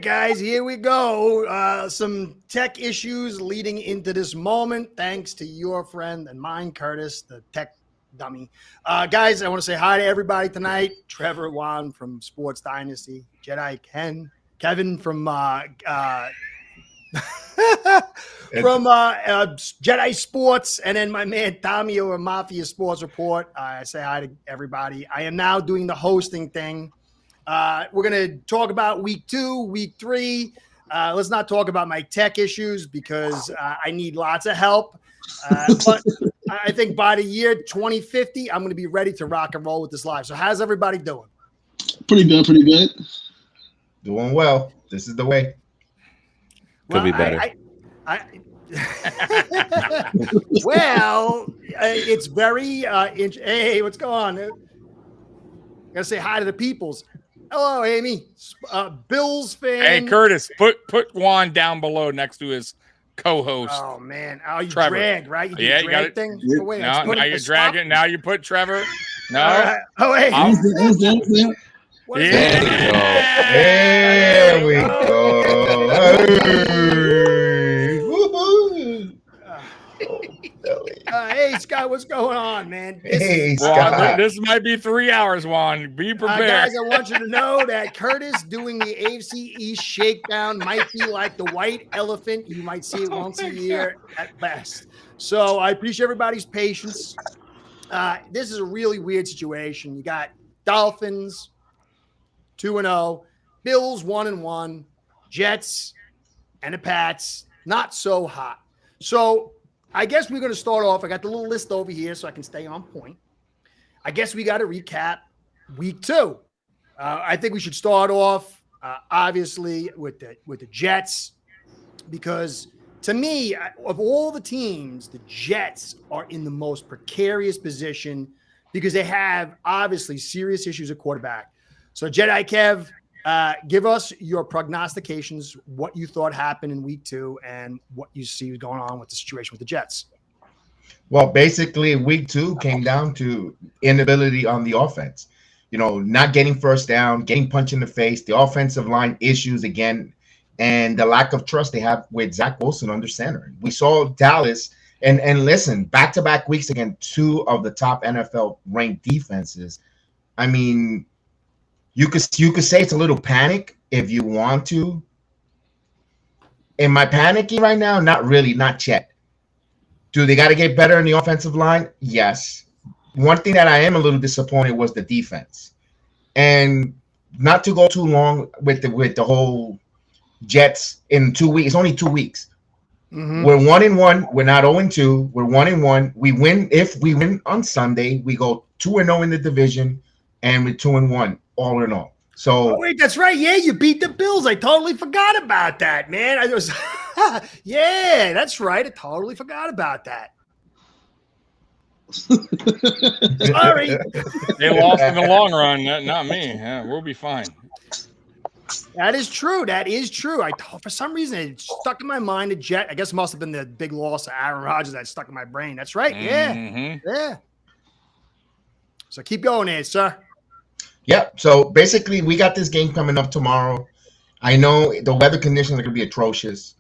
guys, here we go. Some tech issues leading into this moment, thanks to your friend and mine, Curtis, the tech dummy. Guys, I want to say hi to everybody tonight. Trevor, Juan from Sports Dynasty, Jedi Kevin from from Jedi Sports, and then my man Tommy over Mafia Sports Report. I say hi to everybody. I am now doing the hosting thing. We're going to talk about week 2, week 3. Let's not talk about my tech issues because I need lots of help. But I think by the year 2050, I'm going to be ready to rock and roll with this live. So how's everybody doing? Pretty good, pretty good. Doing well. This is the way. Could be better. Well, it's very hey, what's going on? I gotta say hi to the peoples. Hello, Amy. Bills fan. Hey, Curtis, put Juan down below next to his co-host. Oh man, you Trevor. Drag, right? You do Yeah, drag you got it. thing. Yeah. Oh, wait, No, now you're dragging. Now you put Trevor. No. Right. Oh wait. What is There we go. Hey, Scott, what's going on, man? Hey, Juan, Scott. this might be 3 hours, Juan. Be prepared. Guys, I want you to know that Curtis doing the AFC East Shakedown might be like the white elephant. You might see it once a year at best. So I appreciate everybody's patience. This is a really weird situation. You got Dolphins 2-0, Bills 1-1, Jets and the Pats not so hot. So I guess we're going to start off. I got the little list over here so I can stay on point. I guess we got to recap week 2. I think we should start off, obviously, with the Jets, because to me, of all the teams, the Jets are in the most precarious position because they have obviously serious issues at quarterback. So Jedi Kev, give us your prognostications, what you thought happened in week 2 and what you see going on with the situation with the Jets. Well, basically, week 2 came down to inability on the offense. You know, not getting first down, getting punched in the face, the offensive line issues again, and the lack of trust they have with Zach Wilson under center. We saw Dallas, and listen, back-to-back weeks against 2 of the top NFL-ranked defenses. I mean, you could say it's a little panic if you want to. Am I panicking right now? Not really, not yet. Do they got to get better in the offensive line? Yes. One thing that I am a little disappointed was the defense. And not to go too long with the whole Jets in 2 weeks. It's only 2 weeks. Mm-hmm. We're 1-1. We're not 0-2. We're 1-1. We win. If we win on Sunday, we go 2-0 in the division, and we're 2-1 all in all. So wait, that's right. Yeah, you beat the Bills. I totally forgot about that, man. I was yeah, that's right. I totally forgot about that. Sorry. They lost in the long run, not me. Yeah, we'll be fine. That is true. That is true. For some reason, it stuck in my mind. The Jet, I guess, it must have been the big loss of Aaron Rodgers that stuck in my brain. That's right. Yeah. Mm-hmm. Yeah. So keep going there, sir. Yeah. So basically, we got this game coming up tomorrow. I know the weather conditions are going to be atrocious.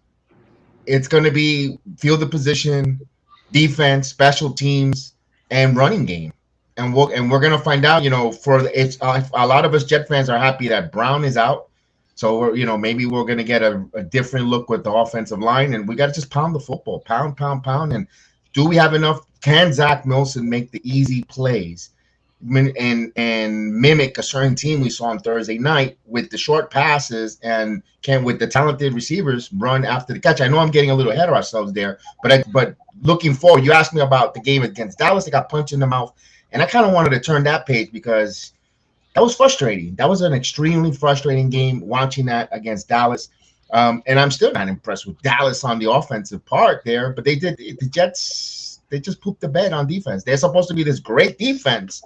It's going to be field of position, defense, special teams, and running game. And we're going to find out. You know, a lot of us Jet fans are happy that Brown is out. So maybe we're going to get a different look with the offensive line, and we got to just pound the football, pound. And do we have enough? Can Zach Wilson make the easy plays and mimic a certain team we saw on Thursday night with the short passes and with the talented receivers run after the catch? I know I'm getting a little ahead of ourselves there, but looking forward, you asked me about the game against Dallas. They got punched in the mouth, and I kind of wanted to turn that page because that was frustrating. That was an extremely frustrating game watching that against Dallas. And I'm still not impressed with Dallas on the offensive part there, but the Jets, they just pooped the bed on defense. They're supposed to be this great defense.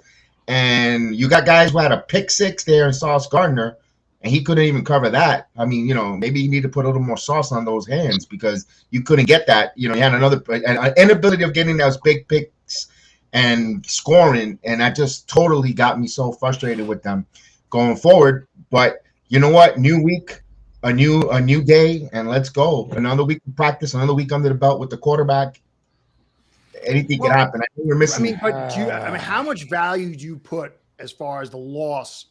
And you got guys who had a pick 6 there in Sauce Gardner, and he couldn't even cover that. I mean, maybe you need to put a little more sauce on those hands because you couldn't get that. He had an inability of getting those big picks and scoring, and that just totally got me so frustrated with them going forward. But you know what? New week, a new day, and let's go. Another week of practice, another week under the belt with the quarterback. Anything can happen. I think we're missing. How much value do you put as far as the loss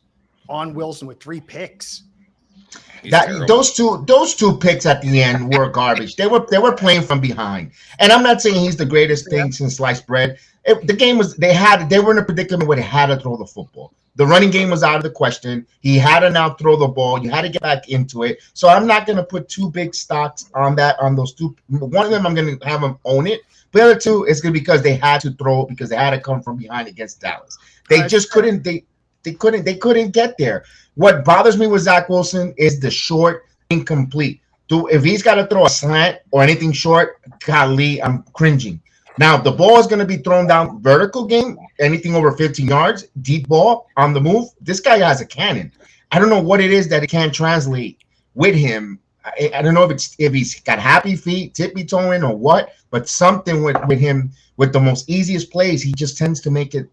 on Wilson with 3 picks? Those two picks at the end were garbage. They were playing from behind, and I'm not saying he's the greatest thing since sliced bread. The game was they were in a predicament where they had to throw the football. The running game was out of the question. He had to now throw the ball. You had to get back into it. So I'm not going to put too big stocks on those two. One of them I'm going to have them own it. The other two is going to be because they had to throw it because they had to come from behind against Dallas. They just couldn't. They couldn't get there. What bothers me with Zach Wilson is the short, incomplete. If he's got to throw a slant or anything short, golly, I'm cringing. Now, the ball is going to be thrown down vertical game, anything over 15 yards, deep ball on the move. This guy has a cannon. I don't know what it is that it can't translate with him. I don't know if he's got happy feet, tippy toeing, or what, but something with him with the most easiest plays, he just tends to make it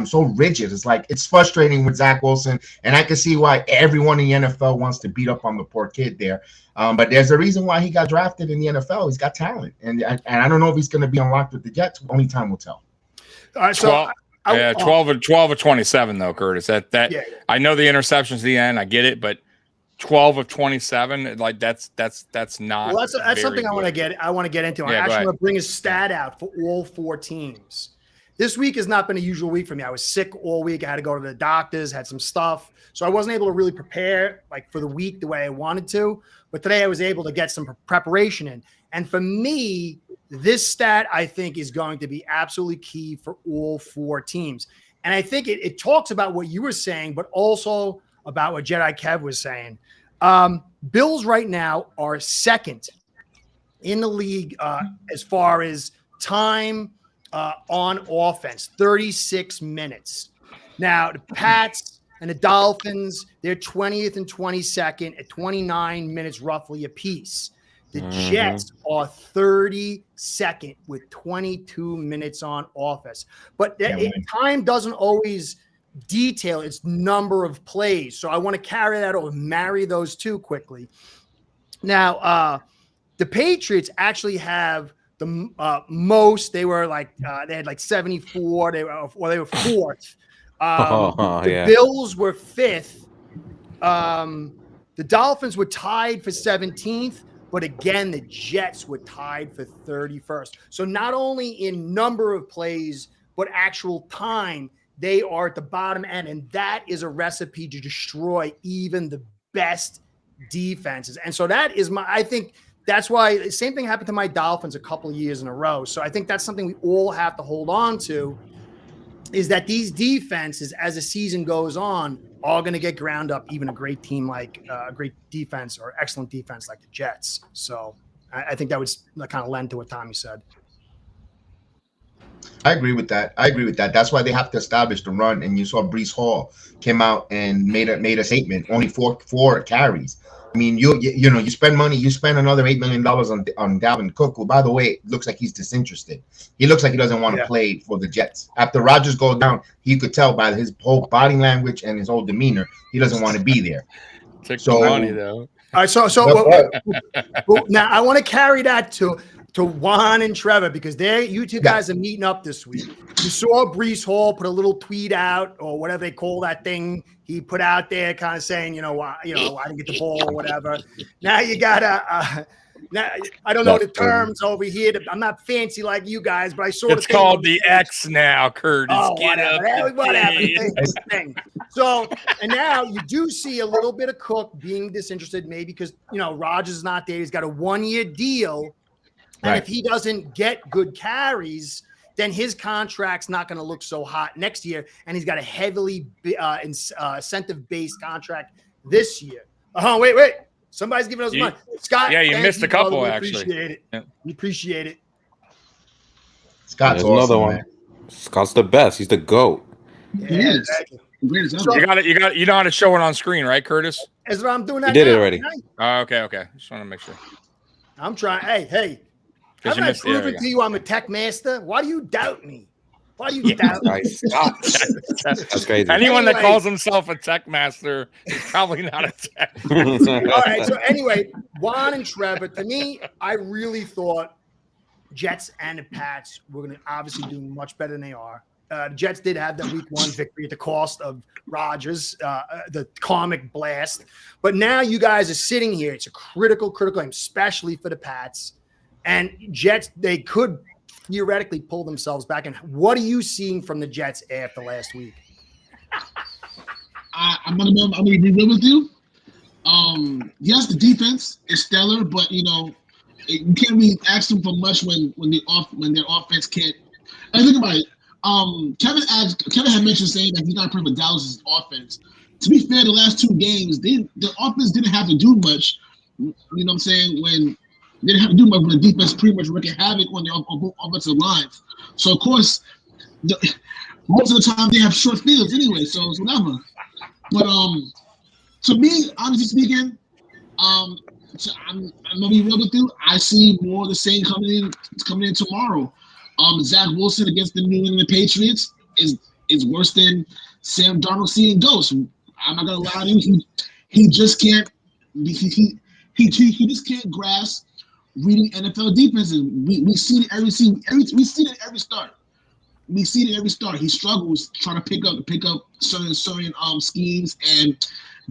so rigid. It's frustrating with Zach Wilson, and I can see why everyone in the NFL wants to beat up on the poor kid there. But there's a reason why he got drafted in the NFL. He's got talent, and I don't know if he's going to be unlocked with the Jets. Only time will tell. All right, so 12 of 27 though, Curtis. I know the interceptions at the end. I get it, but 12 of 27, like that's not. Well, that's something I want to get into. I actually want to bring a stat out for all 4 teams. This week has not been a usual week for me. I was sick all week. I had to go to the doctors, had some stuff. So I wasn't able to really prepare for the week the way I wanted to. But today I was able to get some preparation in. And for me, this stat I think is going to be absolutely key for all 4 teams. And I think it talks about what you were saying, but also about what Jedi Kev was saying. Bills right now are second in the league as far as time on offense, 36 minutes. Now, the Pats and the Dolphins, they're 20th and 22nd at 29 minutes roughly apiece. The Jets are 32nd with 22 minutes on offense. But time doesn't always detail its number of plays. So I want to carry that or marry those two quickly. Now, the Patriots actually have the most. They were they had 74. They were fourth. The Bills were fifth. The Dolphins were tied for 17th, but again, the Jets were tied for 31st. So not only in number of plays, but actual time, they are at the bottom end, and that is a recipe to destroy even the best defenses. And so that is I think that's why the same thing happened to my Dolphins a couple of years in a row. So I think that's something we all have to hold on to, is that these defenses, as the season goes on, are going to get ground up, even a great team like a great defense or excellent defense like the Jets. So I think that would kind of lend to what Tommy said. I agree with that. That's why they have to establish the run. And you saw Breece Hall came out and made a statement. Only four carries. I mean, you spend money. You spend another $8 million on Dalvin Cook, who, by the way, looks like he's disinterested. He looks like he doesn't want to play for the Jets. After Rodgers goes down, you could tell by his whole body language and his whole demeanor, he doesn't want to be there. Take the money, though. All right, so now I want to carry that to Juan and Trevor, because you two guys are meeting up this week. You saw Breece Hall put a little tweet out, or whatever they call that thing he put out there, kind of saying, I didn't get the ball or whatever. Now you got now I don't know the terms over here. I'm not fancy like you guys, but I saw it's called the X now, Curtis. Oh, whatever. Thing. So, and now you do see a little bit of Cook being disinterested, maybe because Rodgers is not there. He's got a 1-year deal. And if he doesn't get good carries, then his contract's not going to look so hot next year. And he's got a heavily incentive-based contract this year. Oh, wait. Somebody's giving us money. Scott. Yeah, you missed a couple, brother. actually. We appreciate it. Scott's awesome, another one. Man. Scott's the best. He's the GOAT. Yeah, He is. exactly. You know how to show it on screen, right, Curtis? As I'm doing that. You did it already. Okay. Just want to make sure. I'm trying. Hey. Haven't I proven to you I'm a tech master? Why do you doubt me? Why do you doubt? That's crazy. Anyone that calls himself a tech master is probably not a tech. All right. So anyway, Juan and Trevor, to me, I really thought Jets and the Pats were going to obviously do much better than they are. The Jets did have that week 1 victory at the cost of Rodgers, the comic blast. But now you guys are sitting here. It's a critical game, especially for the Pats. And Jets, they could theoretically pull themselves back. And what are you seeing from the Jets after last week? I'm gonna be real with you. Yes, the defense is stellar, but you can't really ask them for much when their offense can't. I think about it. Kevin had mentioned saying that he's not impressed with Dallas' offense. To be fair, the last 2 games, the offense didn't have to do much. You know what I'm saying? When they didn't have to do much when the defense pretty much wreaking havoc on the offensive lines. So of course, most of the time they have short fields anyway. So it's whatever. But to me, honestly speaking, I'm gonna be real with you. I see more of the same coming in tomorrow. Zach Wilson against the New England Patriots is worse than Sam Darnold seeing ghosts. I'm not gonna lie to you. He just can't. He just can't grasp reading NFL defenses. We see it every start. We see it every start. He struggles trying to pick up certain schemes, and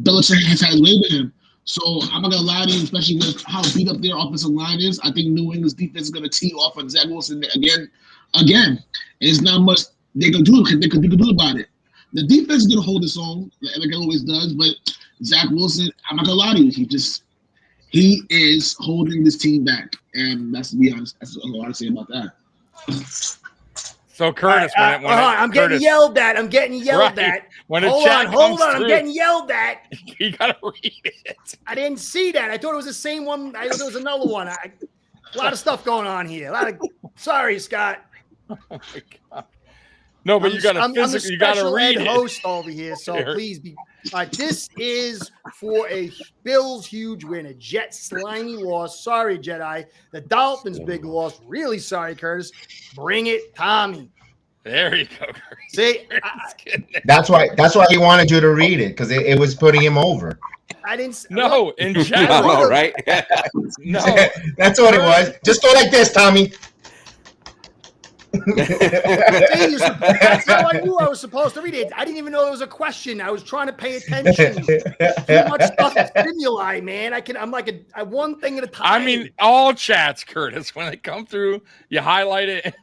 Belichick has had his way with him. So I'm not gonna lie to you, especially with how beat up their offensive line is. I think New England's defense is gonna tee off on Zach Wilson again. And it's not much they can do about it. The defense is gonna hold its own, like it always does. But Zach Wilson, I'm not gonna lie to you, he is holding this team back, and that's to be honest, that's a lot to say about that. So Curtis, I'm getting yelled at. I'm getting yelled at. When hold on. I'm getting yelled at. You gotta read it. I didn't see that. I thought it was the same one. I thought it was another one. A lot of stuff going on here. Sorry, Scott. Oh my God. No, but you got to read it. Host over here, so please be. This is for a Bills huge win, a Jets slimy loss. Sorry, Jedi. The Dolphins big loss. Really sorry, Curtis. Bring it, Tommy. There you go, Curtis. See, that's why he wanted you to read it, because it was putting him over. I didn't. No, in general, right? No, that's what it was. Just go like this, Tommy. That's how I knew I was supposed to read it. I didn't even know it was a question. I was trying to pay attention. Too much stuff is stimuli, man. I'm like a one thing at a time. I mean, all chats, Curtis, when they come through, you highlight it,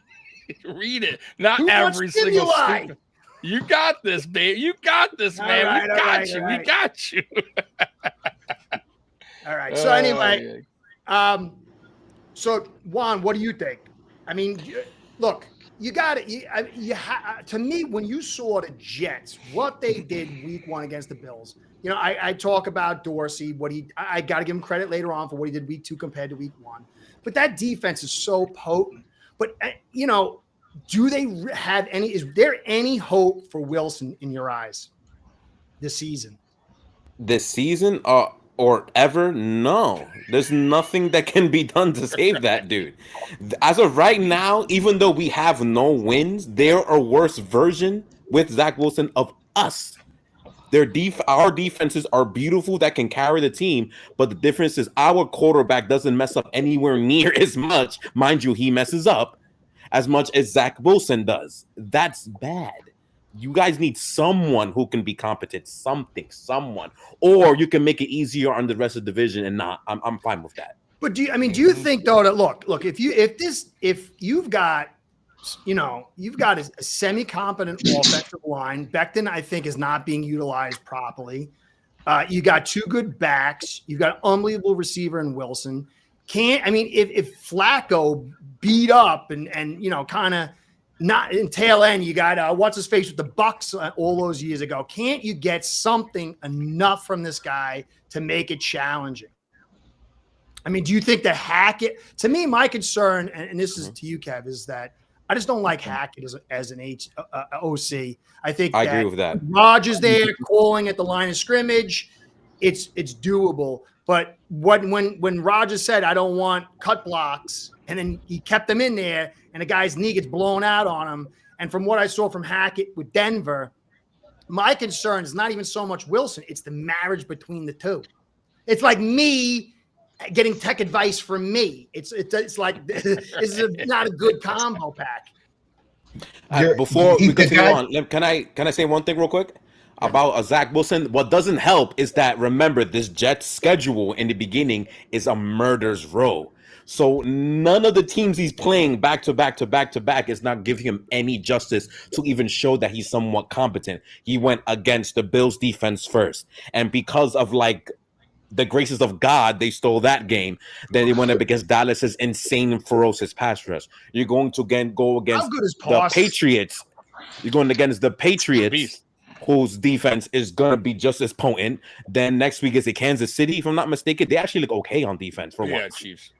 read it. Not every single stupid. You got this, babe. You got this, man. Right, We got you. All right. So anyway, so Juan, what do you think? I mean, look, you got it. To me, when you saw the Jets, what they did week 1 against the Bills, I talk about Dorsey, I got to give him credit later on for what he did week 2 compared to week 1. But that defense is so potent. But, do they have is there any hope for Wilson in your eyes this season? This season? Or ever? No. There's nothing that can be done to save that dude. As of right now, even though we have no wins, they're a worse version with Zach Wilson of us. Our defenses are beautiful that can carry the team, but the difference is our quarterback doesn't mess up anywhere near as much. Mind you, he messes up as much as Zach Wilson does. That's bad. You guys need someone who can be competent, someone, or you can make it easier on the rest of the division. And I'm fine with that. But do you think though that look, if you've got a semi-competent offensive line, Becton I think is not being utilized properly. You got 2 good backs. You've got an unbelievable receiver in Wilson. If Flacco beat up and kind of not in tail end, you got what's his face with the Bucks all those years ago. Can't you get something enough from this guy to make it challenging? I mean, do you think that Hackett? To me, my concern, and this is to you, Kev, is that I just don't like Hackett as an OC. I think I agree with that. Rodgers there calling at the line of scrimmage, it's doable. But when Rodgers said, I don't want cut blocks, and then he kept them in there, and the guy's knee gets blown out on him, And from what I saw from Hackett with Denver, my concern is not even so much Wilson. It's the marriage between the two. It's like me getting tech advice from me. It's like this is not a good combo pack. Before we continue on, can I say one thing real quick about Zach Wilson? What doesn't help is that, remember, this Jets schedule in the beginning is a murder's row. So none of the teams he's playing back to back to back to back is not giving him any justice to even show that he's somewhat competent. He went against the Bills defense first, and because of like the graces of God, they stole that game. Then they went up against Dallas's insane and ferocious pass rush. You're going to again go against the Patriots. You're going against the Patriots, whose defense is going to be just as potent. Then next week is the Kansas City, if I'm not mistaken. They actually look okay on defense for once. Chiefs.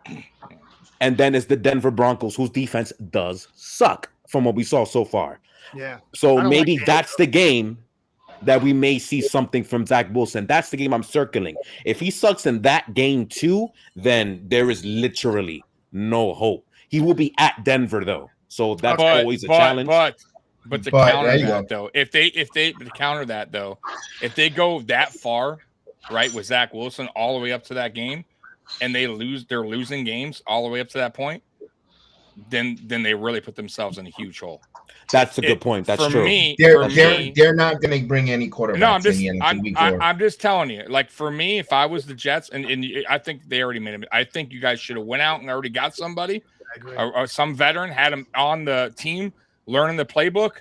And then it's the Denver Broncos, whose defense does suck from what we saw so far. Yeah. So maybe that's the game that we may see something from Zach Wilson. That's the game I'm circling. If he sucks in that game too, then there is literally no hope. He will be at Denver though, so that's always a challenge. But to counter that though, if they to counter that though, if they go that far, right, with Zach Wilson all the way up to that game, and they're losing games all the way up to that point, then they really put themselves in a huge hole. That's a good point. That's true. They're not going to bring any quarterbacks. No, I'm just telling you. Like for me, if I was the Jets, and I think they already made him. I think you guys should have went out and already got somebody, or some veteran, had him on the team, learning the playbook.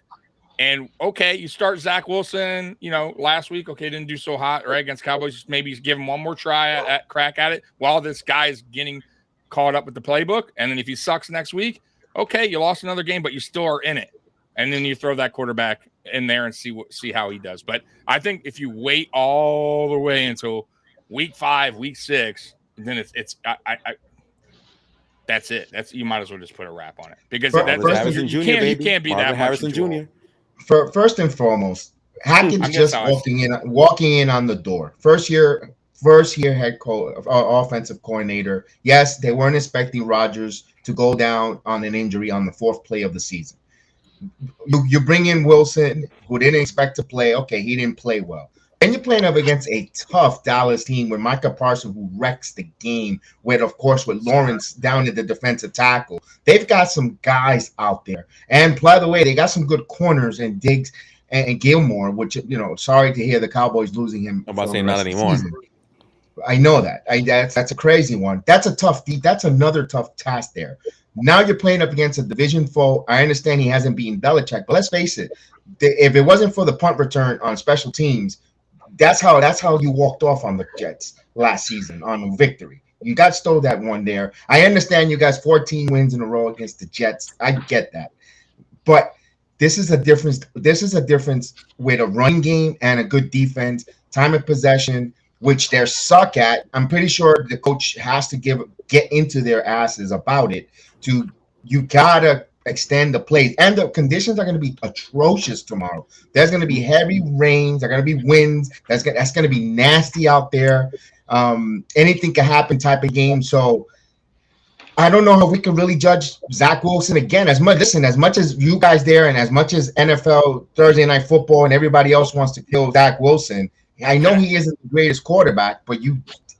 And okay, you start Zach Wilson. Last week, okay, didn't do so hot right against Cowboys. Maybe give him one more try at crack at it while this guy's getting caught up with the playbook. And then if he sucks next week, okay, you lost another game, but you still are in it. And then you throw that quarterback in there and see how he does. But I think if you wait all the way until week 5, week 6, then it's that's it. You might as well just put a wrap on it because you can't be that Harrison Jr. First and foremost, Hackett's just walking in on the door. First year head coach, offensive coordinator. Yes, they weren't expecting Rodgers to go down on an injury on the 4th play of the season. You bring in Wilson, who didn't expect to play. Okay, he didn't play well. And you're playing up against a tough Dallas team with Micah Parsons, who wrecks the game, with Lawrence down at the defensive tackle. They've got some guys out there. And by the way, they got some good corners in Diggs and Gilmore, which, sorry to hear the Cowboys losing him. I'm about saying not anymore. I know that. That's a crazy one. That's another tough task there. Now you're playing up against a division foe. I understand he hasn't beaten Belichick, but let's face it. If it wasn't for the punt return on special teams, that's how you walked off on the Jets last season on a victory. You got stole that one there. I understand you guys 14 wins in a row against the Jets. I get that. But this is a difference. This is a difference with a running game and a good defense, time of possession, which they suck at. I'm pretty sure the coach has to get into their asses about it. You gotta extend the plays, and the conditions are going to be atrocious tomorrow. There's going to be heavy rains. There are going to be winds. That's going to be nasty out there. Anything can happen type of game. So I don't know if we can really judge Zach Wilson again. As much as you guys there, and as much as NFL Thursday Night Football and everybody else wants to kill Zach Wilson, I know he isn't the greatest quarterback, but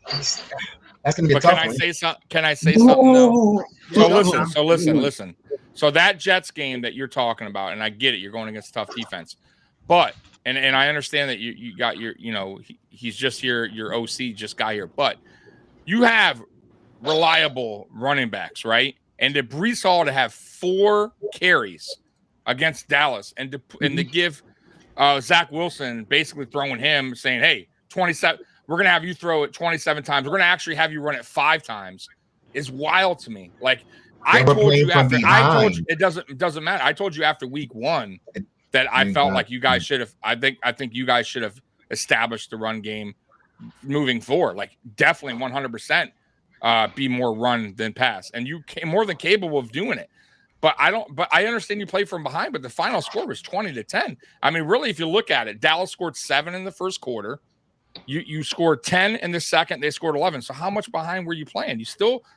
that's going to be a tough one. Can I say something though? So listen. So that Jets game that you're talking about, and I get it, you're going against tough defense, but and I understand that you got your, he's just your OC just got here, but you have reliable running backs, right? And to Breece Hall to have 4 carries against Dallas, and to give Zach Wilson basically throwing him, saying, "Hey, 27, we're gonna have you throw it 27 times. We're gonna actually have you run it 5 times," is wild to me. Like it doesn't matter. I told you after week 1 that I felt like you guys should have. I think you guys should have established the run game moving forward. Like definitely 100%. Be more run than pass, and you more than capable of doing it. But I understand you play from behind, but the final score was 20-10. I mean, really, if you look at it, Dallas scored 7 in the first quarter. You scored 10 in the second. They scored 11. So how much behind were you playing? You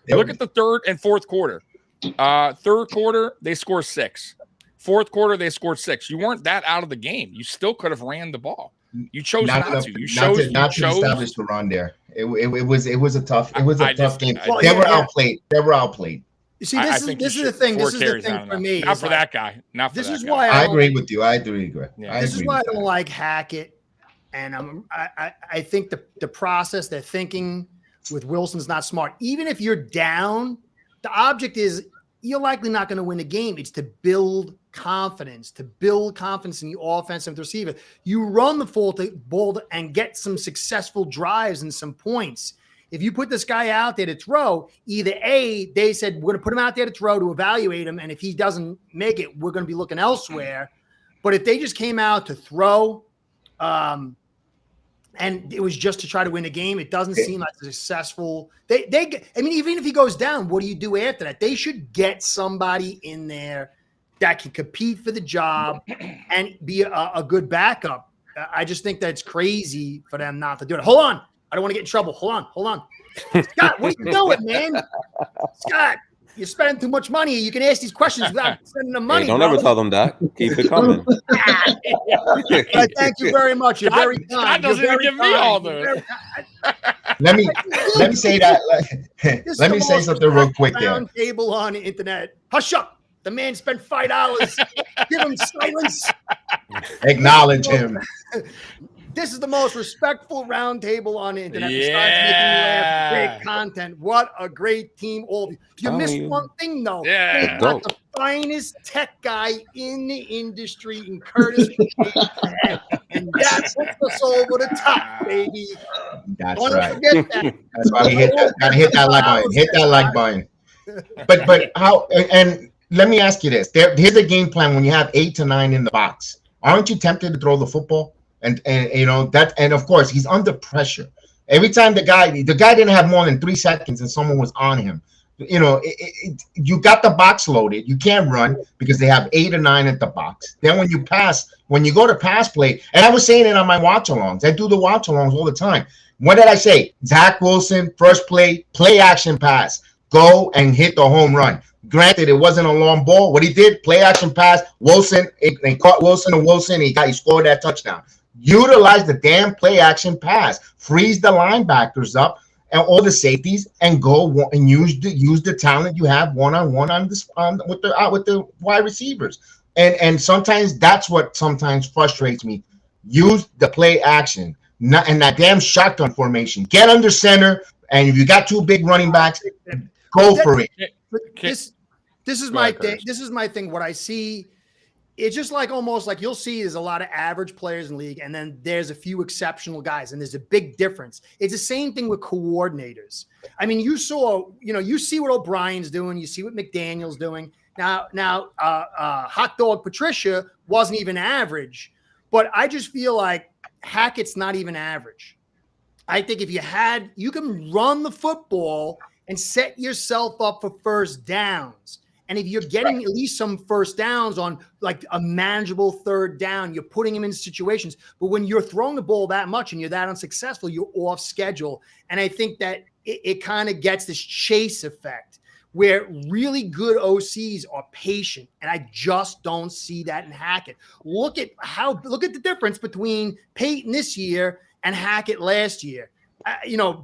look at the third and fourth quarter. Third quarter, they score 6. Fourth quarter, they scored 6. You weren't that out of the game. You still could have ran the ball. You chose not to. You chose not to establish the run there. It was a tough game. They were outplayed. You see, this is the thing. This is the thing for me. Not for that guy. Not for this that is guy. why I agree with you. I agree. Yeah. This is why I don't like Hackett, and I think the process they're thinking with Wilson's not smart. Even if you're down, the object is you're likely not going to win the game. It's to build confidence in the offense and the receiver. You run the ball and get some successful drives and some points. If you put this guy out there to throw, either A, they said, we're going to put him out there to throw to evaluate him, and if he doesn't make it, we're going to be looking elsewhere. But if they just came out to throw, and it was just to try to win the game, it doesn't seem like successful. I mean, even if he goes down, what do you do after that? They should get somebody in there that can compete for the job and be a good backup. I just think that's crazy for them not to do it. Hold on. I don't want to get in trouble. Hold on. Scott, what are you doing, man? Scott, you're spending too much money. You can ask these questions without spending the money. Hey, don't ever tell them that. Keep it coming. Thank you very much. You're very kind. Scott doesn't even give me all the. Let me say that. Let me say something real quick there. Round table on the internet. Hush up. The man spent $5. Give him silence. Acknowledge him. This is the most respectful round table on the internet. Besides making you laugh, great content. What a great team. All of you. You missed one thing, though. Yeah. They got the finest tech guy in the industry in Curtis. And that puts us over the top, baby. That's Don't right. forget that. That's why we gotta hit that like button. Hit that like button. But how, and let me ask you this. Here's a game plan when you have 8 to 9 in the box. Aren't you tempted to throw the football? And you know that, and of course he's under pressure. Every time the guy didn't have more than 3 seconds and someone was on him. You know, you got the box loaded. You can't run because they have 8 or 9 at the box. Then when you go to pass play, and I was saying it on my watch-alongs. I do the watch-alongs all the time. What did I say? Zach Wilson, first play action pass. Go and hit the home run. Granted, it wasn't a long ball. What he did, play action pass. Wilson, they caught Wilson, and he scored that touchdown. Utilize the damn play action pass. Freeze the linebackers up and all the safeties, and go and use the talent you have one-on-one with the wide receivers. And sometimes that's what sometimes frustrates me. Use the play action, and that damn shotgun formation. Get under center, and if you got 2 big running backs, go for it. This is my thing. This is my thing. What I see, it's just like almost like you'll see there's a lot of average players in the league, and then there's a few exceptional guys, and there's a big difference. It's the same thing with coordinators. I mean, you see what O'Brien's doing, you see what McDaniel's doing. Now, Hot Dog Patricia wasn't even average, but I just feel like Hackett's not even average. I think if you can run the football and set yourself up for first downs. And if you're getting at least some first downs on like a manageable third down, you're putting him in situations. But when you're throwing the ball that much and you're that unsuccessful, you're off schedule. And I think that it kind of gets this chase effect where really good OCs are patient. And I just don't see that in Hackett. Look at the difference between Peyton this year and Hackett last year.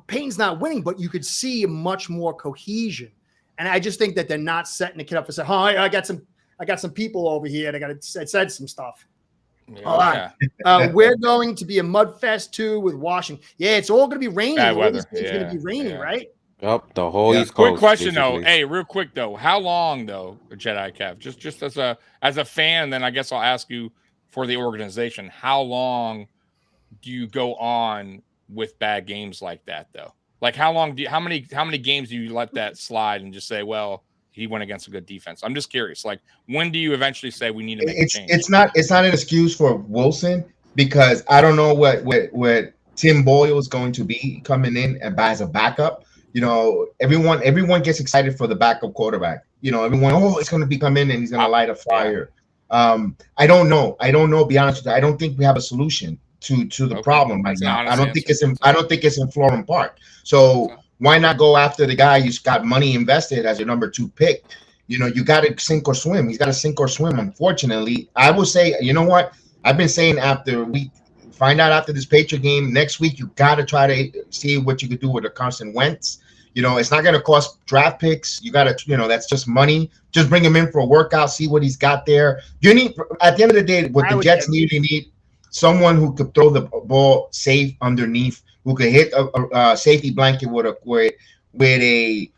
Peyton's not winning, but you could see much more cohesion. And I just think that they're not setting the kid up for saying, I got some people over here that said some stuff. Yeah, all right. We're going to be a mudfest too with Washington. Yeah, it's all going to be rainy. Bad weather. It's going to be rainy, right? Yep, the whole East Coast. Quick question though. Hey, real quick though. How long though, Jedi Kev? Just as a fan, then I guess I'll ask you for the organization. How long do you go on with bad games like that though? Like how many games do you let that slide and just say, well, he went against a good defense? I'm just curious. Like when do you eventually say we need to make a change? It's not an excuse for Wilson, because I don't know what Tim Boyle is going to be coming in and as a backup. Everyone gets excited for the backup quarterback. Everyone, it's going to be come in and he's going to light a fire. I don't know. Be honest with you, I don't think we have a solution to the problem right now. I don't think it's in Florham Park. So why not go after the guy who's got money invested as your number 2 pick? You know, you got to sink or swim. He's got to sink or swim. Unfortunately, I will say, you know what? I've been saying after we find out after this Patriot game next week, you got to try to see what you could do with a Carson Wentz. You know, it's not going to cost draft picks. You got to, you know, that's just money. Just bring him in for a workout, see what he's got there. You need, at the end of the day, what the Jets need, you need someone who could throw the ball safe underneath, who could hit a safety blanket with a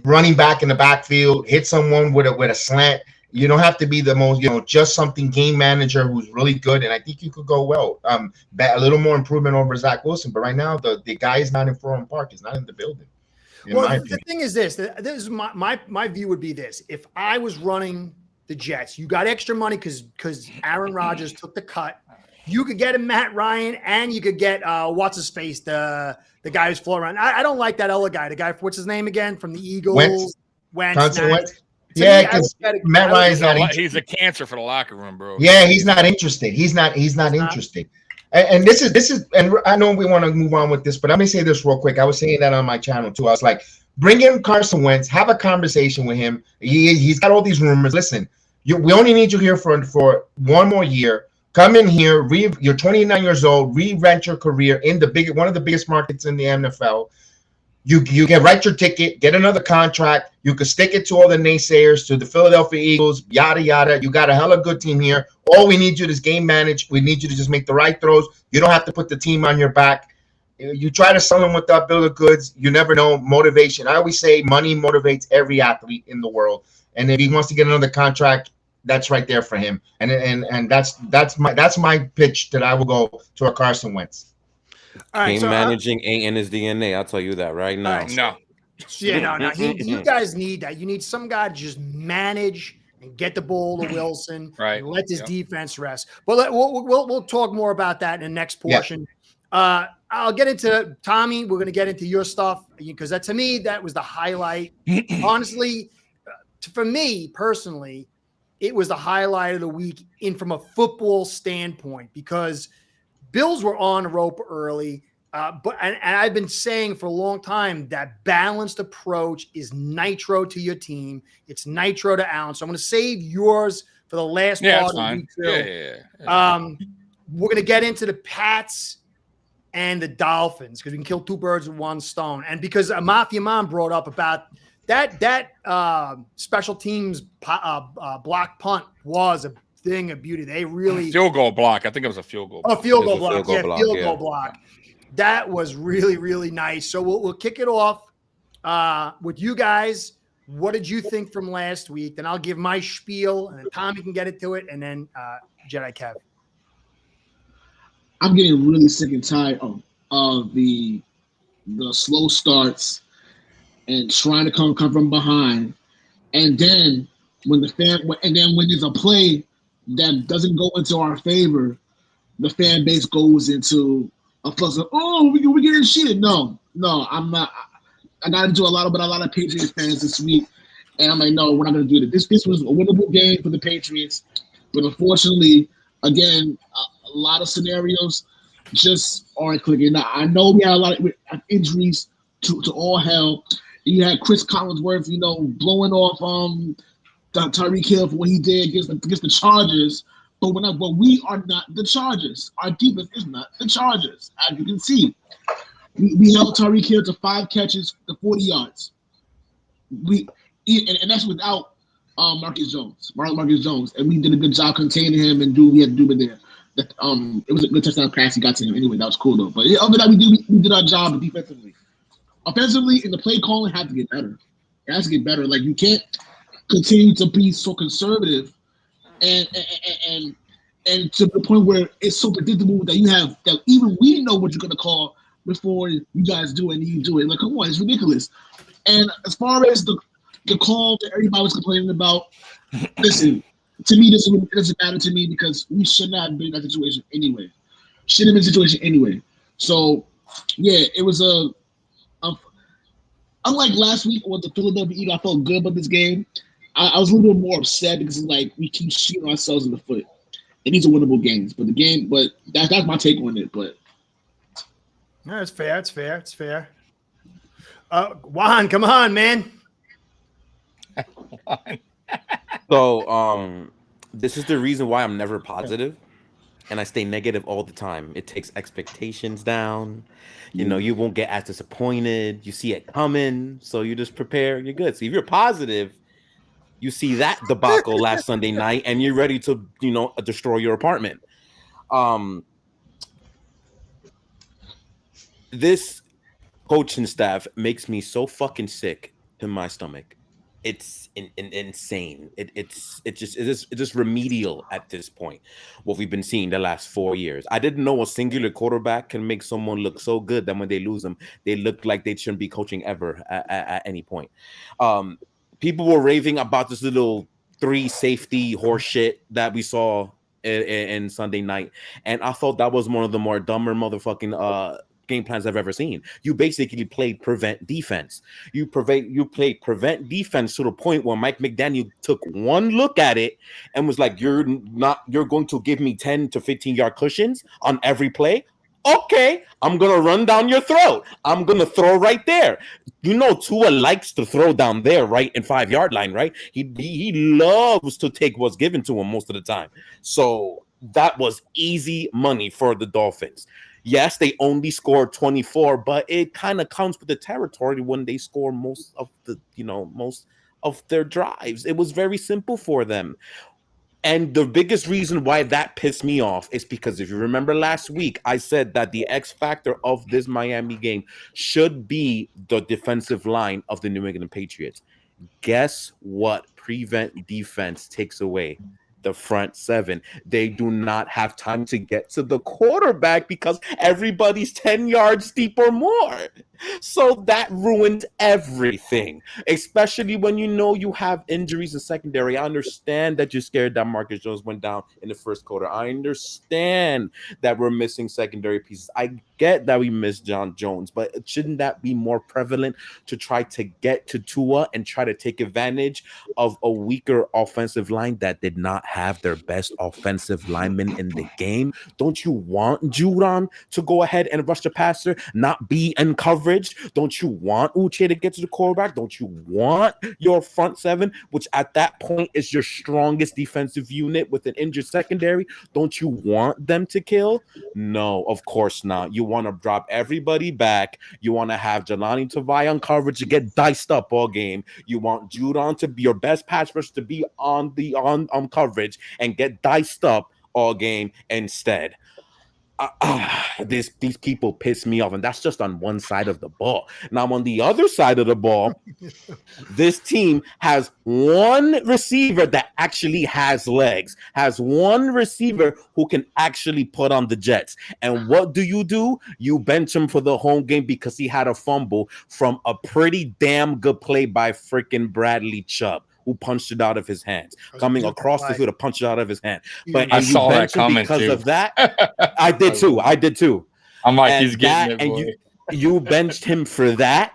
running back in the backfield, hit someone with a slant. You don't have to be the most, you know, just something game manager who's really good, and I think you could go well. A little more improvement over Zach Wilson, but right now the guy is not in Forum Park. He's not in the building. Well, the thing is this is my view would be this. If I was running the Jets, you got extra money because Aaron Rodgers took the cut. You could get a Matt Ryan, and you could get what's his face, the guy who's floating around. I don't like that other guy. The guy, what's his name again, from the Eagles? Wentz. Yeah, because Matt Ryan's not interested. He's a cancer for the locker room, bro. Yeah, he's not interested. He's not interested. And this is, and I know we want to move on with this, but let me say this real quick. I was saying that on my channel too. I was like, bring in Carson Wentz, have a conversation with him. He's got all these rumors. Listen, we only need you here for one more year. Come in here. You're 29 years old. Revamp your career in one of the biggest markets in the NFL. You can write your ticket, get another contract. You could stick it to all the naysayers, to the Philadelphia Eagles, yada, yada. You got a hella good team here. All we need you to is game manage. We need you to just make the right throws. You don't have to put the team on your back. You try to sell them with that bill of goods. You never know. Motivation. I always say money motivates every athlete in the world. And if he wants to get another contract, that's right there for him. And that's my pitch that I will go to a Carson Wentz. Game managing ain't in his DNA. I'll tell you that right now. Right, no. Yeah, no. You guys need that. You need some guy to just manage and get the ball to Wilson. Right. And let this defense rest. But we'll talk more about that in the next portion. Yeah. I'll get into Tommy. We're going to get into your stuff because to me that was the highlight. Honestly, for me personally, it was the highlight of the week from a football standpoint because Bills were on the rope early, but I've been saying for a long time that balanced approach is nitro to your team. It's nitro to Allen. So I'm going to save yours for the last part of the week. Yeah. We're going to get into the Pats and the Dolphins because we can kill two birds with one stone. And because Mafia Mom brought up about that special teams block punt was a thing of beauty. They really field goal block. I think it was a field goal. Oh, field goal block. Field goal block. That was really, really nice. So we'll kick it off with you guys. What did you think from last week? Then I'll give my spiel, and then Tommy can get into it, and then Jedi Kev. I'm getting really sick and tired of the slow starts and trying to come from behind, and then when there's a play that doesn't go into our favor, the fan base goes into a fuss of, we're getting shit. No, I'm not. I got into a lot of Patriots fans this week, and I'm like, no, we're not going to do this. This was a winnable game for the Patriots, but unfortunately, again, a lot of scenarios just aren't clicking. Now, I know we had a lot of injuries to all hell. You had Chris Collinsworth, blowing off Tyreek Hill for what he did against the Chargers, but we are not the Chargers. Our defense is not the Chargers, as you can see. We held Tyreek Hill to 5 catches to 40 yards. And that's without Marcus Jones, and we did a good job containing him and do what we had to do with there. It was a good touchdown pass he got to him anyway. That was cool though. But other than that, we did our job defensively. Offensively, and the play calling had to get better. It has to get better. Like, you can't continue to be so conservative and to the point where it's so predictable that even we know what you're gonna call before you guys do it and you do it. Like, come on, it's ridiculous. And as far as the call that everybody was complaining about, listen, to me, it doesn't matter to me because we should not have been in that situation anyway. So, yeah, it was unlike last week with the Philadelphia Eagles, I felt good about this game. I was a little bit more upset because it's like we keep shooting ourselves in the foot. And these are winnable games, but that's my take on it. But no, it's fair. It's fair. Juan, come on, man. on. So, this is the reason why I'm never positive, and I stay negative all the time. It takes expectations down. You know, you won't get as disappointed. You see it coming, so you just prepare. You're good. So if you're positive, you see that debacle last Sunday night, and you're ready to, destroy your apartment. This coaching staff makes me so fucking sick to my stomach. It's insane. It's just remedial at this point. What we've been seeing the last 4 years. I didn't know a singular quarterback can make someone look so good that when they lose them, they look like they shouldn't be coaching ever at any point. People were raving about this little 3 safety horse shit that we saw in Sunday night, and I thought that was one of the more dumber motherfucking game plans I've ever seen. You basically played prevent defense. You played prevent defense to the point where Mike McDaniel took one look at it and was like, you're going to give me 10 to 15 yard cushions on every play? Okay, I'm going to run down your throat. I'm going to throw right there. You know, Tua likes to throw down there, right, in 5 yard line, right? He loves to take what's given to him most of the time. So that was easy money for the Dolphins. Yes, they only scored 24, but it kind of counts with the territory when they score most of their drives. It was very simple for them. And the biggest reason why that pissed me off is because if you remember last week, I said that the X factor of this Miami game should be the defensive line of the New England Patriots. Guess what? Prevent defense takes away the front 7. They do not have time to get to the quarterback because everybody's 10 yards deep or more. So that ruined everything, especially when you have injuries in secondary. I understand that you're scared that Marcus Jones went down in the first quarter. I understand that we're missing secondary pieces. I get that we missed John Jones, but shouldn't that be more prevalent to try to get to Tua and try to take advantage of a weaker offensive line that did not have their best offensive lineman in the game? Don't you want Judon to go ahead and rush the passer, not be in coverage? Don't you want Uche to get to the quarterback? Don't you want your front 7, which at that point is your strongest defensive unit with an injured secondary? Don't you want them to kill? No, of course not. You want to drop everybody back. You want to have Jelani Tavai on coverage to get diced up all game. You want Judon to be your best pass rush to be on coverage and get diced up all game instead. These people piss me off, and that's just on one side of the ball. Now, on the other side of the ball, this team has one receiver that actually has legs, has one receiver who can actually put on the Jets. And what do? You bench him for the home game because he had a fumble from a pretty damn good play by freaking Bradley Chubb, who punched it out of his hands, coming across the field to punch it out of his hand. But I saw that coming because too. of that. I did too. I'm like, he's getting it, boy. And you benched him for that.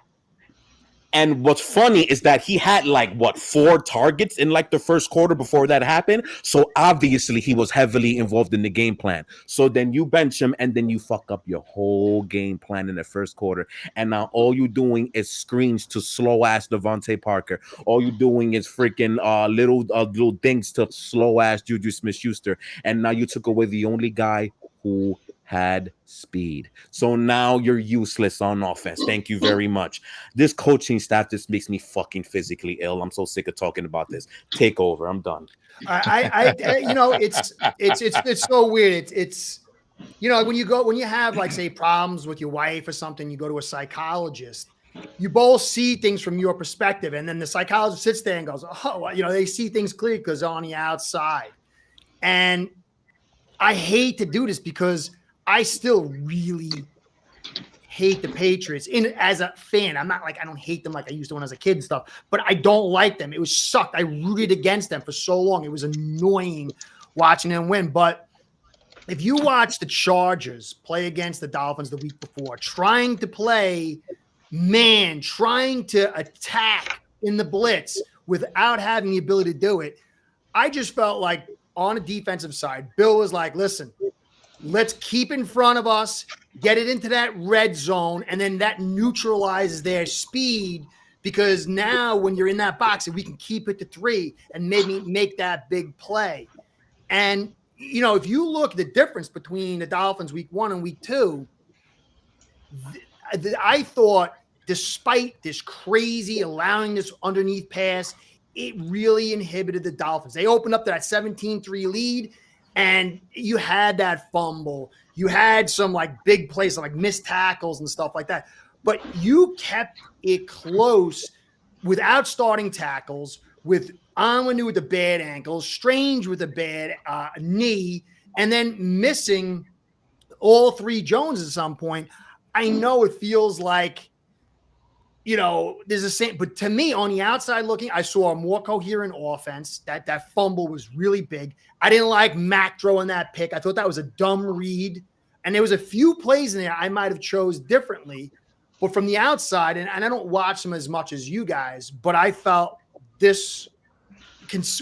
And what's funny is that he had 4 targets in the first quarter before that happened. So obviously he was heavily involved in the game plan. So then you bench him and then you fuck up your whole game plan in the first quarter. And now all you're doing is screens to slow ass Devontae Parker. All you're doing is freaking little things to slow ass Juju Smith-Schuster. And now you took away the only guy who had speed. So now you're useless on offense. Thank you very much. This coaching staff just makes me fucking physically ill. I'm so sick of talking about this. Take over. I'm done. It's so weird. It's when you have say problems with your wife or something, you go to a psychologist. You both see things from your perspective, and then the psychologist sits there and goes, "Oh, they see things clearly because they're on the outside." And I hate to do this because I still really hate the Patriots as a fan. I'm not I don't hate them like I used to when I was a kid and stuff, but I don't like them. It was sucked. I rooted against them for so long. It was annoying watching them win. But if you watch the Chargers play against the Dolphins the week before, trying to play man, trying to attack in the blitz without having the ability to do it, I just felt like on the defensive side, Bill was like, listen, let's keep in front of us, get it into that red zone, and then that neutralizes their speed because now when you're in that box, if we can keep it to 3 and maybe make that big play. And, if you look at the difference between the Dolphins week 1 and week 2, I thought despite this crazy allowing this underneath pass, it really inhibited the Dolphins. They opened up to that 17-3 lead, and you had that fumble. You had some big plays, like missed tackles and stuff like that. But you kept it close without starting tackles, with Onwenu with the bad ankle, Strange with a bad knee, and then missing all 3 Jones at some point. I know it feels like, there's a same, but to me, on the outside looking, I saw a more coherent offense. That fumble was really big. I didn't like Mac throwing that pick. I thought that was a dumb read. And there was a few plays in there I might have chose differently. But from the outside, and I don't watch them as much as you guys, but I felt this,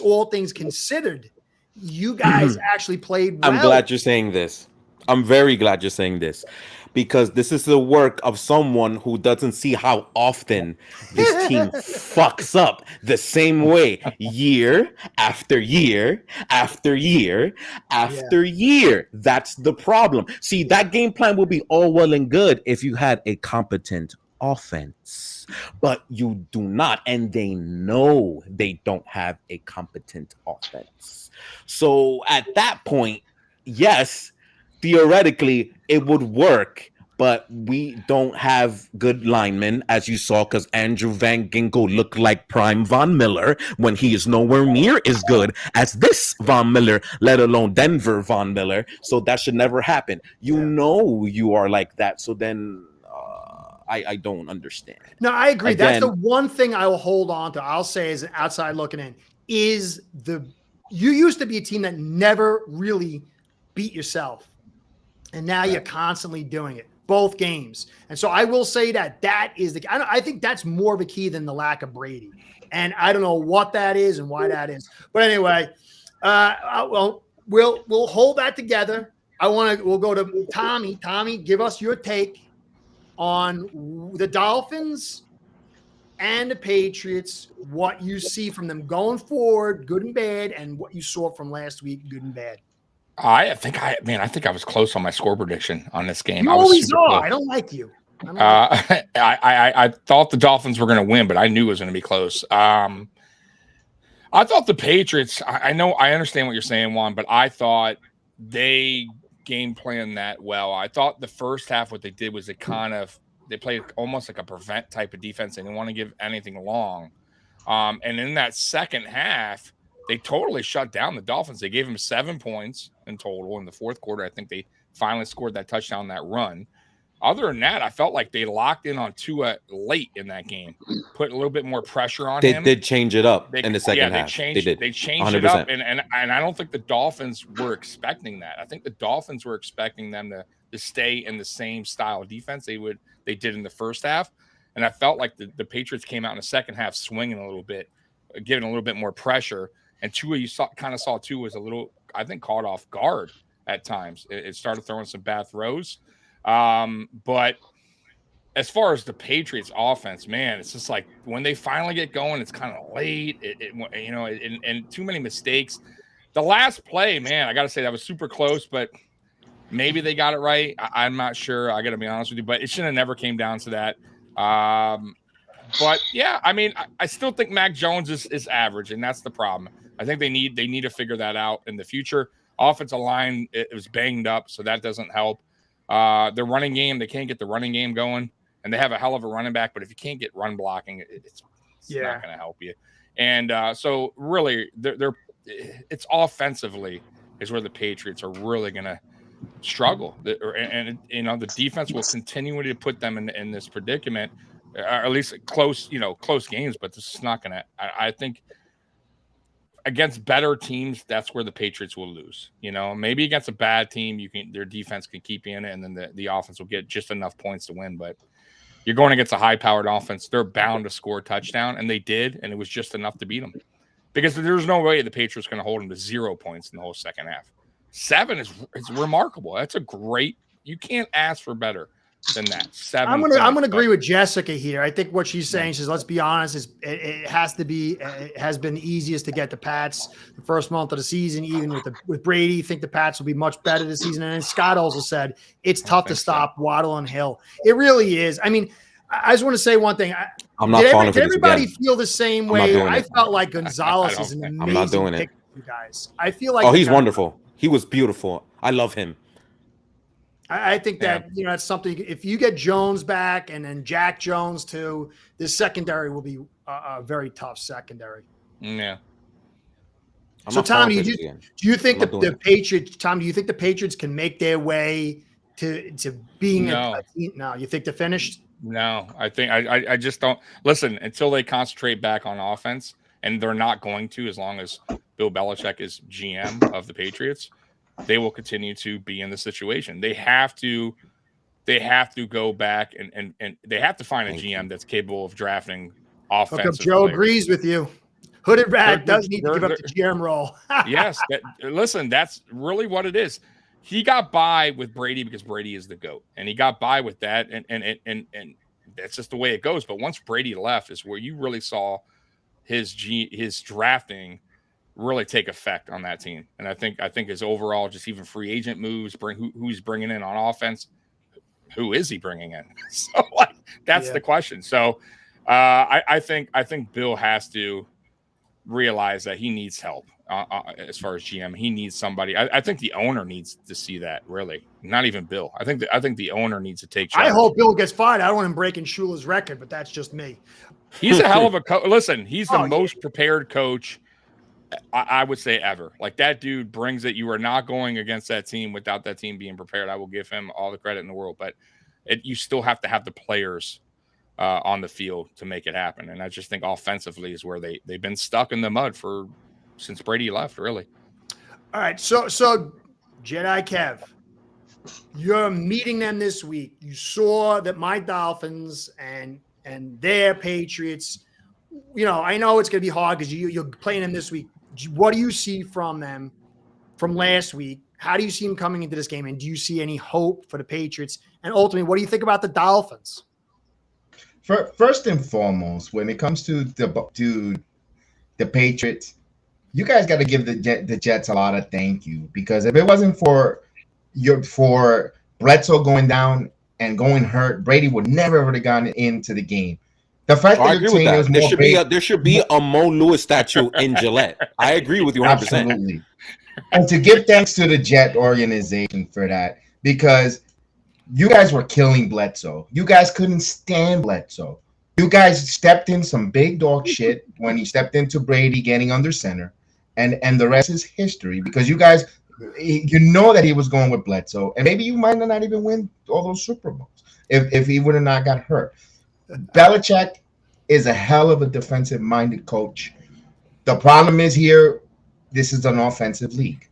all things considered, you guys actually played well. I'm glad you're saying this. I'm very glad you're saying this, because this is the work of someone who doesn't see how often this team fucks up the same way year after year after year after year. That's the problem. See, that game plan will be all well and good if you had a competent offense, but you do not, and they know they don't have a competent offense. So at that point, yes, theoretically it would work, but we don't have good linemen, as you saw, because Andrew Van Ginkel looked like prime Von Miller when he is nowhere near as good as this Von Miller, let alone Denver Von Miller. So that should never happen. You know you are like that. So then I don't understand. No, I agree. Again, that's the one thing I will hold on to. I'll say as an outside looking in is you used to be a team that never really beat yourself. And now you're constantly doing it, both games. And so I will say that is I think that's more of a key than the lack of Brady. And I don't know what that is and why that is. But anyway, well, we'll hold that together. We'll go to Tommy. Tommy, give us your take on the Dolphins and the Patriots, what you see from them going forward, good and bad, and what you saw from last week, good and bad. I think I was close on my score prediction on this game. You always are. I don't like you. I thought the Dolphins were going to win, but I knew it was going to be close. I thought the Patriots, I understand what you're saying, Juan, but I thought they game planned that well. I thought the first half, what they did was they played almost like a prevent type of defense. They didn't want to give anything long. And in that second half, they totally shut down the Dolphins. They gave them 7 points in total in the fourth quarter. I think they finally scored that touchdown, that run. Other than that, I felt like they locked in on Tua late in that game, put a little bit more pressure on him. They did change it up in the second half. They changed 100%. It up, and I don't think the Dolphins were expecting that. I think the Dolphins were expecting them to stay in the same style of defense they did in the first half. And I felt like the Patriots came out in the second half swinging a little bit, giving a little bit more pressure. And Tua, kind of saw Tua was a little, I think, caught off guard at times. It started throwing some bad throws. But as far as the Patriots offense, man, it's just like when they finally get going, it's kind of late, and too many mistakes. The last play, man, I got to say that was super close, but maybe they got it right. I'm not sure. I got to be honest with you, but it should have never came down to that. But yeah, I mean, I still think Mac Jones is average, and that's the problem. I think they need to figure that out in the future. Offensive line, it was banged up, so that doesn't help. Their running game, they can't get the running game going, and they have a hell of a running back, but if you can't get run blocking, it's not going to help you. And so really, it's offensively is where the Patriots are really going to struggle. And the defense will continue to put them in this predicament, or at least close games, but this is not going to, I think, against better teams, that's where the Patriots will lose. Maybe against a bad team, their defense can keep you in it, and then the offense will get just enough points to win. But you're going against a high-powered offense; they're bound to score a touchdown, and they did, and it was just enough to beat them. Because there's no way the Patriots are going to hold them to 0 points in the whole second half. 7 is remarkable. That's a great. You can't ask for better than that. I'm gonna agree with Jessica here. I think what she's saying is, let's be honest, it has been easiest to get the Pats the first month of the season, even with Brady. I think the Pats will be much better this season. And as Scott also said, it's tough to stop Waddle and Hill. It really is. I mean, I just want to say one thing. I'm not falling for this. Did everybody feel the same way? I felt like Gonzalez is an amazing pick for you guys. I feel like he's wonderful. He was beautiful. I love him. I think that, it's something. If you get Jones back and then Jack Jones too, this secondary will be a very tough secondary. Yeah. So Tom, do you think the Patriots? Tom, do you think the Patriots can make their way to being a team? No, you think they're finished? No, I think I just don't listen until they concentrate back on offense, and they're not going to as long as Bill Belichick is GM of the Patriots. They will continue to be in the situation. They have to go back and they have to find a GM that's capable of drafting offensive. Joe players. Agrees with you. Hooded Rat does need to give up the GM role. Yes. Listen, that's really what it is. He got by with Brady because Brady is the GOAT, and he got by with that. And that's just the way it goes. But once Brady left is where you really saw his drafting really take effect on that team. And I think his overall, just even free agent moves, who he's bringing in on offense, who is he bringing in? So that's the question. So I think Bill has to realize that he needs help as far as GM. He needs somebody. I think the owner needs to see that, really. Not even Bill. I think the owner needs to take charge. I hope Bill gets fired. I don't want him breaking Shula's record, but that's just me. He's a hell of a coach. Listen, he's the most prepared coach I would say ever. Like, that dude brings it. You are not going against that team without that team being prepared. I will give him all the credit in the world, but you still have to have the players on the field to make it happen. And I just think offensively is where they've been stuck in the mud since Brady left, really. All right. So Jedi Kev, you're meeting them this week. You saw that my Dolphins and their Patriots, I know it's going to be hard because you're playing them this week. What do you see from them from last week? How do you see them coming into this game? And do you see any hope for the Patriots? And ultimately, what do you think about the Dolphins? First and foremost, when it comes to the Patriots, you guys got to give the Jets a lot of thank you, because if it wasn't for Bledsoe going down and going hurt, Brady would never have gotten into the game. The fact that you're saying there should be a Mo Lewis statue in Gillette. I agree with you 100%. Absolutely. And to give thanks to the Jet organization for that, because you guys were killing Bledsoe. You guys couldn't stand Bledsoe. You guys stepped in some big dog shit when he stepped into Brady getting under center, and the rest is history, because you guys, that he was going with Bledsoe, and maybe you might not even win all those Super Bowls if he would have not got hurt. Belichick is a hell of a defensive-minded coach. The problem is here, this is an offensive league.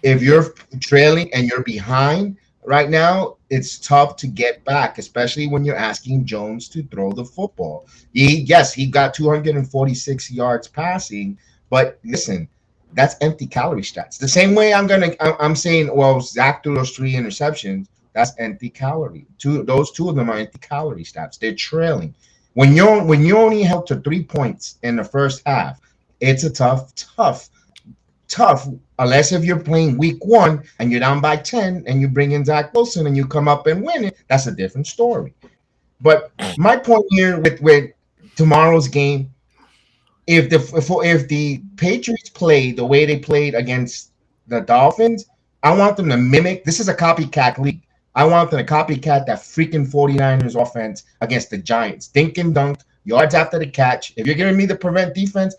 If you're trailing and you're behind right now, it's tough to get back, especially when you're asking Jones to throw the football. He got 246 yards passing, but listen, that's empty calorie stats. The same way I'm saying, well, Zach threw those 3 interceptions. That's empty calorie. Those two of them are empty calorie stats. They're trailing. When you only held to 3 points in the first half, it's a tough. Unless if you're playing week 1 and you're down by 10 and you bring in Zach Wilson and you come up and win it, that's a different story. But my point here with tomorrow's game, if the Patriots play the way they played against the Dolphins, I want them to mimic. This is a copycat league. I want them to copycat that freaking 49ers offense against the Giants. Dink and dunk, yards after the catch. If you're giving me the prevent defense,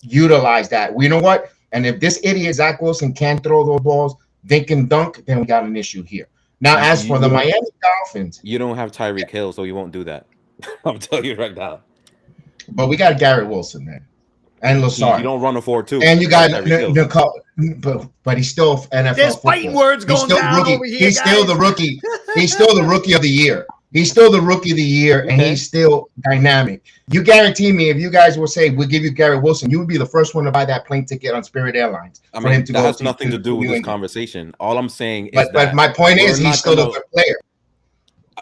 utilize that. You know what? And if this idiot Zach Wilson can't throw those balls, dink and dunk, then we got an issue here. Now, as for the Miami Dolphins, you don't have Tyreek Hill, so you won't do that. I'm telling you right now. But we got Garrett Wilson, man. And Lazard. You don't run a 4-2. And you got Nicole, but he's still NFL. There's fighting words going down over here. He's still the rookie. He's still the rookie of the year. He's still the rookie of the year, and he's still dynamic. You guarantee me, if you guys will say we'll give you Garrett Wilson, you would be the first one to buy that plane ticket on Spirit Airlines. I mean, that has nothing to do with this conversation. All I'm saying is, but my point is, he's still a good player.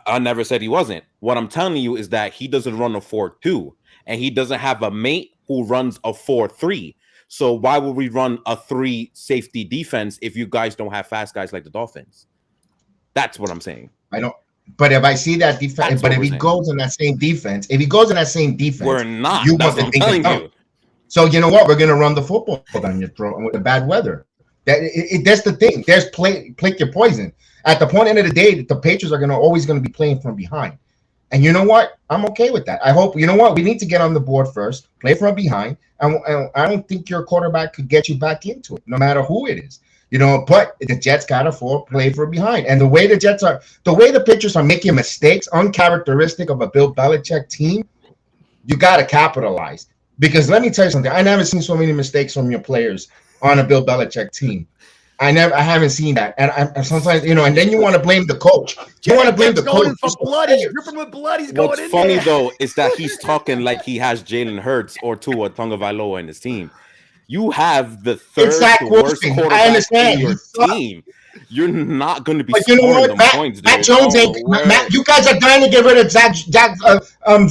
I never said he wasn't. What I'm telling you is that he doesn't run a 4-2, and he doesn't have a mate who runs a 4-3. So why would we run a 3 safety defense if you guys don't have fast guys like the Dolphins? That's what I'm saying. I don't. But if I see that defense, but if he goes in that same defense, we're not. You That's want what I'm telling you. So you know what? We're gonna run the football down your throat with the bad weather. That's the thing. There's pick your poison. At the point end of the day, the Patriots are always gonna be playing from behind. And you know what? I'm okay with that. I hope, you know what? We need to get on the board first, play from behind. And I don't think your quarterback could get you back into it, no matter who it is. You know, but the Jets got to play from behind. And the way the Patriots are making mistakes, uncharacteristic of a Bill Belichick team, you got to capitalize. Because let me tell you something. I never seen so many mistakes from your players on a Bill Belichick team. I haven't seen that. And I sometimes, you know, and then you want to blame the coach. You want to blame the coach. For blood. He's dripping with blood. He's going in there. What's funny, though, is that he's talking like he has Jalen Hurts or Tua Tagovailoa in his team. You have the third worst quarterback in your team. You're not going to be scoring them points, dude. Mac Jones you guys are trying to get rid of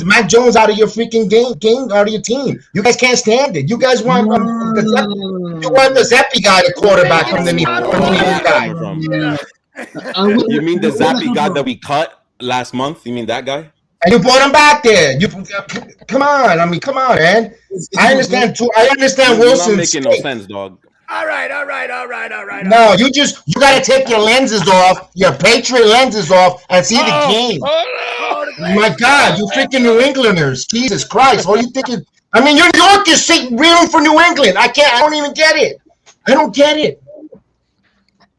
Mac Jones out of your freaking game, out of your team. You guys can't stand it. You guys want the Zeppy guy to quarterback from the guy. You mean the Zappy guy that we cut last month? You mean that guy? And you brought him back there. Come on. I mean, come on, man. I understand too. I understand Wilson's. Not making no sense, dog. All right. No, you got to take your lenses off, your Patriot lenses off, and see the game. My God, you freaking New Englanders. Jesus Christ. What are you thinking? I mean, New York is reeling for New England. I don't even get it. I don't get it.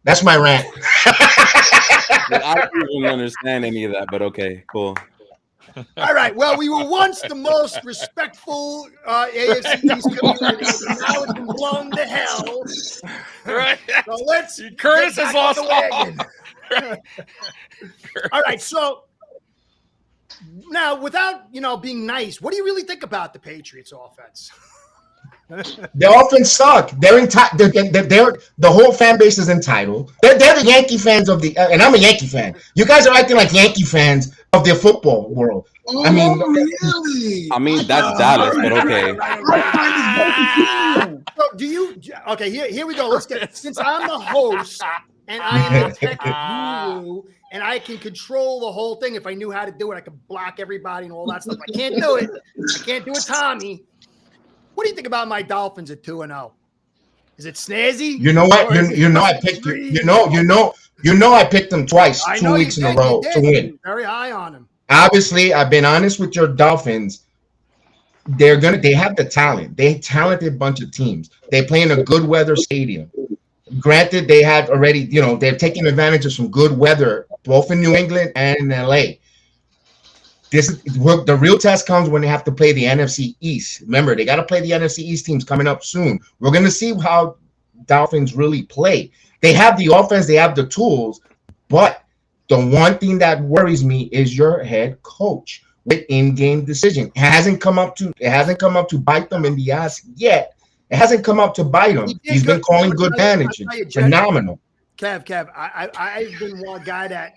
That's my rant. I don't even understand any of that, but okay, cool. All right. Well, we were once the most respectful AFC East community. Now it's been blown to hell. Right. So let's. Curtis has lost all. All right. So now, without being nice, what do you really think about the Patriots offense? They often suck. They're entitled. The whole fan base is entitled. They're the Yankee fans of the, and I'm a Yankee fan. You guys are acting like Yankee fans of the football world. Oh, really? I mean, that's Dallas, but okay. So do you? Okay, here we go. Let's get. Since I'm the host and I am the tech guru and I can control the whole thing. If I knew how to do it, I could block everybody and all that stuff. I can't do it. I can't do it, Tommy. What do you think about my Dolphins at 2-0? Is it snazzy? You know what? I picked I picked them twice, 2 weeks in a row to win. Very high on them. Obviously, I've been honest with your Dolphins. They have the talent. They're a talented bunch of teams. They play in a good weather stadium. Granted, they had already, they've taken advantage of some good weather, both in New England and in LA. The real test comes when they have to play the NFC East. Remember, they got to play the NFC East teams coming up soon. We're going to see how Dolphins really play. They have the offense, they have the tools, but the one thing that worries me is your head coach with in-game decision. It hasn't come up to bite them in the ass yet. It hasn't come up to bite him. He's been calling good managers. Phenomenal. Kev, I've been one guy that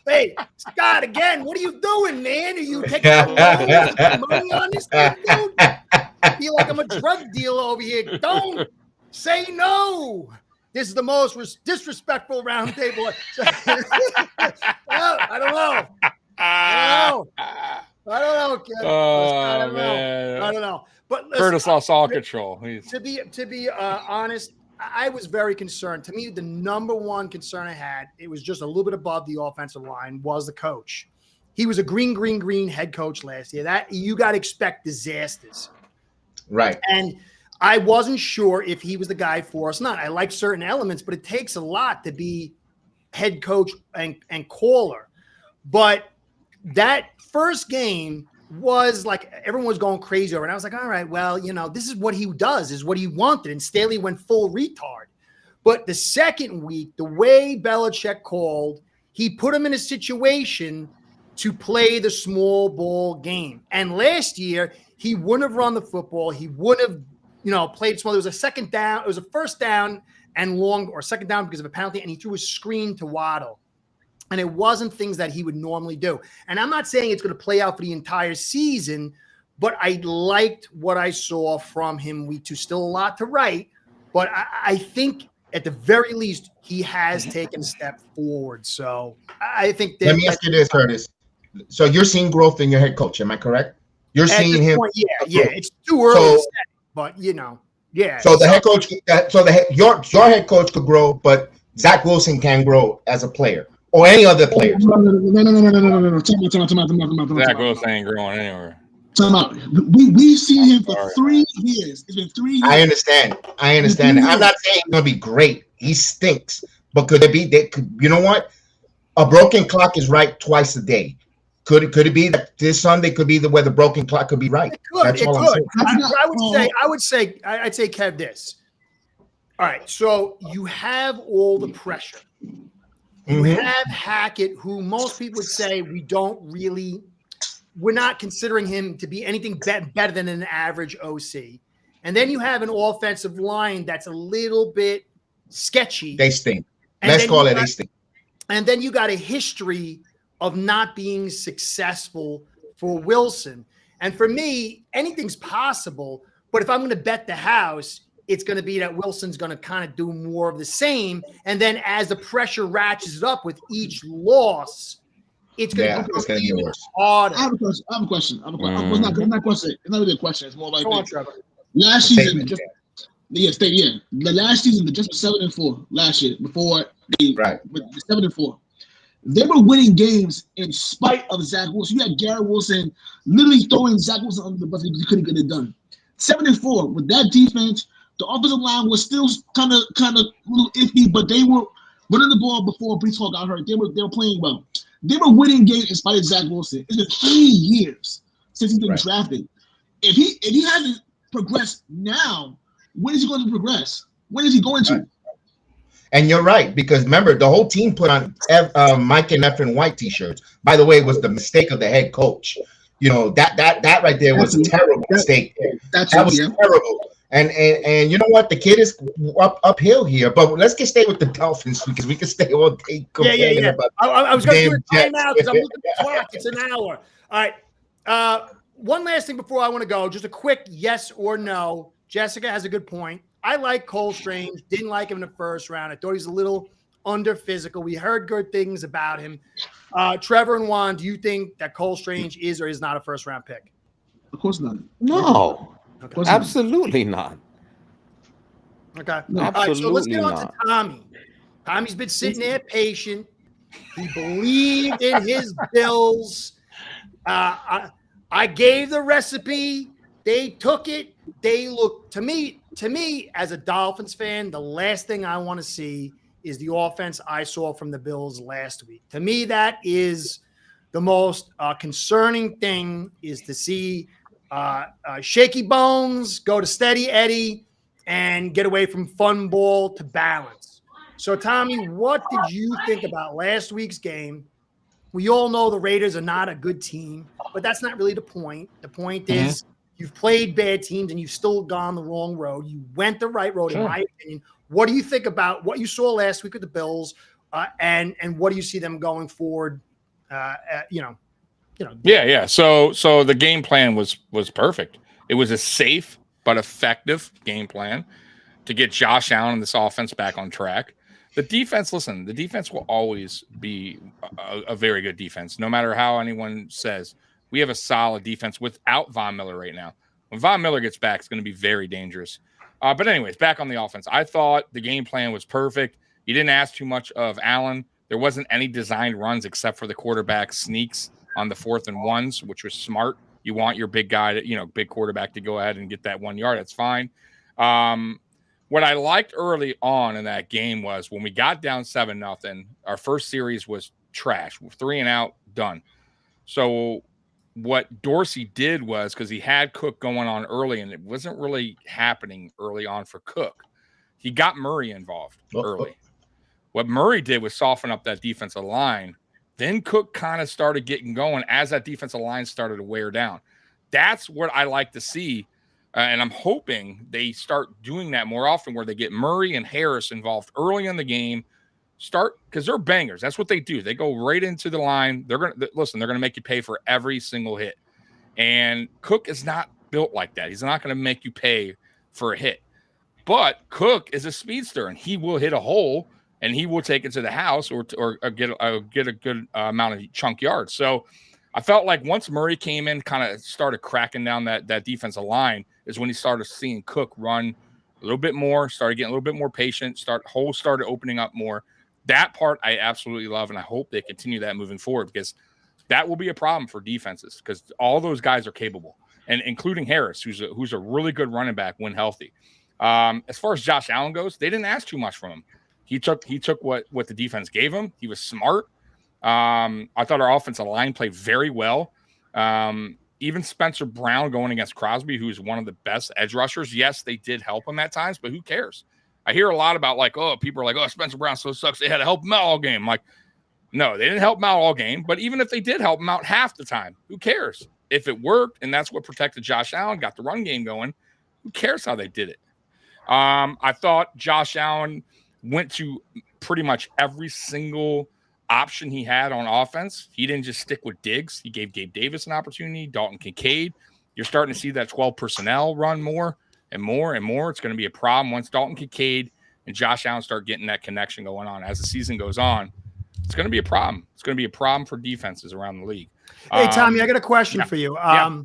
hey, Scott, again, what are you doing, man? Are you taking money on this thing, dude? I feel like I'm a drug dealer over here. Don't say no. This is the most disrespectful round table. Well, I don't know. I don't know, Kev. I don't know. But listen, Curtis lost all control. To be honest, I was very concerned. To me, the number one concern I had, it was just a little bit above the offensive line, was the coach. He was a green head coach last year. That you got to expect disasters. Right. And I wasn't sure if he was the guy for us. I like certain elements, but it takes a lot to be head coach and caller. But that first game was like everyone was going crazy over it. And I was like, all right, well, this is what he does, is what he wanted. And Staley went full retard. But the second week, the way Belichick called, he put him in a situation to play the small ball game. And last year, he wouldn't have run the football. He wouldn't have, played small. It was a second down. It was a first down and long, or second down because of a penalty. And he threw a screen to Waddle. And it wasn't things that he would normally do. And I'm not saying it's going to play out for the entire season, but I liked what I saw from him week 2. Still a lot to write, but I think at the very least, he has taken a step forward. So I think that. Let me ask you this, Curtis. So you're seeing growth in your head coach. Am I correct? You're seeing him. Point, yeah. It's too early to say, but yeah. So the head coach, your head coach could grow, but Zach Wilson can grow as a player or any other player. No. Zach Wilson ain't growing anywhere. Time out. We've seen him for 3 years. It's been 3 years. I understand. I'm not saying he's gonna be great. He stinks. But could it be? You know what? A broken clock is right twice a day. Could it be that this Sunday could be where the broken clock could be right? It could. That's It all could. I'm saying. I'd say, Kev, this. All right. So you have all the pressure. You have Hackett, who most people would say we're not considering him to be anything better than an average OC. And then you have an offensive line that's a little bit sketchy. They stink. Let's call it they stink. And then you got a history of not being successful for Wilson. And for me, anything's possible. But if I'm going to bet the house, it's going to be that Wilson's going to kind of do more of the same. And then as the pressure ratchets up with each loss, it's going to become even harder. I have a question. It's not really a question. It's more like Go on, Trevor. Last season, the last season, they just were 7-4 last year before they with 7-4. They were winning games in spite of Zach Wilson. You had Garrett Wilson literally throwing Zach Wilson under the bus because he couldn't get it done. 7-4 with that defense. The offensive line was still kind of a little iffy, but they were running the ball before Breece Hall got hurt. They were playing well. They were winning games in spite of Zach Wilson. It's been 3 years since he's been drafted. If he hasn't progressed now, when is he going to progress? When is he going to? And you're right, because remember, the whole team put on Mike and Efren White t-shirts. By the way, it was the mistake of the head coach. That right there was a terrible mistake. That was terrible. And you know what? The kid is uphill here. But let's stay with the Dolphins because we can stay all day complaining about. I was going to do it right now because I'm looking at the clock. It's an hour. All right. One last thing before I want to go. Just a quick yes or no. Jessica has a good point. I like Cole Strange. Didn't like him in the first round. I thought he's a little under physical. We heard good things about him. Trevor and Juan, do you think that Cole Strange is or is not a first round pick? Of course not. No. Okay. Absolutely not. Okay. No, all right, so let's get on to Tommy. Tommy's been sitting there patient. He believed in his Bills. I gave the recipe. They took it. They look to me as a Dolphins fan, the last thing I want to see is the offense I saw from the Bills last week. To me, that is the most concerning thing, is to see shaky bones go to steady Eddie and get away from fun ball to balance. So, Tommy, what did you think about last week's game? We all know the Raiders are not a good team, but that's not really the point. The point is you've played bad teams and you've still gone the wrong road. You went the right road, in my opinion. What do you think about what you saw last week with the Bills, and what do you see them going forward? Yeah. So the game plan was perfect. It was a safe but effective game plan to get Josh Allen and this offense back on track. The defense, listen, the defense will always be a very good defense, no matter how anyone says. We have a solid defense without Von Miller right now. When Von Miller gets back, it's going to be very dangerous. But anyways, back on the offense. I thought the game plan was perfect. You didn't ask too much of Allen. There wasn't any designed runs except for the quarterback sneaks on the 4th and 1s, which was smart. You want your big guy to, big quarterback to go ahead and get that 1 yard. That's fine. What I liked early on in that game was when we got down 7-0, our first series was trash. 3 and out, done. So what Dorsey did was, because he had Cook going on early and it wasn't really happening early on for Cook, he got Murray involved early. What Murray did was soften up that defensive line. Then Cook kind of started getting going as that defensive line started to wear down. That's what I like to see. And I'm hoping they start doing that more often, where they get Murray and Harris involved early in the game start, because they're bangers. That's what they do. They go right into the line. They're going to make you pay for every single hit. And Cook is not built like that. He's not going to make you pay for a hit. But Cook is a speedster, and he will hit a hole, and he will take it to the house or get a good amount of chunk yards. So I felt like once Murray came in, kind of started cracking down that defensive line, is when he started seeing Cook run a little bit more, started getting a little bit more patient, holes started opening up more. That part I absolutely love, and I hope they continue that moving forward, because that will be a problem for defenses, because all those guys are capable, and including Harris, who's a really good running back when healthy. As far as Josh Allen goes, they didn't ask too much from him. He took what the defense gave him. He was smart. I thought our offensive line played very well. Even Spencer Brown going against Crosby, who's one of the best edge rushers. Yes, they did help him at times, but who cares? I hear a lot about people are like, oh, Spencer Brown so sucks. They had to help him out all game. I'm like, no, they didn't help him out all game. But even if they did help him out half the time, who cares? If it worked and that's what protected Josh Allen, got the run game going, who cares how they did it? I thought Josh Allen went to pretty much every single option he had on offense. He didn't just stick with Diggs. He gave Gabe Davis an opportunity, Dalton Kincaid. You're starting to see that 12 personnel run more and more and more. It's going to be a problem once Dalton Kincaid and Josh Allen start getting that connection going on. As the season goes on, it's going to be a problem. It's going to be a problem for defenses around the league. Hey, Tommy, I got a question for you. Yeah.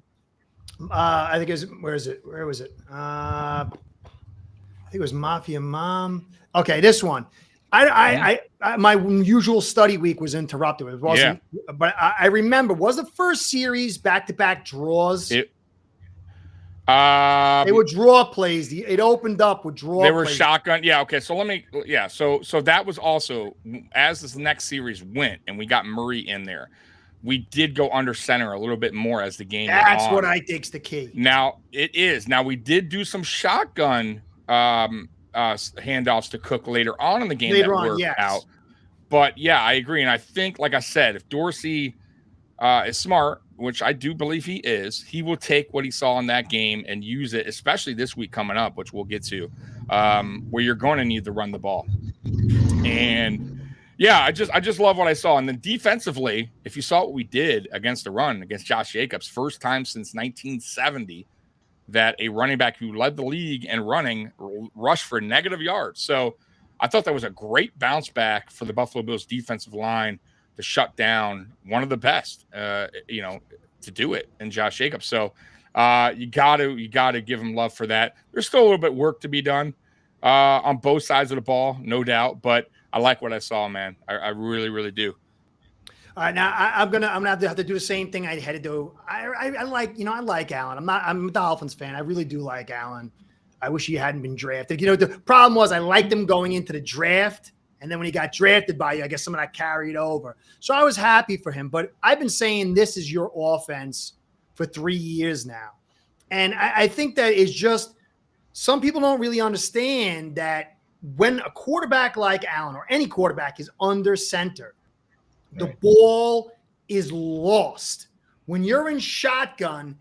I think where was it? I think it was Mafia Mom. Okay, this one. I my usual study week was interrupted. It wasn't, but I remember, was the first series back-to-back draws? They were draw plays. It opened up with draw plays. They were shotgun. Yeah, okay. So so that was also, as this next series went and we got Murray in there, we did go under center a little bit more as the game went on. That's what I think's the key. Now, it is. Now, we did do some shotgun handoffs to Cook later on in the game that worked out. But yeah, I agree. And I think, like I said, if Dorsey is smart, which I do believe he is, he will take what he saw in that game and use it, especially this week coming up, which we'll get to, where you're going to need to run the ball. And yeah, I just love what I saw. And then defensively, if you saw what we did against the run against Josh Jacobs, first time since 1970 that a running back who led the league and running rushed for negative yards. So I thought that was a great bounce back for the Buffalo Bills defensive line to shut down one of the best, to do it in Josh Jacobs. So you got to give him love for that. There's still a little bit of work to be done on both sides of the ball, no doubt. But I like what I saw, man. I really, really do. All right, now I'm gonna have to do the same thing I had to do. I like Allen. I'm a Dolphins fan. I really do like Allen. I wish he hadn't been drafted. The problem was I liked him going into the draft, and then when he got drafted by you, I guess some of that carried over. So I was happy for him. But I've been saying this is your offense for 3 years now, and I think that is just some people don't really understand that when a quarterback like Allen or any quarterback is under center, the ball is lost. When you're in shotgun,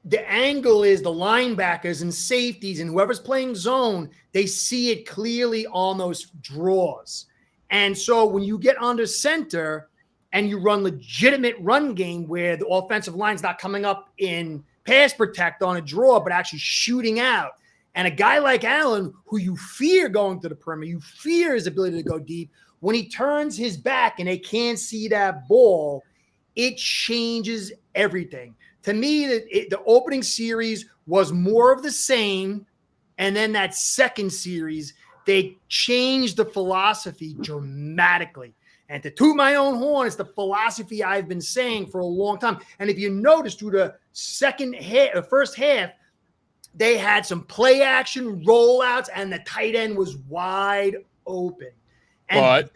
the angle is the linebackers and safeties and whoever's playing zone, they see it clearly on those draws. And so when you get under center and you run legitimate run game where the offensive line's not coming up in pass protect on a draw, but actually shooting out, and a guy like Allen, who you fear going to the perimeter, you fear his ability to go deep, when he turns his back and they can't see that ball, it changes everything. To me, the opening series was more of the same. And then that second series, they changed the philosophy dramatically. And to toot my own horn, it's the philosophy I've been saying for a long time. And if you notice through the first half, they had some play action rollouts and the tight end was wide open. And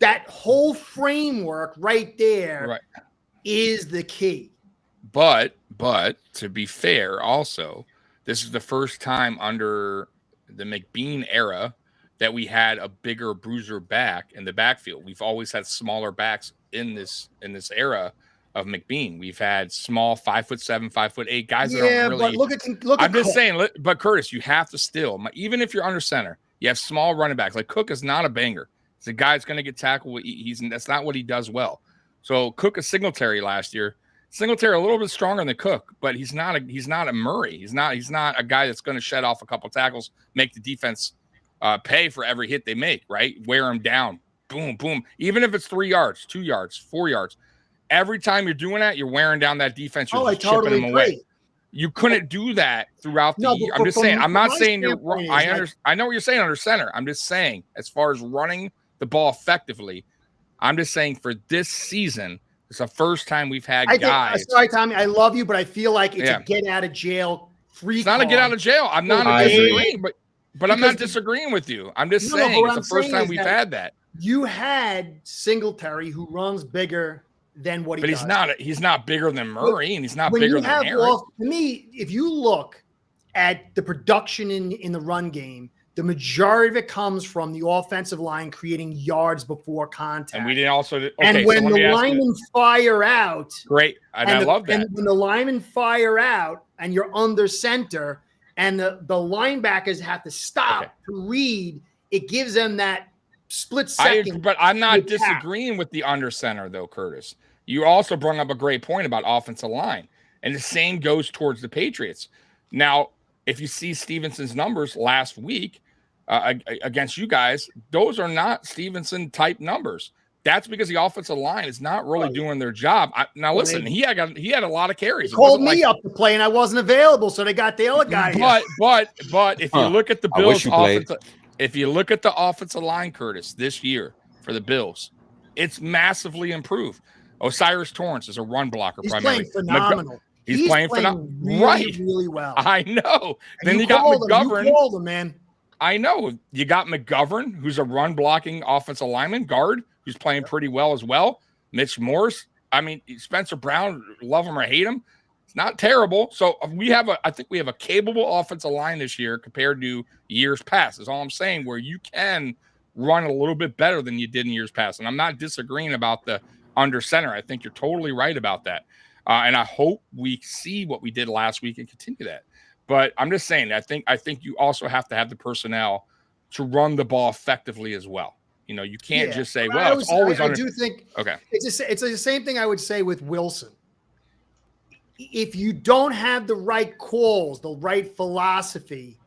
that whole framework right there is the key. But to be fair, also, this is the first time under the McBean era that we had a bigger bruiser back in the backfield. We've always had smaller backs in this era of McBean. We've had small 5'7", 5'8" guys that don't really. But look. I'm just saying, but Curtis, you have to still, even if you're under center, you have small running backs. Like Cook is not a banger. It's a guy that's going to get tackled. That's not what he does well. So Cook is Singletary last year. Singletary a little bit stronger than Cook, but he's not a Murray. He's not a guy that's going to shed off a couple tackles, make the defense pay for every hit they make, right? Wear them down. Boom, boom. Even if it's 3 yards, 2 yards, 4 yards. Every time you're doing that, you're wearing down that defense. You're just chipping them away. You couldn't do that throughout the year. I'm just saying. I'm not saying you're wrong. I know what you're saying under center. I'm just saying, as far as running the ball effectively, I'm just saying for this season, it's the first time we've had guys. Sorry, Tommy. I love you, but I feel like it's a get out of jail free. It's not a get out of jail. I'm not disagreeing, but I'm not disagreeing with you. I'm just saying it's the first time we've had that. You had Singletary, who runs bigger than what he does. But he's not bigger than Murray, and he's not bigger than Harris. To me, if you look at the production in the run game, the majority of it comes from the offensive line creating yards before contact. And we didn't also. And when the linemen fire out, great, and I love that. And when the linemen fire out, and you're under center, and the linebackers have to stop to read, it gives them that split second. But I'm not disagreeing with the under center, though, Curtis. You also brought up a great point about offensive line, and the same goes towards the Patriots. Now, if you see Stevenson's numbers last week against you guys, those are not Stevenson-type numbers. That's because the offensive line is not really doing their job. Now, listen, he had a lot of carries. He called me up to play, and I wasn't available, so they got the other guy. But if you look at the Bills' if you look at the offensive line, Curtis, this year for the Bills, it's massively improved. Osiris Torrance is a run blocker primarily. He's playing phenomenal. He's playing phenomenal. Really well. I know. And then you got McGovern. You called him, man. I know. You got McGovern, who's a run blocking offensive lineman, guard, who's playing pretty well as well. Mitch Morse. I mean, Spencer Brown, love him or hate him. It's not terrible. So I think we have a capable offensive line this year compared to years past, is all I'm saying, where you can run a little bit better than you did in years past. And I'm not disagreeing about the under center. I think you're totally right about that. And I hope we see what we did last week and continue that. But I'm just saying, I think you also have to have the personnel to run the ball effectively as well. You know, you can't just say, well, it's always under. I do think it's the same thing I would say with Wilson. If you don't have the right calls, the right philosophy,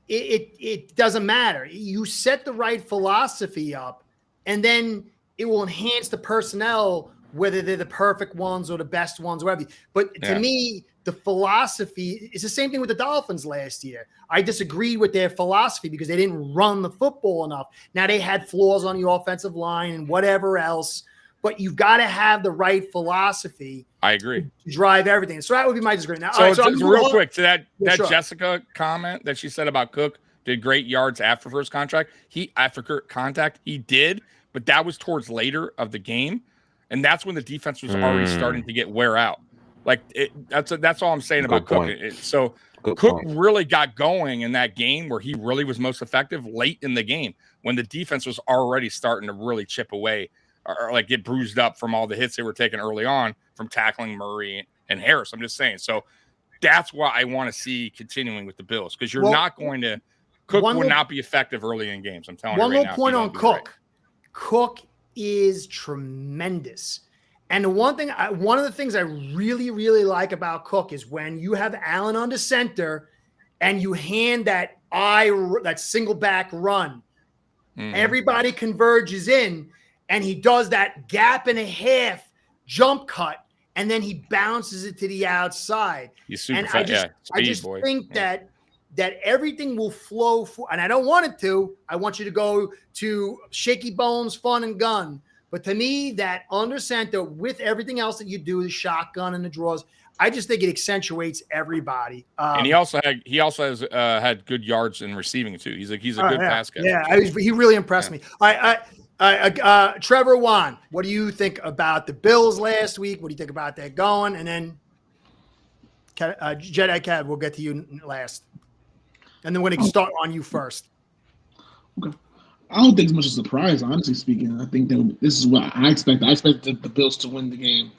it doesn't matter. You set the right philosophy up, and then it will enhance the personnel, whether they're the perfect ones or the best ones, whatever. But to me, the philosophy is the same thing with the Dolphins last year. I disagreed with their philosophy because they didn't run the football enough. Now they had flaws on the offensive line and whatever else, but you've got to have the right philosophy. I agree. To drive everything. So that would be my disagreement. So real quick to that Jessica comment that she said about Cook did great yards after first contact. He did, but that was towards later of the game. And that's when the defense was already starting to get wear out. Like that's all I'm saying about Cook. Cook really got going in that game where he really was most effective late in the game when the defense was already starting to really chip away or like get bruised up from all the hits they were taking early on from tackling Murray and Harris. I'm just saying. So that's what I want to see continuing with the Bills, because you're not going to Cook would not be effective early in games. I'm telling you right now. One more point on Cook. Cook is tremendous. And one of the things I really, really like about Cook is when you have Allen under center and you hand that single back run, everybody converges in and he does that gap and a half jump cut, and then he bounces it to the outside. He's super and fast. I just think that everything will flow and I don't want it to. I want you to go to shaky bones, fun and gun. But to me, that under center with everything else that you do, the shotgun and the draws, I just think it accentuates everybody. And he also has had good yards in receiving too. He's a good pass catcher. Yeah, he really impressed me. Trevor, Juan, what do you think about the Bills last week? What do you think about that going? And then Jedi Kev, we'll get to you last. And then we're going to start on you first. Okay. I don't think it's much of a surprise, honestly speaking. I think that this is what I expect. I expect the Bills to win the game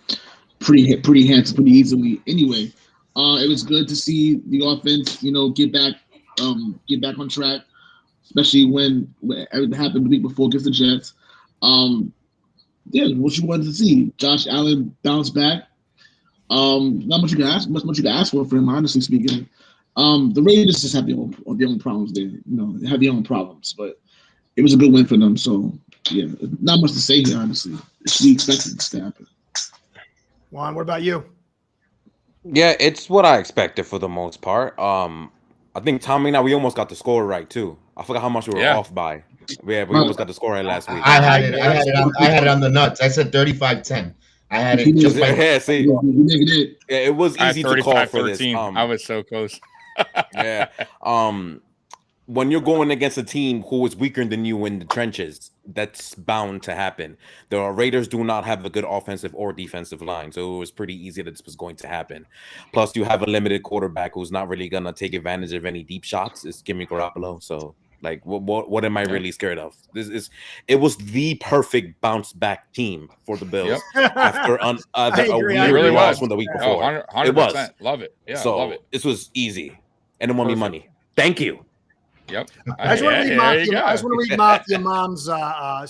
pretty handsome, pretty easily. Anyway, it was good to see the offense, get back on track. especially when everything happened the week before against the Jets. Yeah, what you wanted to see, Josh Allen bounce back. Not much you can ask. Much you can ask for him, honestly speaking. The Raiders just have their own problems. They have their own problems, but it was a good win for them. So yeah, not much to say here, honestly. We expected this to happen. Juan, what about you? Yeah, it's what I expected for the most part. I think Tommy and I, we almost got the score right too. I forgot how much we were off by. Yeah, we almost got the score right last week. I had it on the nuts. I said 35-10. I had it just by see. Yeah, it was easy to call for this. I was so close. Yeah. When you're going against a team who is weaker than you in the trenches, that's bound to happen. The Raiders do not have a good offensive or defensive line, so it was pretty easy that this was going to happen. Plus, you have a limited quarterback who's not really gonna take advantage of any deep shots. It's Jimmy Garoppolo. So, like, what am I really scared of? It was the perfect bounce back team for the Bills after a weird loss from the week before. 100%. It was. Love it. Yeah, so love it. This was easy, and it won me money. Thank you. Yep. I just want to read Mafia Mom's the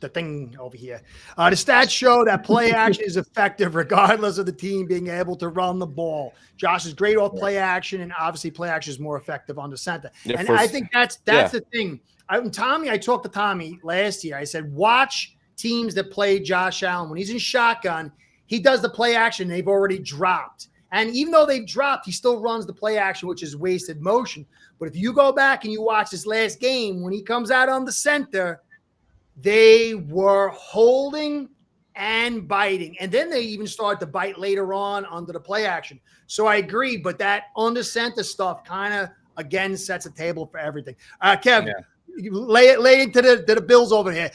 thing over here. The stats show that play action is effective regardless of the team being able to run the ball. Josh is great off play action, and obviously play action is more effective on the center. Yeah, and I think that's the thing. I talked to Tommy last year. I said, watch teams that play Josh Allen. When he's in shotgun, he does the play action. They've already dropped. And even though they've dropped, he still runs the play action, which is wasted motion. But if you go back and you watch this last game, when he comes out on the center, they were holding and biting. And then they even started to bite later on under the play action. So I agree, but that under center stuff kind of, again, sets a table for everything. Kev, lay it to the Bills over here.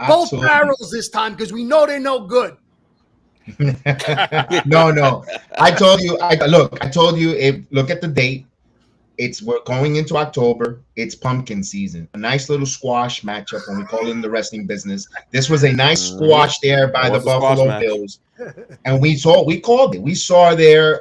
Both barrels this time because we know they're no good. No. I told you. Look at the date. We're going into October. It's pumpkin season. A nice little squash matchup when we call it in the wrestling business. This was a nice squash there by the Buffalo Bills, and we called it. We saw their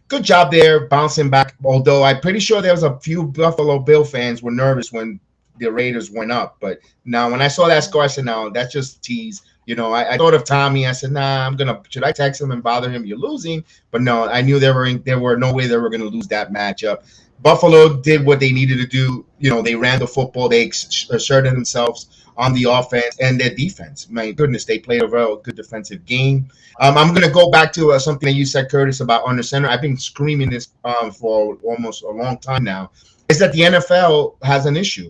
good job there bouncing back. Although I'm pretty sure there was a few Buffalo Bill fans were nervous when the Raiders went up. But now when I saw that score, I said, "No, that's just a tease." I thought of Tommy. I said, "Nah, should I text him and bother him? You're losing." But no, I knew there were no way they were going to lose that matchup. Buffalo did what they needed to do. They ran the football. They asserted themselves on the offense and their defense. My goodness, they played a real good defensive game. I'm going to go back to something that you said, Curtis, about under center. I've been screaming this for almost a long time now, is that the NFL has an issue.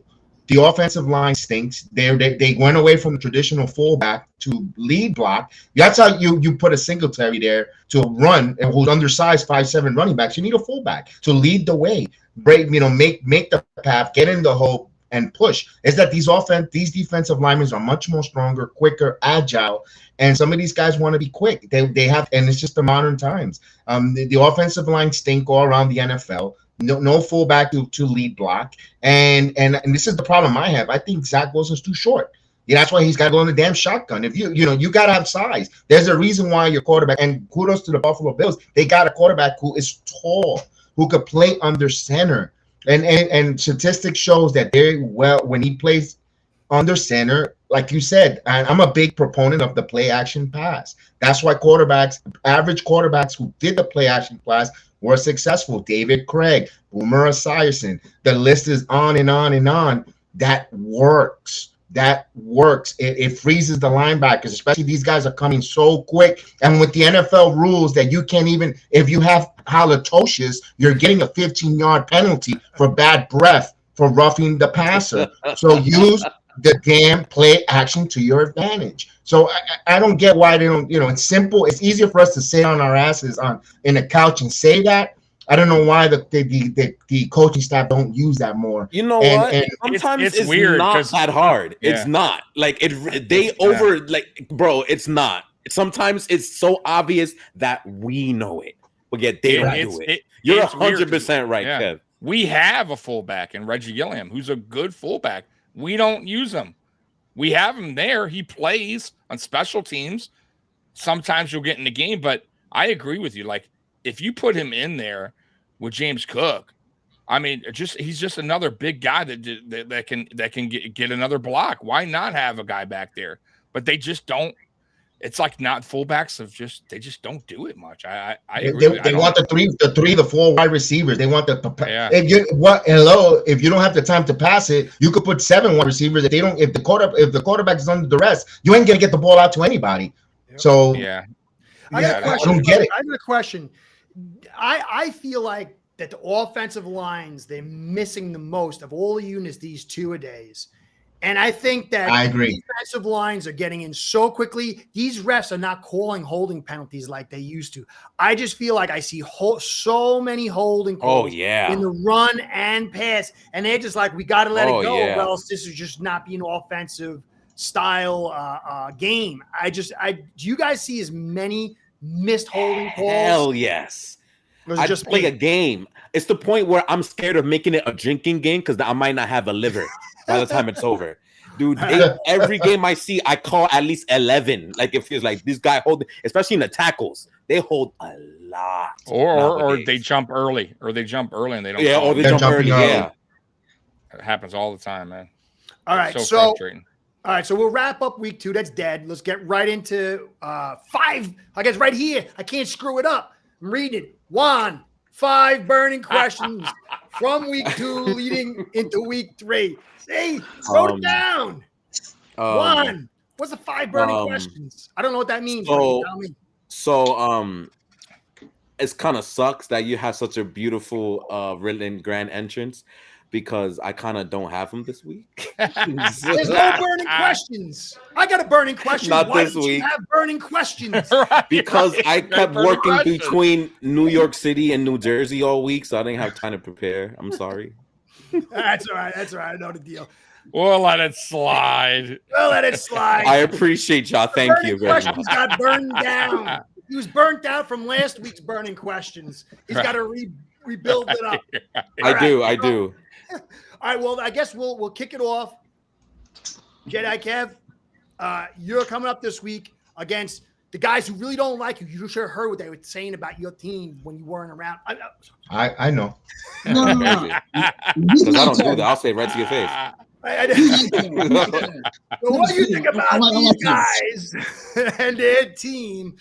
The offensive line stinks. They went away from the traditional fullback to lead block. That's how you put a Singletary there to run, and who's undersized 5'7" running backs. You need a fullback to lead the way, break, make the path, get in the hole, and push. Is that these defensive linemen are much more stronger, quicker, agile, and some of these guys want to be quick. They have, and it's just the modern times. The offensive line stink all around the NFL. No fullback to lead block, and this is the problem I have. I think Zach Wilson's too short. That's why he's got to go in the damn shotgun. If you got to have size. There's a reason why your quarterback, and kudos to the Buffalo Bills, they got a quarterback who is tall, who could play under center, and statistics shows that when he plays under center, like you said, and I'm a big proponent of the play action pass. That's why average quarterbacks who did the play action pass were successful. David Craig, Boomer Esiason. The list is on and on and on. That works. It freezes the linebackers, especially these guys are coming so quick. And with the NFL rules that you can't even, if you have halitosis, you're getting a 15-yard penalty for bad breath for roughing the passer. So use the damn play action to your advantage. So I don't get why they don't, it's simple. It's easier for us to sit on our asses in a couch and say that. I don't know why the coaching staff don't use that more. You know what? Sometimes it's weird, not that hard. Yeah. It's not like bro, it's not. Sometimes it's so obvious that we know it, but yet they don't do it. You're 100% right, Kev. We have a fullback in Reggie Gilliam, who's a good fullback. We don't use him. We have him there. He plays on special teams. Sometimes you'll get in the game, but I agree with you. Like, if you put him in there with James Cook, I mean, he's just another big guy that can get another block. Why not have a guy back there? But they just don't. It's like not fullbacks they just don't do it much. I agree. They want the 4 wide receivers. They want Yeah. If you don't have the time to pass it, you could put 7 wide receivers. If the quarterback is under duress, you ain't gonna get the ball out to anybody. Yep. So yeah. I got a question. I don't get it. I got a question. I feel like that the offensive lines, they're missing the most of all the units these 2-a-days. And I think that I agree. defensive lines are getting in so quickly. These refs are not calling holding penalties like they used to. I just feel like I see so many holding calls in the run and pass. And they're just like, we got to let it go. Yeah. Or else this is just not being offensive style game. Do you guys see as many missed holding calls? Hell yes. I just play a game. It's the point where I'm scared of making it a drinking game because I might not have a liver by the time it's over. Dude, every game I see, I call at least 11. Like it feels like this guy holding, especially in the tackles, they hold a lot. Or they jump early, and they don't. Yeah, or they jump early. Yeah, it happens all the time, man. All right, so we'll wrap up week 2. That's dead. Let's get right into 5. I guess right here. I can't screw it up. I'm reading it. 1, 5 burning questions from week 2 leading into week 3. See, wrote it down. 1. What's the 5 burning questions? I don't know what that means. It's kind of sucks that you have such a beautiful written grand entrance because I kind of don't have them this week. There's no burning questions. I got a burning question. Not Why this did week. you have burning questions? Because I kept working between New York City and New Jersey all week, so I didn't have time to prepare. I'm sorry. That's all right. I know the deal. We'll let it slide. I appreciate y'all. Thank you very much. Questions got burned down. He was burnt out from last week's burning questions. He's got to rebuild it up. I do. All right. Well, I guess we'll kick it off. Jedi Kev, you're coming up this week against the guys who really don't like you. You should have heard what they were saying about your team when you weren't around. I know. No. Because I don't do that. I'll say it right to your face. So what do you think about these guys and their team?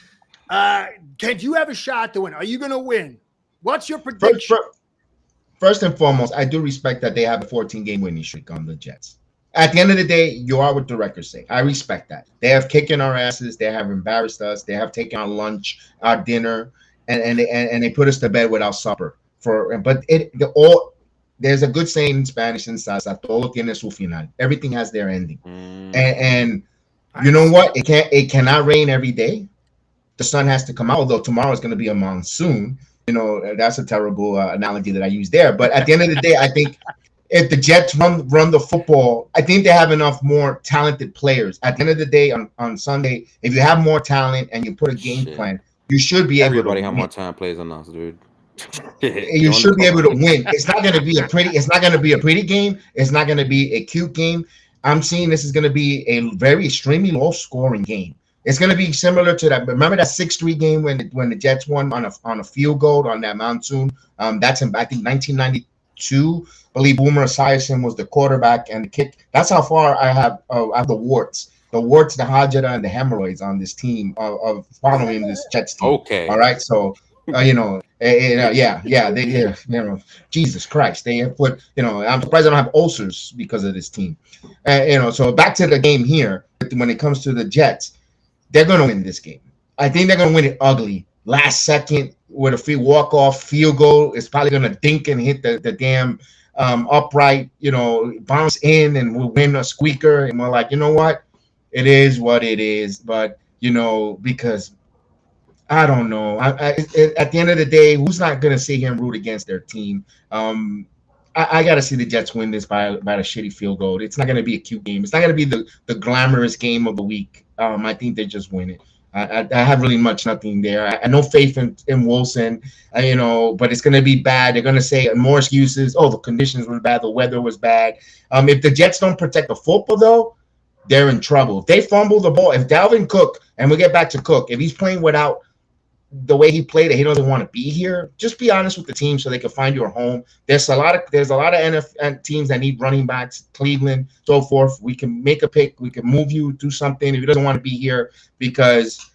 Can you have a shot to win? Are you going to win? What's your prediction? First and foremost, I do respect that they have a 14-game winning streak on the Jets. At the end of the day, you are what the records say. I respect that. They have kicking our asses. They have embarrassed us. They have taken our lunch, our dinner, and they put us to bed without supper. There's a good saying in Spanish inside, todo tiene su final. Everything has their ending. And you know what? It cannot rain every day. The sun has to come out, although tomorrow is going to be a monsoon. You know, that's a terrible analogy that I use there. But at the end of the day, I think if the Jets run the football, I think they have enough more talented players. At the end of the day, on Sunday, if you have more talent and you put a game plan, you should be able to Everybody have more talent players than us, dude. You should be able to win. It's not going to be a pretty game. It's not going to be a cute game. I'm seeing this is going to be a very extremely low scoring game. It's going to be similar to that. Remember that 6-3 game when the Jets won on a field goal on that monsoon? That's in, I think, 1992. I believe Boomer Esiason was the quarterback and the kick. That's how far I have the warts. The warts, the hajada, and the hemorrhoids on this team of following this Jets team. Okay. All right. So, Jesus Christ. They have put, I'm surprised I don't have ulcers because of this team. So back to the game here. When it comes to the Jets, they're going to win this game. I think they're going to win it ugly. Last second with a free walk-off field goal. It's probably going to dink and hit the damn upright, bounce in, and we'll win a squeaker. And we're like, you know what? It is what it is. But, because I don't know. At the end of the day, who's not going to sit here and root against their team? I got to see the Jets win this by a shitty field goal. It's not going to be a cute game. It's not going to be the glamorous game of the week. I think they just win it. I have really nothing there. I no faith in Wilson, but it's going to be bad. They're going to say more excuses. Oh, the conditions were bad. The weather was bad. If the Jets don't protect the football, though, they're in trouble. If they fumble the ball, if Dalvin Cook, and we'll get back to Cook, if he's playing without the way he played, he doesn't want to be here. Just be honest with the team so they can find your home. There's a lot of NFL teams that need running backs, Cleveland, so forth. We can make a pick. We can move you, do something if he doesn't want to be here, because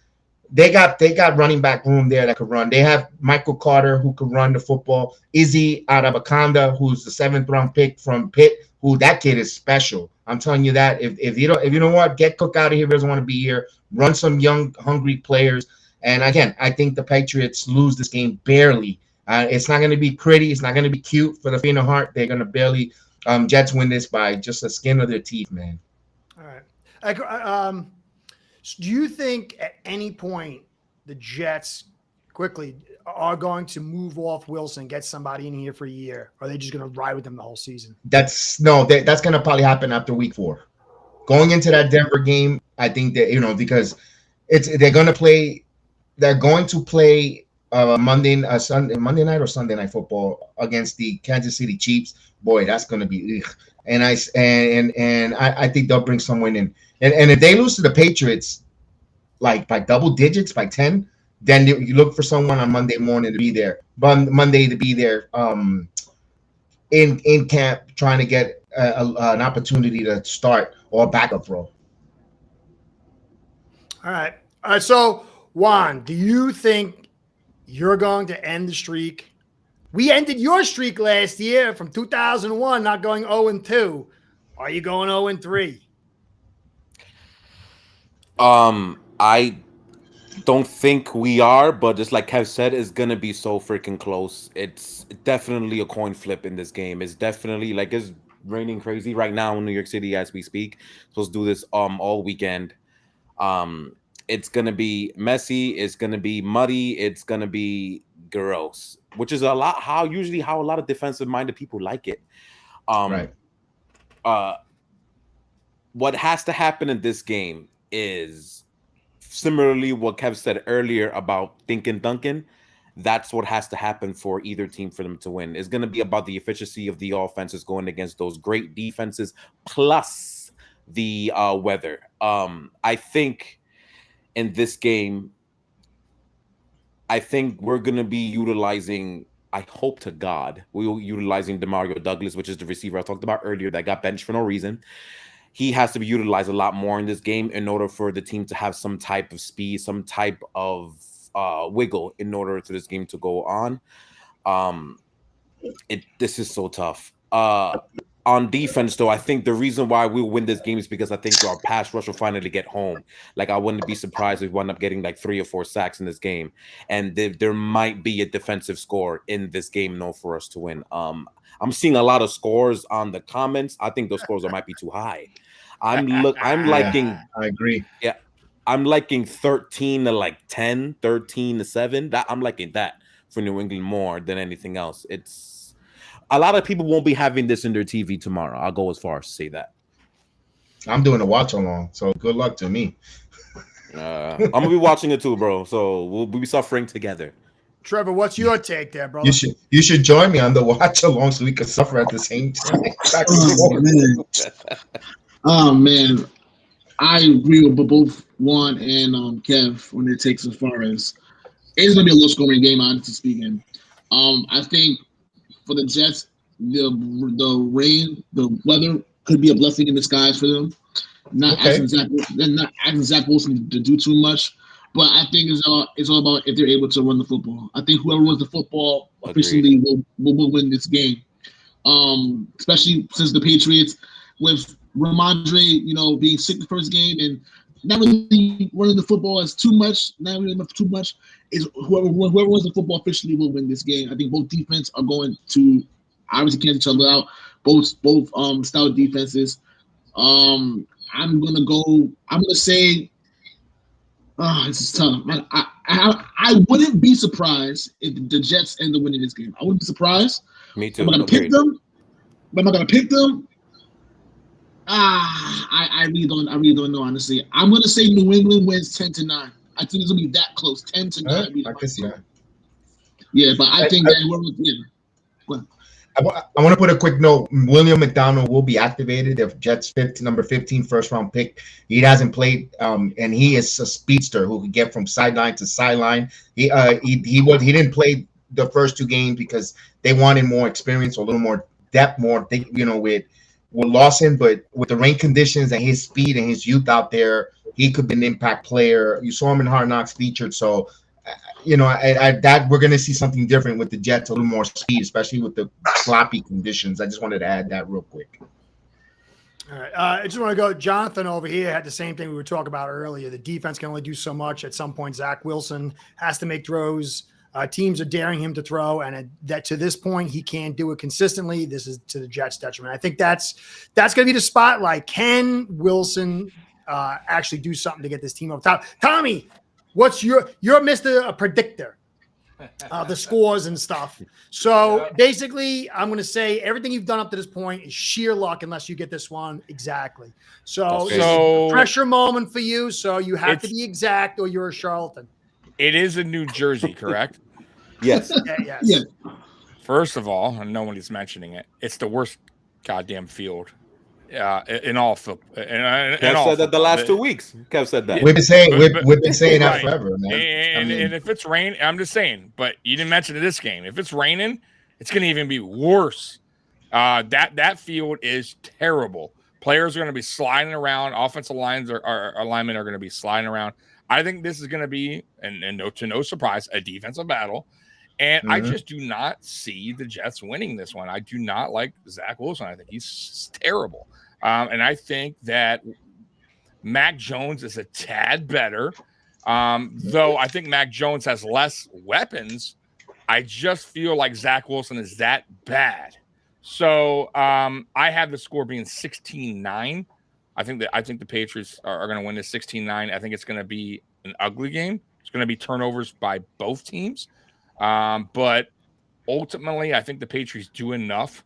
they got running back room there that could run. They have Michael Carter who could run the football. Izzy Adabakanda, who's the 7th round pick from Pitt, who that kid is special. I'm telling you that. If you don't want, get Cook out of here, he doesn't want to be here. Run some young, hungry players. And again, I think the Patriots lose this game barely. It's not going to be pretty. It's not going to be cute for the faint of heart. They're going to barely. Jets win this by just the skin of their teeth, man. All right. Do you think at any point the Jets quickly are going to move off Wilson, get somebody in here for a year? Or are they just going to ride with them the whole season? That's going to probably happen after week 4. Going into that Denver game, I think that, because they're going to play Monday night or Sunday night football against the Kansas City Chiefs. Boy, that's going to be ugh. And I think they'll bring someone in. And if they lose to the Patriots, like by double digits, by 10, then you look for someone on Monday morning to be there. Monday to be there in camp, trying to get an opportunity to start or backup role. All right. So Juan, do you think you're going to end the streak? We ended your streak last year from 2001, not going 0-2. Are you going 0-3? I don't think we are, but just like Kev said, it's gonna be so freaking close. It's definitely a coin flip in this game. It's definitely it's raining crazy right now in New York City as we speak. Supposed to do this all weekend. It's gonna be messy. It's gonna be muddy. It's gonna be gross, which is how a lot of defensive-minded people like it. Right. What has to happen in this game is similarly what Kev said earlier about thinking Duncan. That's what has to happen for either team for them to win. It's going to be about the efficiency of the offenses going against those great defenses, plus the weather. I think in this game, I think we're going to be utilizing, I hope to God, we're utilizing Demario Douglas, which is the receiver I talked about earlier that got benched for no reason. He has to be utilized a lot more in this game in order for the team to have some type of speed, some type of wiggle in order for this game to go on. This is so tough. On defense, though, I think the reason why we'll win this game is because I think our pass rush will finally get home. I wouldn't be surprised if we wind up getting 3 or 4 sacks in this game. And there might be a defensive score in this game, for us to win. I'm seeing a lot of scores on the comments. I think those scores might be too high. I'm liking. Yeah, I agree. Yeah, I'm liking 13 to 10, 13 to 7. I'm liking that for New England more than anything else. It's a lot of people won't be having this in their TV tomorrow. I'll go as far as to say that. I'm doing a watch along, so good luck to me. I'm gonna be watching it too, bro. So we'll be suffering together. Trevor, what's your take there, brother? You should join me on the watch along so we can suffer at the same time. Oh man, I agree with both Juan and Kev when it takes as far as it's gonna be a low scoring game, honestly speaking. I think for the Jets, the rain, the weather could be a blessing in disguise for them. Not asking Zach Wilson to do too much, but I think it's all about if they're able to run the football. I think whoever runs the football officially will win this game. Especially since the Patriots with Ramondre, being sick the first game and not really running the football as too much, not really enough too much, is whoever runs the football officially will win this game. I think both defense are going to obviously cancel each other out. Both stout defenses. I'm gonna say this is tough. I wouldn't be surprised if the Jets end up winning this game. I wouldn't be surprised. Me too. Am I gonna pick them? I really don't know, honestly. I'm gonna say New England wins 10-9. I think it's gonna be that close. 10-9. I can see that. Yeah, but I think that whoever. Yeah. I want to put a quick note. William McDonald will be activated. The Jets' number 15 first-round pick. He hasn't played, and he is a speedster who can get from sideline to sideline. He didn't play the first 2 games because they wanted more experience, a little more depth, with Lawson. But with the rain conditions and his speed and his youth out there, he could be an impact player. You saw him in Hard Knocks featured, so. That we're going to see something different with the Jets, a little more speed, especially with the sloppy conditions. I just wanted to add that real quick. All right. I just want to go. Jonathan over here had the same thing we were talking about earlier. The defense can only do so much. At some point, Zach Wilson has to make throws. Teams are daring him to throw, and that to this point, he can't do it consistently. This is to the Jets' detriment. I think that's going to be the spotlight. Can Wilson actually do something to get this team over top? Tommy, what's you're Mr. Predictor of the scores and stuff. So basically, I'm going to say everything you've done up to this point is sheer luck unless you get this one exactly. So pressure moment for you. So you have to be exact or you're a charlatan. It is in New Jersey, correct? Yes. Yes. Yeah. First of all, and nobody's mentioning it, it's the worst goddamn field in all football. Kev said that the last 2 weeks. Kev said that. We've been saying that forever, man. And if it's rain, I'm just saying. But you didn't mention this game. If it's raining, it's going to even be worse. That field is terrible. Players are going to be sliding around. Offensive linemen are going to be sliding around. I think this is going to be, and to no surprise, a defensive battle. And I just do not see the Jets winning this one. I do not like Zach Wilson. I think he's terrible. And I think that Mac Jones is a tad better. Though I think Mac Jones has less weapons. I just feel like Zach Wilson is that bad. So I have the score being 16-9. I think the Patriots are going to win this 16-9. I think it's going to be an ugly game. It's going to be turnovers by both teams. But ultimately, I think the Patriots do enough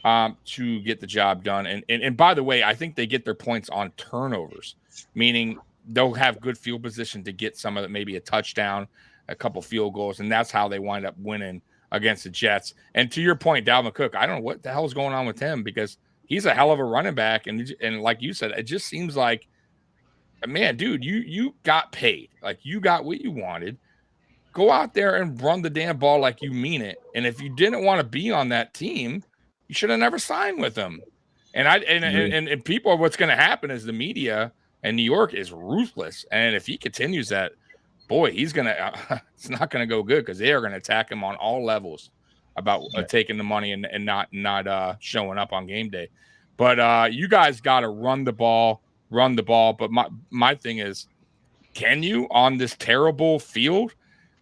to get the job done. And by the way, I think they get their points on turnovers, meaning they'll have good field position to get some of it, maybe a touchdown, a couple field goals, and that's how they wind up winning against the Jets. And to your point, Dalvin Cook, I don't know what the hell is going on with him because he's a hell of a running back. And like you said, it just seems like, man, dude, you got paid. Like you got what you wanted. Go out there and run the damn ball like you mean it. And if you didn't want to be on that team, you should have never signed with them. And people, what's going to happen is the media in New York is ruthless. And if he continues that, boy, he's going to it's not going to go good because they are going to attack him on all levels about taking the money and not showing up on game day. But you guys got to run the ball. But my thing is, can you on this terrible field?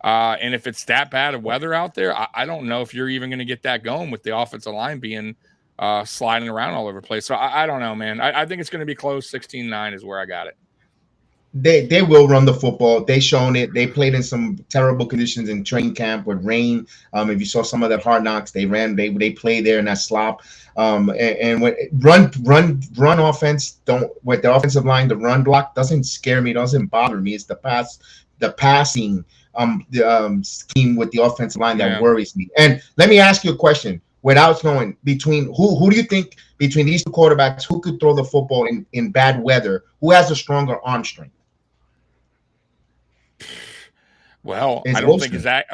And if it's that bad of weather out there, I don't know if you're even going to get that going with the offensive line being sliding around all over the place. So I don't know, man. I think it's going to be close. 16-9 is where I got it. They will run the football. They shown it. They played in some terrible conditions in training camp with rain. If you saw some of the Hard Knocks, they ran. They play there in that slop. And when run offense with the offensive line, the run block doesn't scare me. Doesn't bother me. It's the passing scheme with the offensive line that worries me. And let me ask you a question. Without knowing between who do you think between these two quarterbacks who could throw the football in bad weather? Who has a stronger arm strength? Well, it's I don't Wilson. think Zach.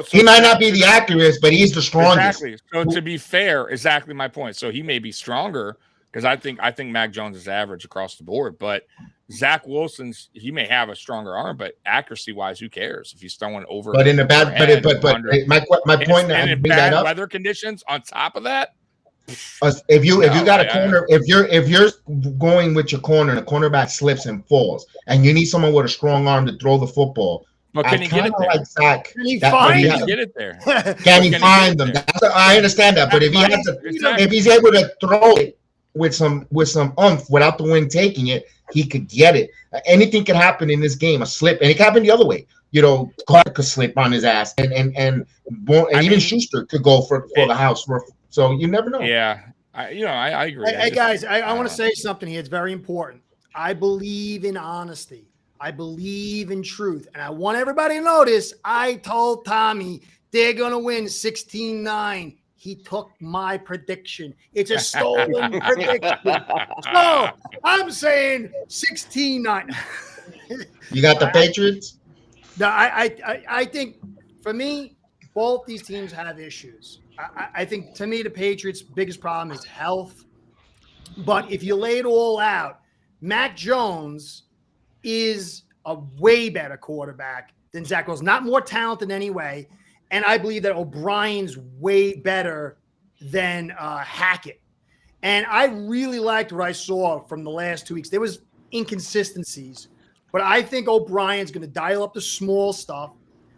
He might not be the accurate, but he's the strongest. Exactly. So to be fair, exactly my point. So he may be stronger because I think Mac Jones is average across the board, but Zach Wilson's he may have a stronger arm, but accuracy wise, who cares if he's throwing over? But in the bad, my point, and in bad weather conditions on top of that. If you got a corner, if you're going with your corner and the cornerback slips and falls, and you need someone with a strong arm to throw the football, but can he get it there? Like Zach, can he get it there? Can he find them? I understand that, but if he has to, if he's able to throw it with some oomph without the wind taking it, he could get it. Anything could happen in this game, a slip, and it could happen the other way. Clark could slip on his ass, and even Schuster could go for the house. So you never know. Yeah, I agree. Hey guys, I want to say something here. It's very important. I believe in honesty. I believe in truth, and I want everybody to notice. I told Tommy they're gonna win 16-9. he took my prediction. It's a stolen prediction. So I'm saying 16-9. You got the Patriots? No, I think for me, both these teams have issues. I think to me, the Patriots' biggest problem is health. But if you lay it all out, Mac Jones is a way better quarterback than Zach Wilson. Not more talented anyway. And I believe that O'Brien's way better than Hackett. And I really liked what I saw from the last 2 weeks. There was inconsistencies. But I think O'Brien's going to dial up the small stuff.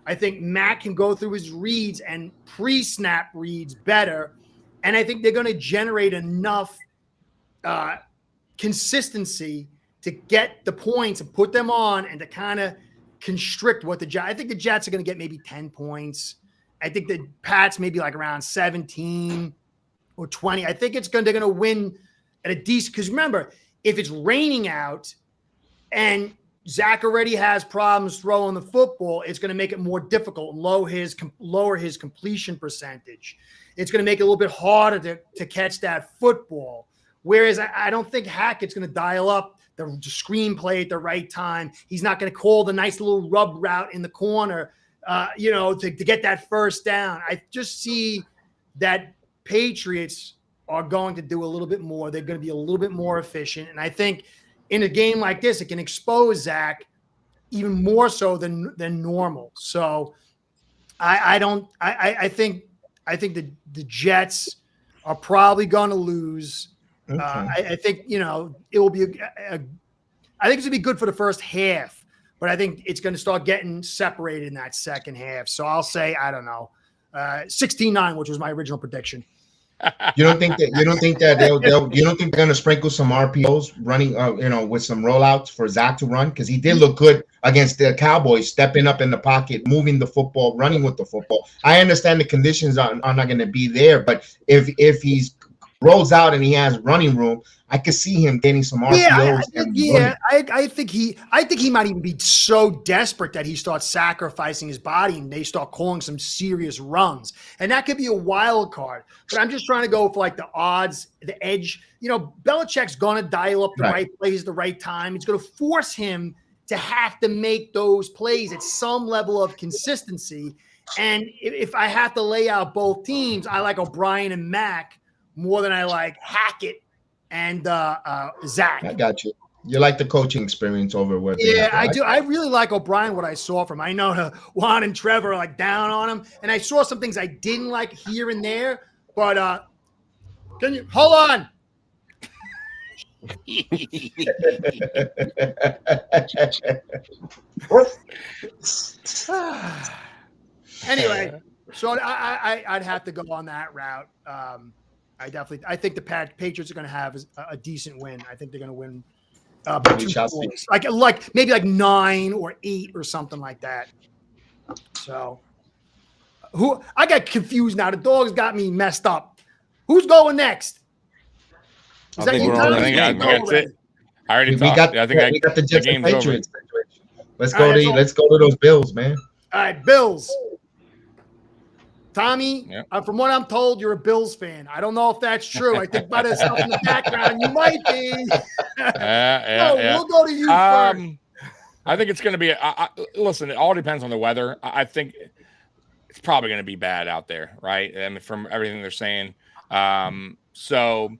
I think Matt can go through his reads and pre-snap reads better. And I think they're going to generate enough consistency to get the points and put them on and to kind of constrict what the Jets. I think the Jets are going to get maybe 10 points. I think the Pats maybe like around 17 or 20. I think they're going to win at a decent – because remember, if it's raining out and – Zach already has problems throwing the football, it's going to make it more difficult and lower his completion percentage. It's going to make it a little bit harder to catch that football. Whereas I don't think Hackett's going to dial up the screenplay at the right time. He's not going to call the nice little rub route in the corner, to get that first down. I just see that Patriots are going to do a little bit more. They're going to be a little bit more efficient. And I think in a game like this, it can expose Zach even more so than normal. So I think the Jets are probably going to lose. Okay. I think, it will be I think it's going to be good for the first half, but I think it's going to start getting separated in that second half. So I'll say, I don't know, 16-9, which was my original prediction. You don't think that you don't think they're gonna sprinkle some RPOs running, with some rollouts for Zach to run, because he did look good against the Cowboys, stepping up in the pocket, moving the football, running with the football. I understand the conditions are not going to be there, but if he's rolls out and he has running room, I could see him getting some RPOs. I think he might even be so desperate that he starts sacrificing his body and they start calling some serious runs. And that could be a wild card. But I'm just trying to go for like the odds, the edge. Belichick's going to dial up the right plays at the right time. It's going to force him to have to make those plays at some level of consistency. And if I have to lay out both teams, I like O'Brien and Mack more than I like Hackett and Zach. I got you. You like the coaching experience over with. Yeah, I do. I really like O'Brien, what I saw from him. I know Juan and Trevor are like down on him, and I saw some things I didn't like here and there, but can you hold on? Anyway, so I'd have to go on that route. I think the Patriots are going to have a decent win. I think they're going to win like maybe like 9 or 8 or something like that. So I got confused now. The dogs got me messed up. Who's going next? I think that's it. I already talked. We got the Jets and Patriots. Let's go to those Bills, man. All right, Bills. Tommy, from what I'm told, you're a Bills fan. I don't know if that's true. I think by the stuff in the background, you might be. We'll go to you first. I think it's going to be listen, it all depends on the weather. I think it's probably going to be bad out there, right? I mean, from everything they're saying. So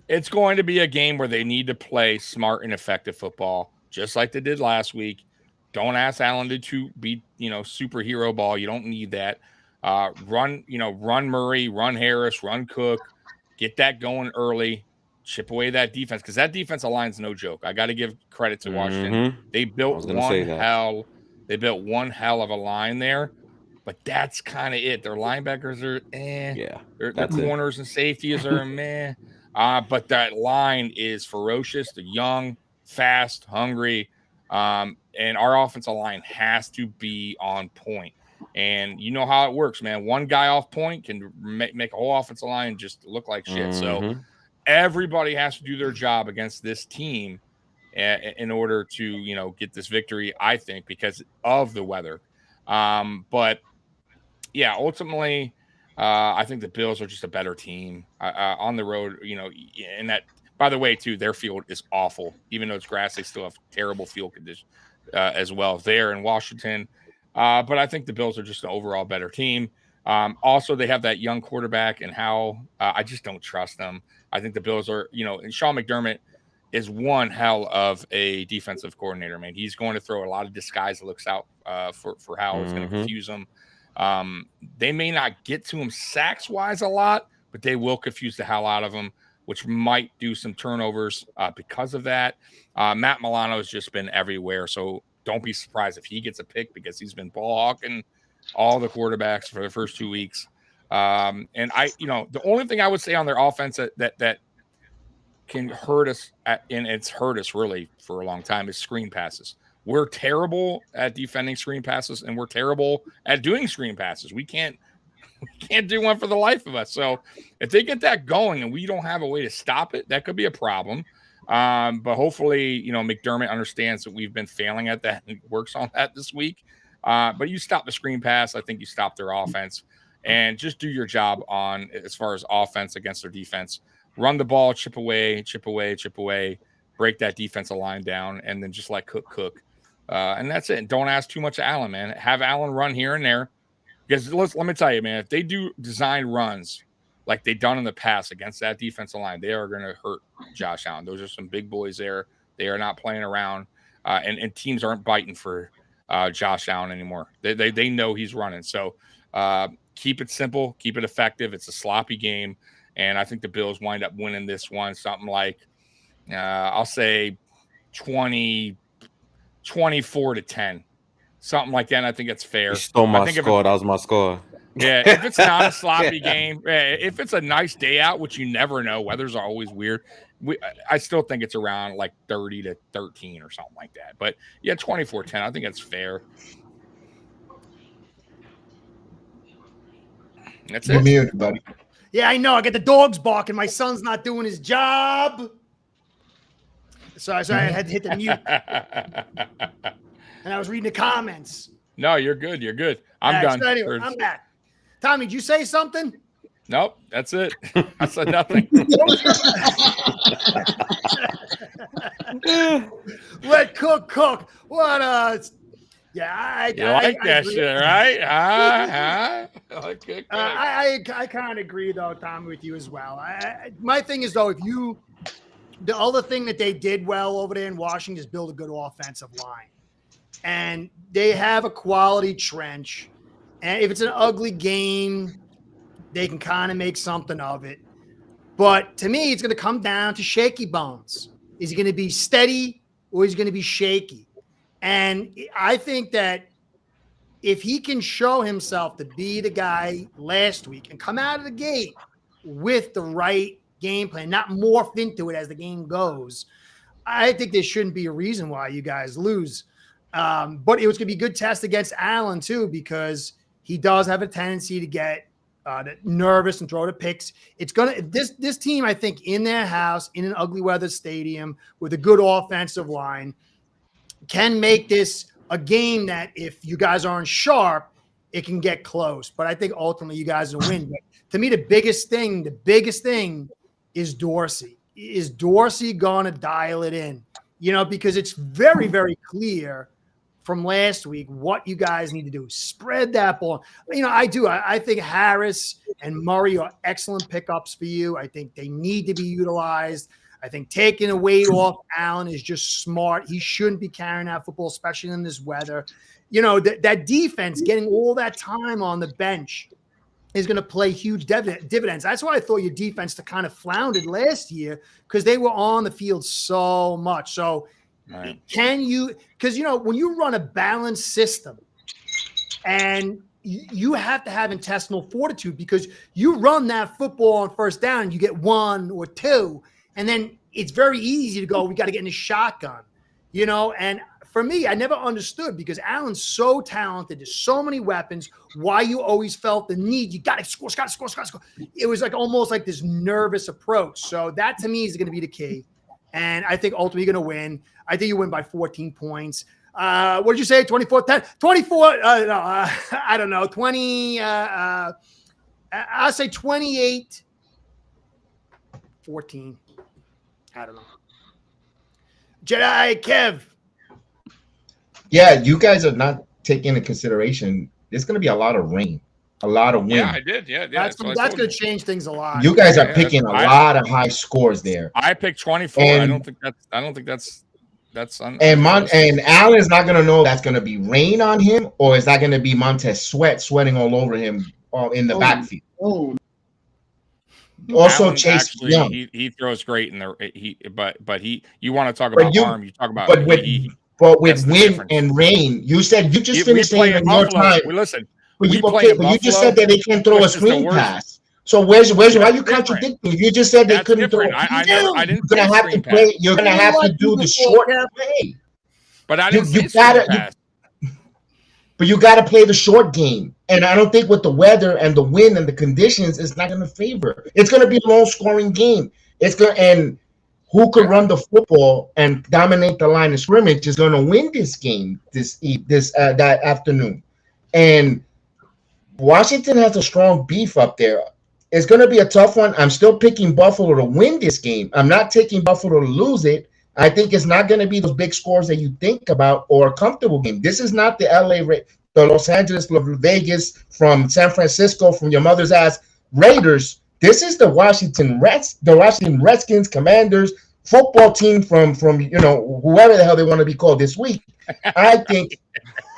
it's going to be a game where they need to play smart and effective football, just like they did last week. Don't ask Allen to be, superhero ball. You don't need that. Run Murray, run Harris, run Cook, get that going early, chip away that defense, because that defensive line's no joke. I got to give credit to Washington. Mm-hmm. They built one hell of a line there, but that's kind of it. Their linebackers are their corners and safeties are meh. But that line is ferocious. They're young, fast, hungry, and our offensive line has to be on point. And you know how it works, man. One guy off point can make a whole offensive line just look like shit. Mm-hmm. So everybody has to do their job against this team in order to, get this victory, I think, because of the weather. But, yeah, ultimately, I think the Bills are just a better team on the road. And that, by the way, too, their field is awful. Even though it's grass, they still have terrible field conditions as well there in Washington. But I think the Bills are just an overall better team. Also, they have that young quarterback, and how I just don't trust them. I think the Bills are, and Sean McDermott is one hell of a defensive coordinator, man. He's going to throw a lot of disguise looks out for how it's going to confuse them. They may not get to him sacks wise a lot, but they will confuse the hell out of him, which might do some turnovers because of that. Matt Milano has just been everywhere, so don't be surprised if he gets a pick because he's been ball hawking all the quarterbacks for the first 2 weeks. And the only thing I would say on their offense that can hurt us, and it's hurt us really for a long time, is screen passes. We're terrible at defending screen passes, and we're terrible at doing screen passes. We can't do one for the life of us. So if they get that going and we don't have a way to stop it, that could be a problem. But hopefully, McDermott understands that we've been failing at that and works on that this week. But you stop the screen pass, I think you stop their offense, and just do your job on as far as offense against their defense. Run the ball, chip away, break that defensive line down, and then just let cook. And that's it. Don't ask too much of Allen, man. Have Allen run here and there. Because let me tell you, man, if they do design runs like they've done in the past against that defensive line, they are going to hurt Josh Allen. Those are some big boys there. They are not playing around, and teams aren't biting for Josh Allen anymore. They know he's running. So keep it simple, keep it effective. It's a sloppy game, and I think the Bills wind up winning this one something like, I'll say 24-10. Something like that. And I think it's fair. You stole my score. That was my score. Yeah, if it's not a sloppy game, if it's a nice day out, which you never know, weather's are always weird. I still think it's around like 30-13 or something like that. But yeah, 24-10. I think that's fair. That's it. You're muted, buddy. Yeah, I know. I get the dogs barking. My son's not doing his job. Sorry, I had to hit the mute. And I was reading the comments. No, you're good. You're good. I'm done. So anyway, I'm back. Tommy, did you say something? Nope, that's it. I said nothing. Let cook. What yeah, you like that shit, right? I kind of agree though, Tommy, with you as well. My thing is though, the other thing that they did well over there in Washington is build a good offensive line. And they have a quality trench. And if it's an ugly game, they can kind of make something of it. But to me, it's going to come down to shaky bones. Is he going to be steady or is he going to be shaky? And I think that if he can show himself to be the guy last week and come out of the gate with the right game plan, not morph into it as the game goes, I think there shouldn't be a reason why you guys lose. But it was going to be a good test against Allen too, because he does have a tendency to get nervous and throw the picks. It's gonna this team, I think, in their house in an ugly weather stadium with a good offensive line can make this a game that if you guys aren't sharp, it can get close. But I think ultimately you guys will win. But to me, the biggest thing is Dorsey. Is Dorsey gonna dial it in? Because it's very, very clear from last week what you guys need to do. Spread that ball. I do. I think Harris and Murray are excellent pickups for you. I think they need to be utilized. I think taking a weight off Allen is just smart. He shouldn't be carrying that football, especially in this weather. That defense getting all that time on the bench is going to play huge dividends. That's why I thought your defense kind of floundered last year, because they were on the field so much. So can you – because, when you run a balanced system and you have to have intestinal fortitude, because you run that football on first down and you get one or two, and then it's very easy to go, we got to get in the shotgun, and for me, I never understood, because Allen's so talented, there's so many weapons, why you always felt the need, you got to score. It was like almost like this nervous approach. So that to me is going to be the key. And I think ultimately you're going to win. I think you win by 14 points. What did you say? 24-10? 24, I don't know, 20, I'll say 28-14. I don't know. Jedi Kev. Yeah, you guys are not taking into consideration. There's going to be a lot of rain, a lot of wind. Yeah, I did. Yeah. That's going to change things a lot. You guys are picking a lot of high scores there. I picked 24. I don't think that's and Allen's not going to know that's going to be rain on him, or is that going to be Montez sweating all over him in the backfield. Also, Allen Chase actually, Young. He throws great in but you want to talk about arm, you talk about with wind and rain. You said you just finished saying in your time. Listen, but you just said that they can't throw a screen pass. So why are you contradicting? You just said they couldn't throw. I didn't. You're gonna have to play. You're gonna have to do the short play. But I didn't say screen pass. But you got to play the short game. And I don't think with the weather and the wind and the conditions, it's not going to favor. It's going to be a low-scoring game. And who could run the football and dominate the line of scrimmage is going to win this game that afternoon. And Washington has a strong beef up there. It's going to be a tough one. I'm still picking Buffalo to win this game. I'm not taking Buffalo to lose it. I think it's not going to be those big scores that you think about or a comfortable game. This is not the the Los Angeles, Vegas, from San Francisco, from your mother's ass Raiders. This is the Washington Redskins, Commanders football team from whoever the hell they want to be called this week. I think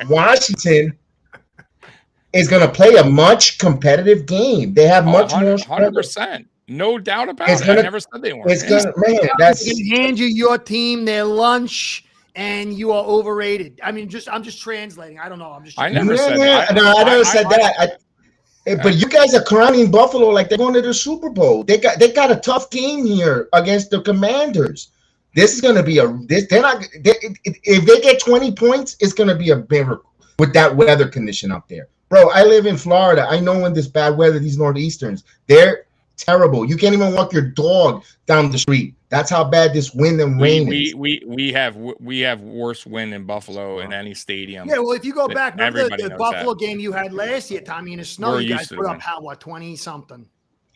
Washington is going to play a much competitive game. They have much more 100%. No doubt about it. I never said they weren't. It's gonna, man. That's going to hand you your team their lunch, and you are overrated. I mean, I'm just translating. I don't know. I never said that. No, I never said that. But you guys are crowning Buffalo like they're going to the Super Bowl. They got a tough game here against the Commanders. This is going to be if they get 20 points, it's going to be a miracle with that weather condition up there. Bro, I live in Florida. I know when this bad weather, these northeasterns, they're terrible. You can't even walk your dog down the street. That's how bad this wind and rain is. We have worse wind in Buffalo in any stadium. Yeah, well, if you go back, remember the Buffalo game you had last year, Tommy, in the snow, you guys put up 20-something.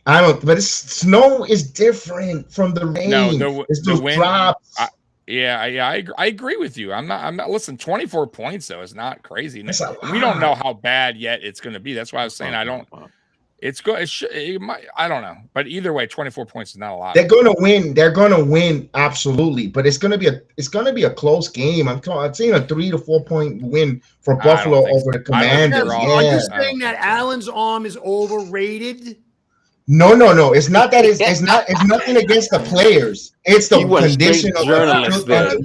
I don't, but snow is different from the rain. No, it's the wind drops. I agree with you. I'm not. Listen, 24 points though is not crazy. We don't know how bad yet it's going to be. That's why I was saying I don't. It's good. It might, I don't know, but either way, 24 points is not a lot. They're going to win. They're going to win absolutely, but it's going to be a close game. I'm seeing a 3 to 4 point win for Buffalo over the Commanders. Are you saying that Allen's arm is overrated? No. It's not that. It's nothing against the players. It's the condition of the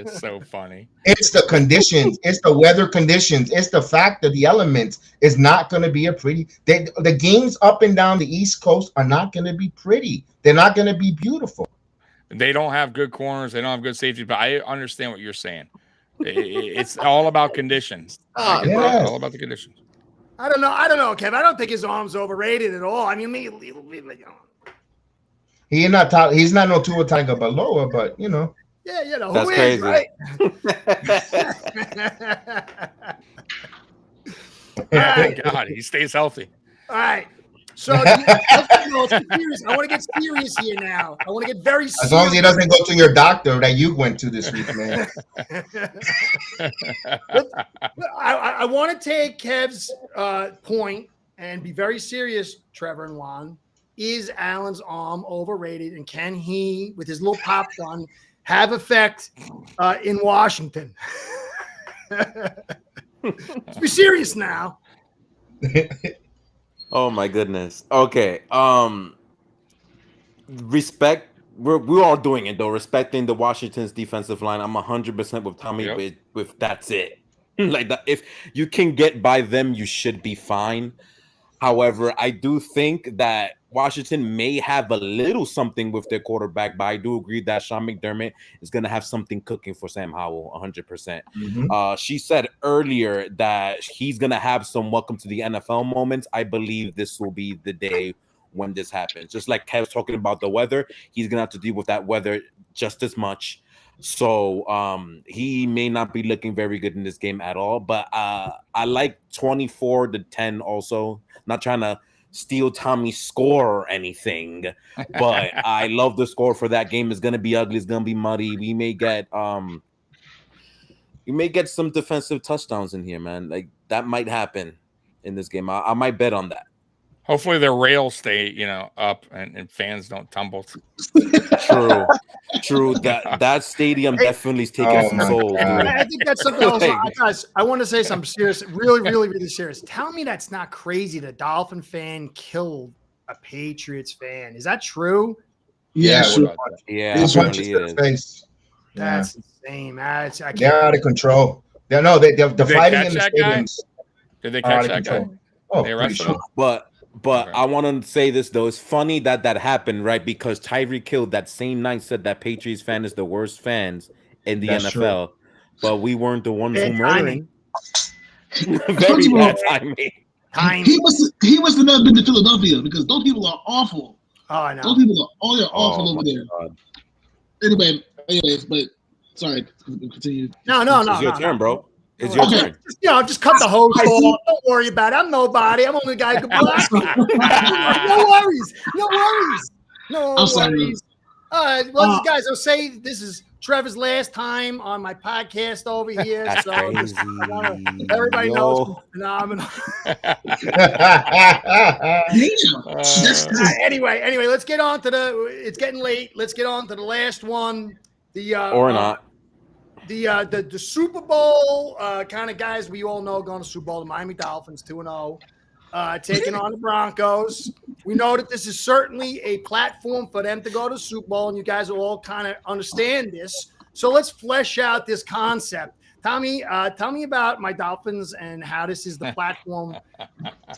It's so funny. It's the conditions. It's the weather conditions. It's the fact that the elements is not going to be a pretty. The games up and down the East Coast are not going to be pretty. They're not going to be beautiful. They don't have good corners. They don't have good safety. But I understand what you're saying. It's all about conditions. All about the conditions. I don't know, Kev. I don't think his arm's overrated at all. I mean, he's not no Tua Tagovailoa, but Yeah, that's crazy, right? God, he stays healthy. All right. So I want to get serious here now. I want to get very serious. As long as he doesn't go to your doctor that you went to this week, man. I want to take Kev's point and be very serious, Trevor and Juan. Is Allen's arm overrated, and can he, with his little pop gun, have effect in Washington? Let's be serious now. Oh my goodness. Okay. Respect. We're all doing it though. Respecting the Washington's defensive line. I'm 100% with Tommy. With that's it. Like that. If you can get by them, you should be fine. However, I do think that Washington may have a little something with their quarterback, but I do agree that Sean McDermott is going to have something cooking for Sam Howell, 100%. Mm-hmm. She said earlier that he's going to have some welcome to the NFL moments. I believe this will be the day when this happens. Just like Kev's talking about the weather, he's going to have to deal with that weather just as much. So he may not be looking very good in this game at all, but I like 24-10 also. Not trying to steal Tommy's score or anything, but I love the score for that game. It's gonna be ugly. It's gonna be muddy. We may get some defensive touchdowns in here, man. Like that might happen in this game. I might bet on that. Hopefully the rails stay, up and fans don't tumble. True. That stadium definitely is taking some souls. I think that's something else. Guys, I want to say something serious, really, really, really serious. Tell me that's not crazy. The Dolphin fan killed a Patriots fan. Is that true? Yeah, sure. Yeah, it really is. That's insane. They're out of control. The fighting in the stadiums. Did they catch that guy? Oh, pretty sure. But I want to say this, though. It's funny that happened, right? Because Tyreek Hill that same night said that Patriots fan is the worst fans in the NFL. True. But we weren't the ones who murdering. Very bad timing. He must have never been to Philadelphia because those people are awful. Oh, I know. Those people are awful over there. God. Anyways, but sorry. Continue. No. It's your turn, bro. It's your turn. Just cut the hose off. Don't worry about it. I'm nobody. I'm only a guy who can block. No worries. All right. Well, guys, I'll say this is Trevor's last time on my podcast over here. That's so crazy. Everybody knows he's phenomenal. Anyway, let's get on to it's getting late. Let's get on to the last one. Or not. The Super Bowl kind of guys we all know going to Super Bowl, the Miami Dolphins 2-0, taking on the Broncos. We know that this is certainly a platform for them to go to the Super Bowl, and you guys will all kind of understand this. So let's flesh out this concept. Tommy, tell me about my Dolphins and how this is the platform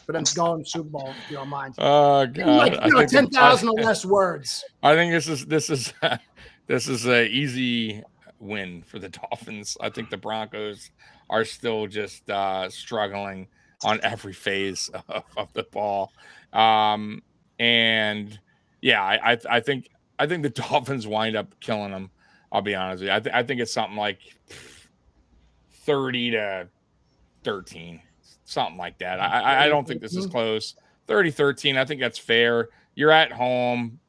for them to go in the Super Bowl, if you don't mind. Oh God, 10,000 or less words. I think this is a easy win for the Dolphins. I think the Broncos are still just struggling on every phase of the ball. And yeah, I think the Dolphins wind up killing them. I'll be honest with you. I think it's something like 30-13, something like that. I don't think this is close. 30-13. I think that's fair. You're at home.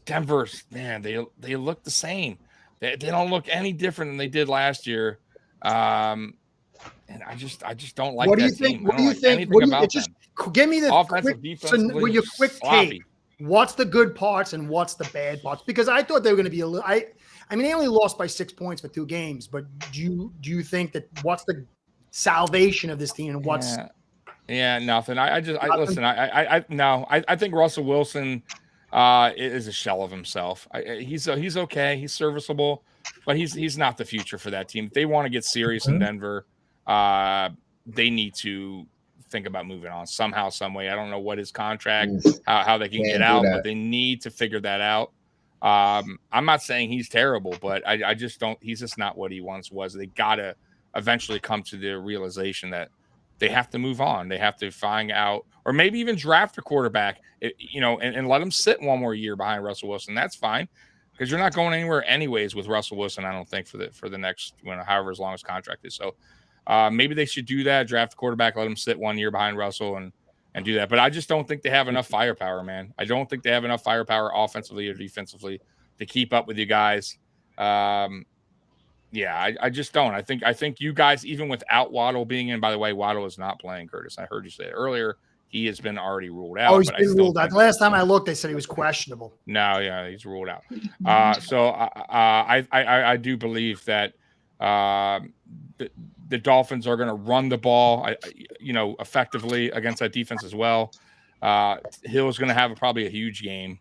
Denver's, man, they look the same. They don't look any different than they did last year, and I just don't like. What do you think? What do you think? Give me the offensive, defensively. Your quick take. What's the good parts and what's the bad parts? Because I thought they were going to be a little. I mean, they only lost by 6 points for 2 games, but do you think that what's the salvation of this team and what's? Yeah, nothing. I think Russell Wilson is a shell of himself. He's okay. He's serviceable, but he's not the future for that team. If they want to get serious in Denver, they need to think about moving on somehow, some way. I don't know what his contract, how they can get out, but they need to figure that out. I'm not saying he's terrible, but I just don't. He's just not what he once was. They gotta eventually come to the realization that they have to move on. They have to find out, or maybe even draft a quarterback, and let him sit one more year behind Russell Wilson. That's fine, because you're not going anywhere anyways with Russell Wilson. I don't think for the next, however as long his contract is. So maybe they should do that. Draft a quarterback, let him sit 1 year behind Russell, and do that. But I just don't think they have enough firepower, man. I don't think they have enough firepower offensively or defensively to keep up with you guys. Yeah, I just don't. I think you guys, even without Waddle being in, by the way, Waddle is not playing, Curtis. I heard you say it earlier. He has been already ruled out. Oh, he's been ruled out. The last time I looked, they said he was questionable. No, yeah, he's ruled out. So I do believe that the Dolphins are going to run the ball, effectively against that defense as well. Hill is going to have probably a huge game.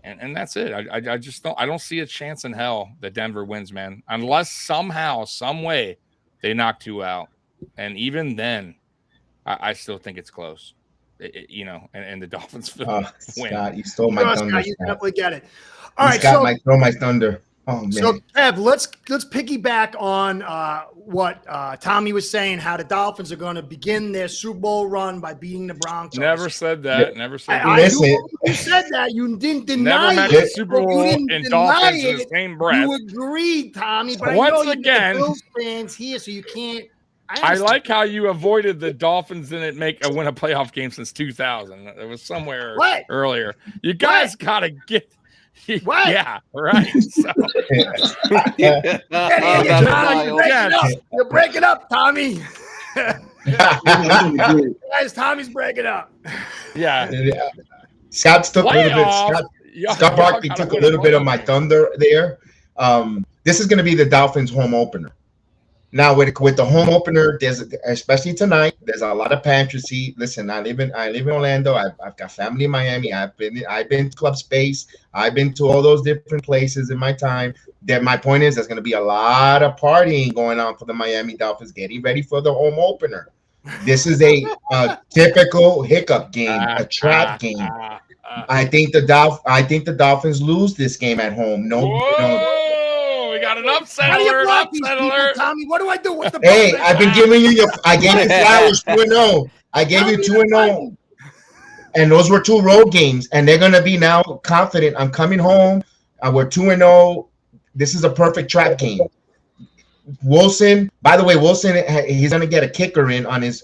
And that's it. I just don't see a chance in hell that Denver wins, man, unless somehow, some way they knock 2 out. And even then, I still think it's close, and the Dolphins win. Scott, you stole my thunder. You definitely get it. All right, stole my thunder. Oh, man. So, Kev, let's piggyback on what Tommy was saying, how the Dolphins are going to begin their Super Bowl run by beating the Broncos. Never said that. Never said that. You said that. You didn't deny Never it. The Super Bowl and Dolphins in the same breath. You agreed, Tommy. But once I know again, Bills fans here, so you can't I like how you avoided the Dolphins didn't win a playoff game since 2000. It was somewhere earlier. You guys got to get. What? Yeah, right. So. You're breaking up, Tommy. Guys, Tommy's breaking up. Yeah. Scott took a little bit. Scott Barkley took a little bit of my thunder there. This is going to be the Dolphins' home opener. Now, with the home opener, especially tonight, there's a lot of pantry. Listen, I live in Orlando. I've got family in Miami. I've been to Club Space. I've been to all those different places in my time. My point is, there's going to be a lot of partying going on for the Miami Dolphins, getting ready for the home opener. This is a typical hiccup game, a trap game. I think the Dolphins lose this game at home. We got an upset alert. Upset alert, Tommy. What do I do with the? Hey, I've been giving you I gave you flowers 2-0. I gave you 2-0, and those were 2 road games, and they're gonna be now confident. I'm coming home. We're 2-0. This is a perfect trap game. Wilson, by the way, he's gonna get a kicker in on his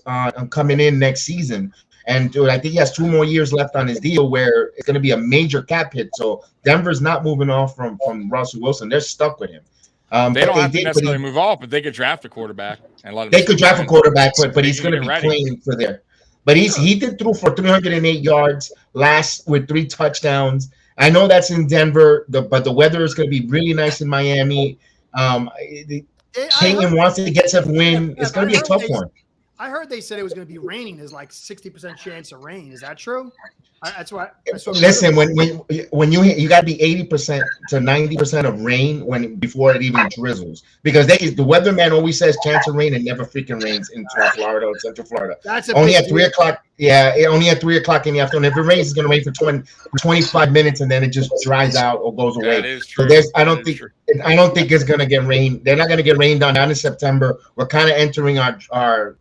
coming in next season. And dude, I think he has 2 more years left on his deal where it's going to be a major cap hit. So Denver's not moving off from Russell Wilson. They're stuck with him. They don't have to necessarily move off, but they could draft a quarterback and let him. They could draft a quarterback, but he's going to be playing for there. But he did throw for 308 yards last with 3 touchdowns. I know that's in Denver, but the weather is going to be really nice in Miami. Peyton wants to get a win. It's going to be a tough one. I heard they said it was going to be raining. There's like 60% chance of rain. Is that true? That's what. Listen, when you got to be 80% to 90% of rain before it even drizzles, because the weatherman always says chance of rain and never freaking rains in Florida or Central Florida. That's only at 3 o'clock. Yeah, only at 3 o'clock in the afternoon. If it rains, it's going to rain for 25 minutes and then it just dries out or goes away. That is true. So I don't think it's going to get rain. They're not going to get rained on in September. We're kind of entering our.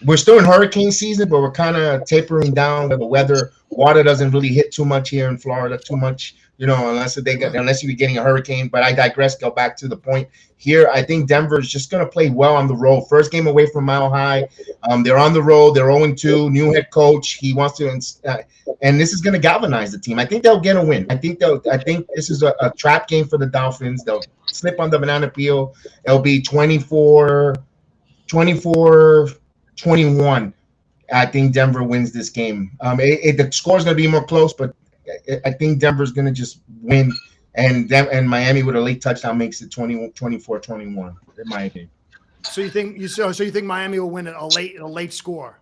We're still in hurricane season, but we're kind of tapering down where the water doesn't really hit too much here in Florida, too much, unless you're getting a hurricane. But I digress. Go back to the point here. I think Denver is just going to play well on the road. First game away from Mile High. They're on the road. They're 0-2. New head coach. He wants to, and this is going to galvanize the team. I think they'll get a win. I think this is a trap game for the Dolphins. They'll slip on the banana peel. It'll be 24-21. I think Denver wins this game. The score is going to be more close, but I think Denver's going to just win, and Miami with a late touchdown makes it 24-21. In my opinion. So you think Miami will win a late score?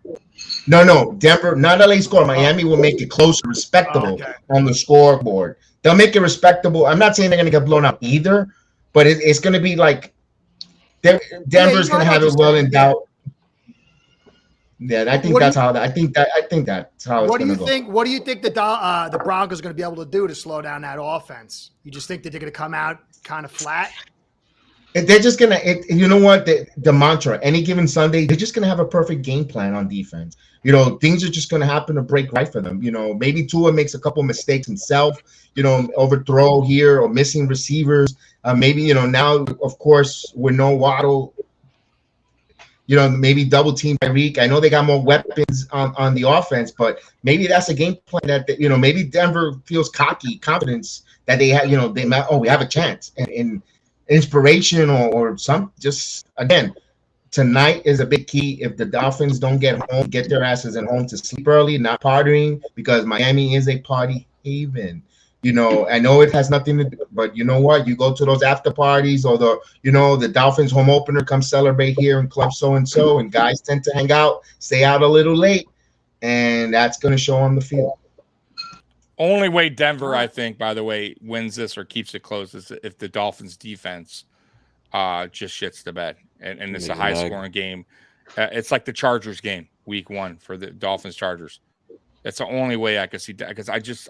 No, Denver, not a late score. Miami will make it close, respectable on the scoreboard. They'll make it respectable. I'm not saying they're going to get blown out either, but it's going to be like Denver's going to have it well in doubt. Yeah, I think that's how it's going to go. What do you think the Broncos are going to be able to do to slow down that offense? You just think that they're going to come out kind of flat? They're just going to, you know what, the mantra, any given Sunday, they're just going to have a perfect game plan on defense. Things are just going to happen to break right for them. Maybe Tua makes a couple mistakes himself, overthrow here or missing receivers. Maybe, now, of course, with no Waddle, maybe double team Tyreek. I know they got more weapons on the offense, but maybe that's a game plan that maybe Denver feels confidence that they have, we have a chance and inspiration or some. Just again, tonight is a big key. If the Dolphins don't get their asses at home to sleep early, not partying, because Miami is a party haven. I know it has nothing to do, but you know what? You go to those after parties or the Dolphins home opener, come celebrate here in Club so-and-so, and guys tend to hang out, stay out a little late, and that's going to show on the field. Only way Denver, I think, by the way, wins this or keeps it close is if the Dolphins defense just shits the bed. And it's a high-scoring game. It's like the Chargers game, week 1 for the Dolphins Chargers. That's the only way I could see that, because I just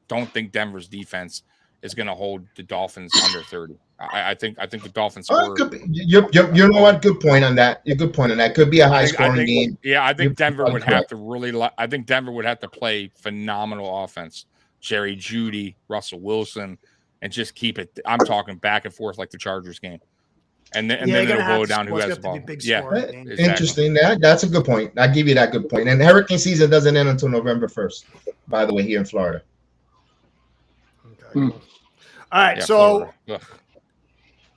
don't think Denver's defense is going to hold the Dolphins under 30. I think the Dolphins. You know what? Good point on that. Good point on that. Could be a high scoring game. Yeah, I think Denver would have to really. I think Denver would have to play phenomenal offense. Jerry Jeudy, Russell Wilson, and just keep it. I'm talking back and forth like the Chargers game. and then they'll go down who has the ball. Interesting. That's a good point. I give you that good point. And hurricane season doesn't end until November 1st, by the way, here in Florida. Okay, cool. All right,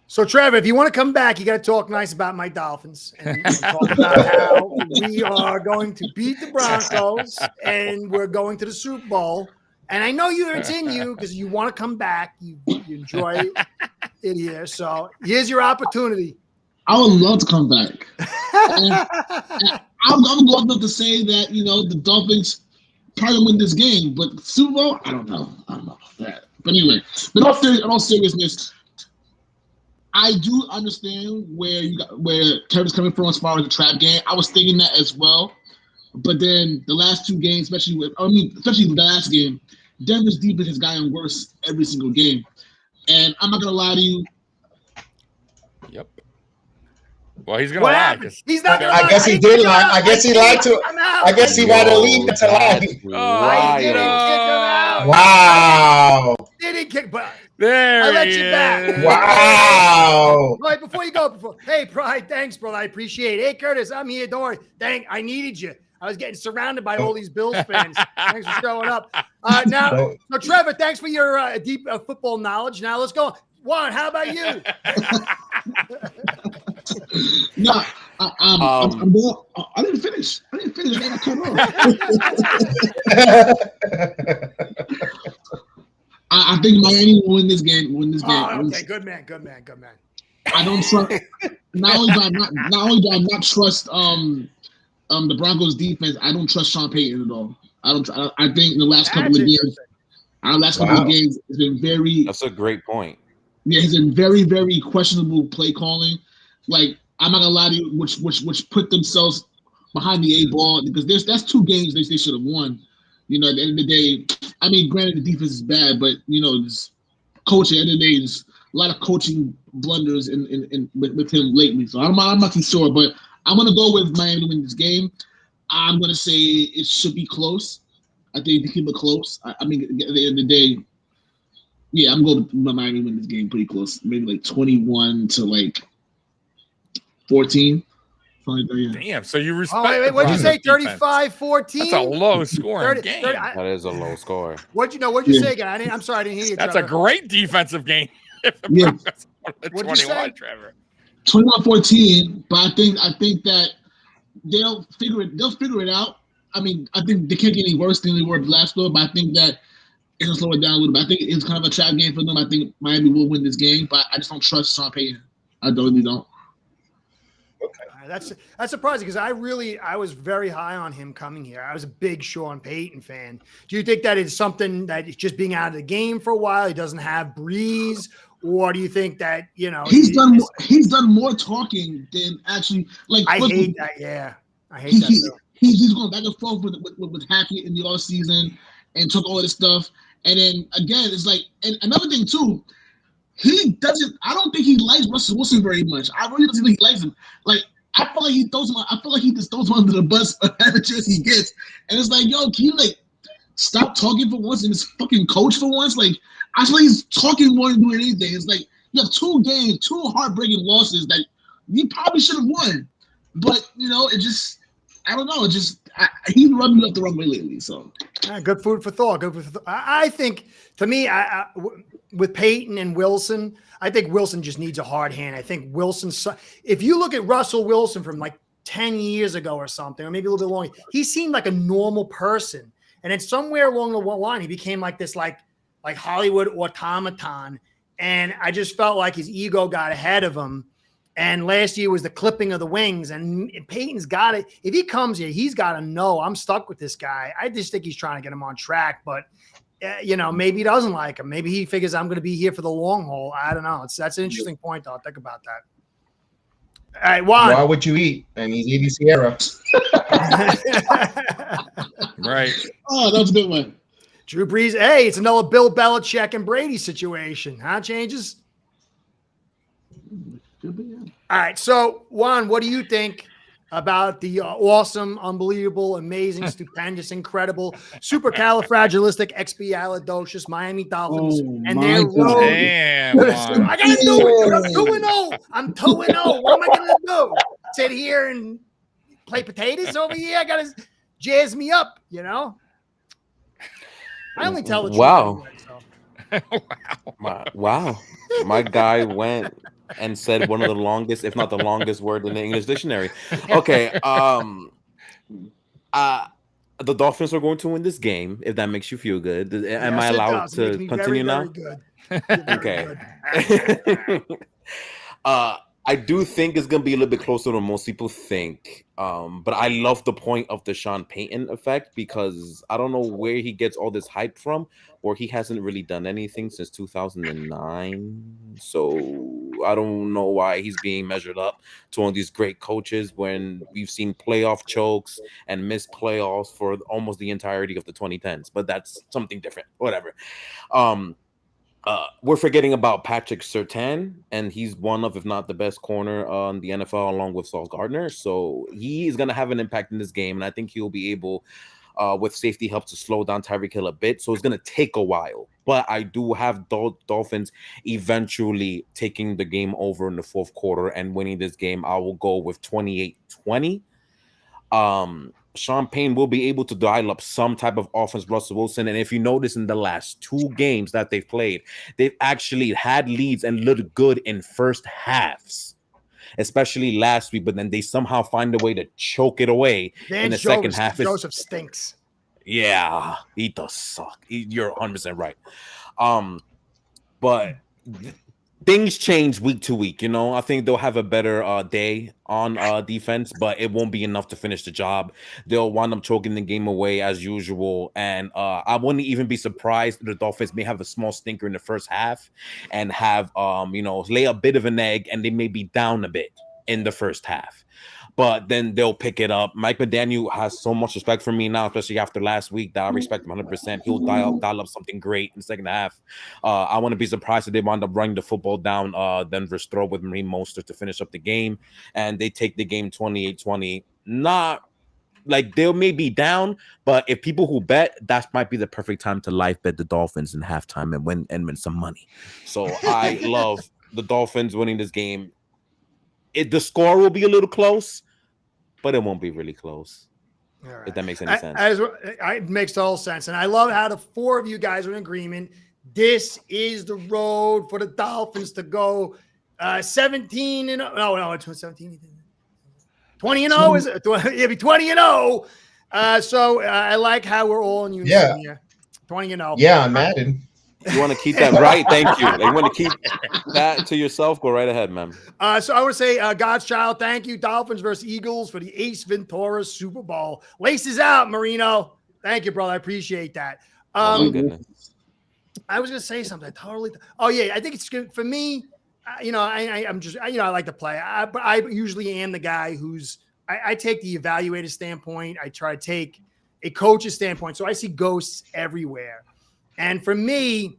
so Trevor, if you want to come back, you got to talk nice about my Dolphins and talk about how we are going to beat the Broncos and we're going to the Super Bowl. And I know it's in you because you want to come back. You enjoy it here. So here's your opportunity. I would love to come back. And I'm going to say that, the Dolphins probably win this game, but Super Bowl, I don't know about that. But anyway, in all seriousness, I do understand where Kevin's coming from as far as the trap game. I was thinking that as well. But then the last two games, especially the last game, Denver's defense has gotten worse every single game. And I'm not going to lie to you. Yep. Well, he's going to lie. He's not going to lie. I guess he did lie. I guess he lied to I guess he wanted to leave to lie. I didn't kick him out. Wow. Didn't kick, but there I let you back. Wow. Right, before you go, hey, Pride, thanks, brother. I appreciate it. Hey, Curtis, I'm here. Don't worry. I needed you. I was getting surrounded by all these Bills fans. Thanks for showing up. So Trevor, thanks for your deep football knowledge. Now let's go. Juan, how about you? No, I'm going. I didn't finish. I got cut off. I think Miami will win this game. Oh, okay, good man. I don't trust. Not only do I not trust the Broncos defense, I don't trust Sean Payton at all. I think in the last couple of games, it's been very. That's a great point. Yeah, he's been very, very questionable play calling. Like, I'm not gonna lie to you, which put themselves behind the 8-ball because that's two games they should have won. At the end of the day, I mean, granted the defense is bad, but this coaching. At the end of the day, there's a lot of coaching blunders with him lately. So I'm not too sure, but I'm gonna go with Miami to win this game. I'm gonna say it should be close. I think they keep it close. I mean, at the end of the day, yeah, I'm going to Miami win this game pretty close. Maybe like 21 to like 14. Like that, yeah. Damn, so you respect. What'd you say? 35-14? That's a low scoring game. That is a low score. What'd you say, guy? I'm sorry, I didn't hear you. That's a great defensive game. Yeah. What'd you say? Trevor? 21-14, but I think that they'll figure it out. I mean, I think they can't get any worse than they were last year, but I think that it's gonna slow it down a little bit. I think it's kind of a trap game for them. I think Miami will win this game, but I just don't trust Sean Payton. I really don't. Okay. That's surprising because I was very high on him coming here. I was a big Sean Payton fan. Do you think that it's something that is just being out of the game for a while? He doesn't have breeze, or do you think that he's done more talking than actually like? I hate that. Yeah, I hate that. He's going back and forth with Hackett in the off season and took all this stuff, and then again it's like and another thing too. I don't think he likes Russell Wilson very much. I really don't think he likes him. Like I feel like he just throws him under the bus every chance he gets. And it's like, yo, can you like stop talking for once and just fucking coach for once? Like I feel like he's talking more than doing anything. It's like you have two heartbreaking losses that you probably should have won. But it just I don't know. He's rubbing me up the wrong way lately. So good food for thought. I think to me, with Peyton and Wilson, I think Wilson just needs a hard hand. I think Wilson. If you look at Russell Wilson from like 10 years ago or something, or maybe a little bit longer, he seemed like a normal person, and then somewhere along the line, he became like this, like Hollywood automaton. And I just felt like his ego got ahead of him. And last year was the clipping of the wings. And Peyton's got it. If he comes here, he's got to know I'm stuck with this guy. I just think he's trying to get him on track. But, maybe he doesn't like him. Maybe he figures I'm going to be here for the long haul. I don't know. That's an interesting point, though. Think about that. All right, Juan. Why would you eat? And he's eating Sierra. Right. Oh, that's a good one. Drew Brees. Hey, it's another Bill Belichick and Brady situation. Huh, Changes? All right. So, Juan, what do you think about the awesome, unbelievable, amazing, stupendous, incredible, supercalifragilisticexpialidocious Miami Dolphins and their road. Damn, I gotta do it, dude. I'm 2-0. I'm 2-0. What am I gonna do? Sit here and play potatoes over here? I gotta jazz me up, you know. I only tell the truth anyway, so. Wow. My guy went and said one of the longest, if not the longest word in the English dictionary. Okay. The Dolphins are going to win this game, if that makes you feel good. Am I allowed to continue now? Good. Okay. I do think it's gonna be a little bit closer than most people think. But I love the point of the Sean Payton effect because I don't know where he gets all this hype from, or he hasn't really done anything since 2009. So I don't know why he's being measured up to one of these great coaches when we've seen playoff chokes and missed playoffs for almost the entirety of the 2010s. But that's something different. Whatever. We're forgetting about Patrick Surtain, and he's one of, if not the best corner on the NFL, along with Sauce Gardner. So he is going to have an impact in this game, and I think he'll be able, with safety help, to slow down Tyreek Hill a bit. So it's going to take a while, but I do have Dolphins eventually taking the game over in the fourth quarter and winning this game. I will go with 28-20. Sean Payne will be able to dial up some type of offense, Russell Wilson. And if you notice in the last 2 games that they've played, they've actually had leads and looked good in first halves, especially last week. But then they somehow find a way to choke it away in the second half. Joseph stinks. Yeah, he does suck. You're 100% right. But things change week to week. You know, I think they'll have a better day on defense, but it won't be enough to finish the job. They'll wind up choking the game away as usual. And I wouldn't even be surprised if the Dolphins may have a small stinker in the first half and have, lay a bit of an egg, and they may be down a bit in the first half. But then they'll pick it up. Mike McDaniel has so much respect for me now, especially after last week, that I respect him 100%. He'll dial up something great in the second half. I wouldn't be surprised if they wind up running the football down Denver's throat with Raheem Mostert to finish up the game. And they take the game 28-20. Not like they may be down, but if people who bet, that might be the perfect time to live bet the Dolphins in halftime and win some money. So I love the Dolphins winning this game. The score will be a little close, but it won't be really close. Right. If that makes any sense. It makes total sense. And I love how the 4 of you guys are in agreement. This is the road for the Dolphins to go 17 and no, it's 17. 20 and 0 is it? It'll be 20 and 0. So I like how we're all in unison here. 20 and 0. Yeah, on Madden. You want to keep that right? Thank you. You want to keep that to yourself? Go right ahead, man. So I want to say, God's child, thank you. Dolphins versus Eagles for the Ace Ventura Super Bowl. Laces out, Marino. Thank you, brother. I appreciate that. Oh, my goodness. I was going to say something. I think it's good for me. I'm just, I like to play. But I usually am the guy who's, I take the evaluator standpoint. I try to take a coach's standpoint. So I see ghosts everywhere. And for me,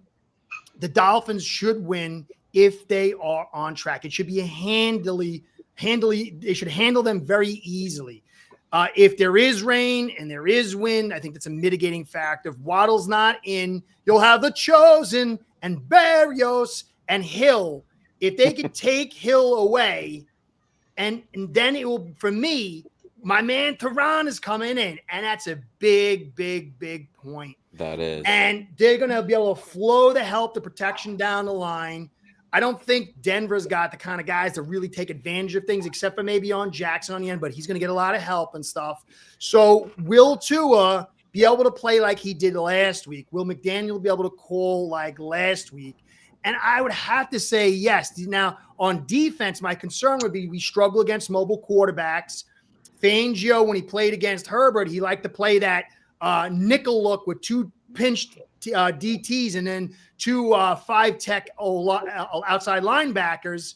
the Dolphins should win if they are on track. It should be they should handle them very easily. If there is rain and there is wind, I think that's a mitigating factor. If Waddle's not in, you'll have the Chosen and Barrios and Hill. If they could take Hill away, and then it will, for me, my man Tehran is coming in, and that's a big, big, big point. That is. And they're going to be able to flow the protection down the line. I don't think Denver's got the kind of guys to really take advantage of things, except for maybe on Jackson on the end, but he's going to get a lot of help and stuff. So will Tua be able to play like he did last week? Will McDaniel be able to call like last week? And I would have to say yes. Now, on defense, my concern would be we struggle against mobile quarterbacks. Fangio, when he played against Herbert, he liked to play that nickel look with 2 pinched DTs and then 2 5-tech outside linebackers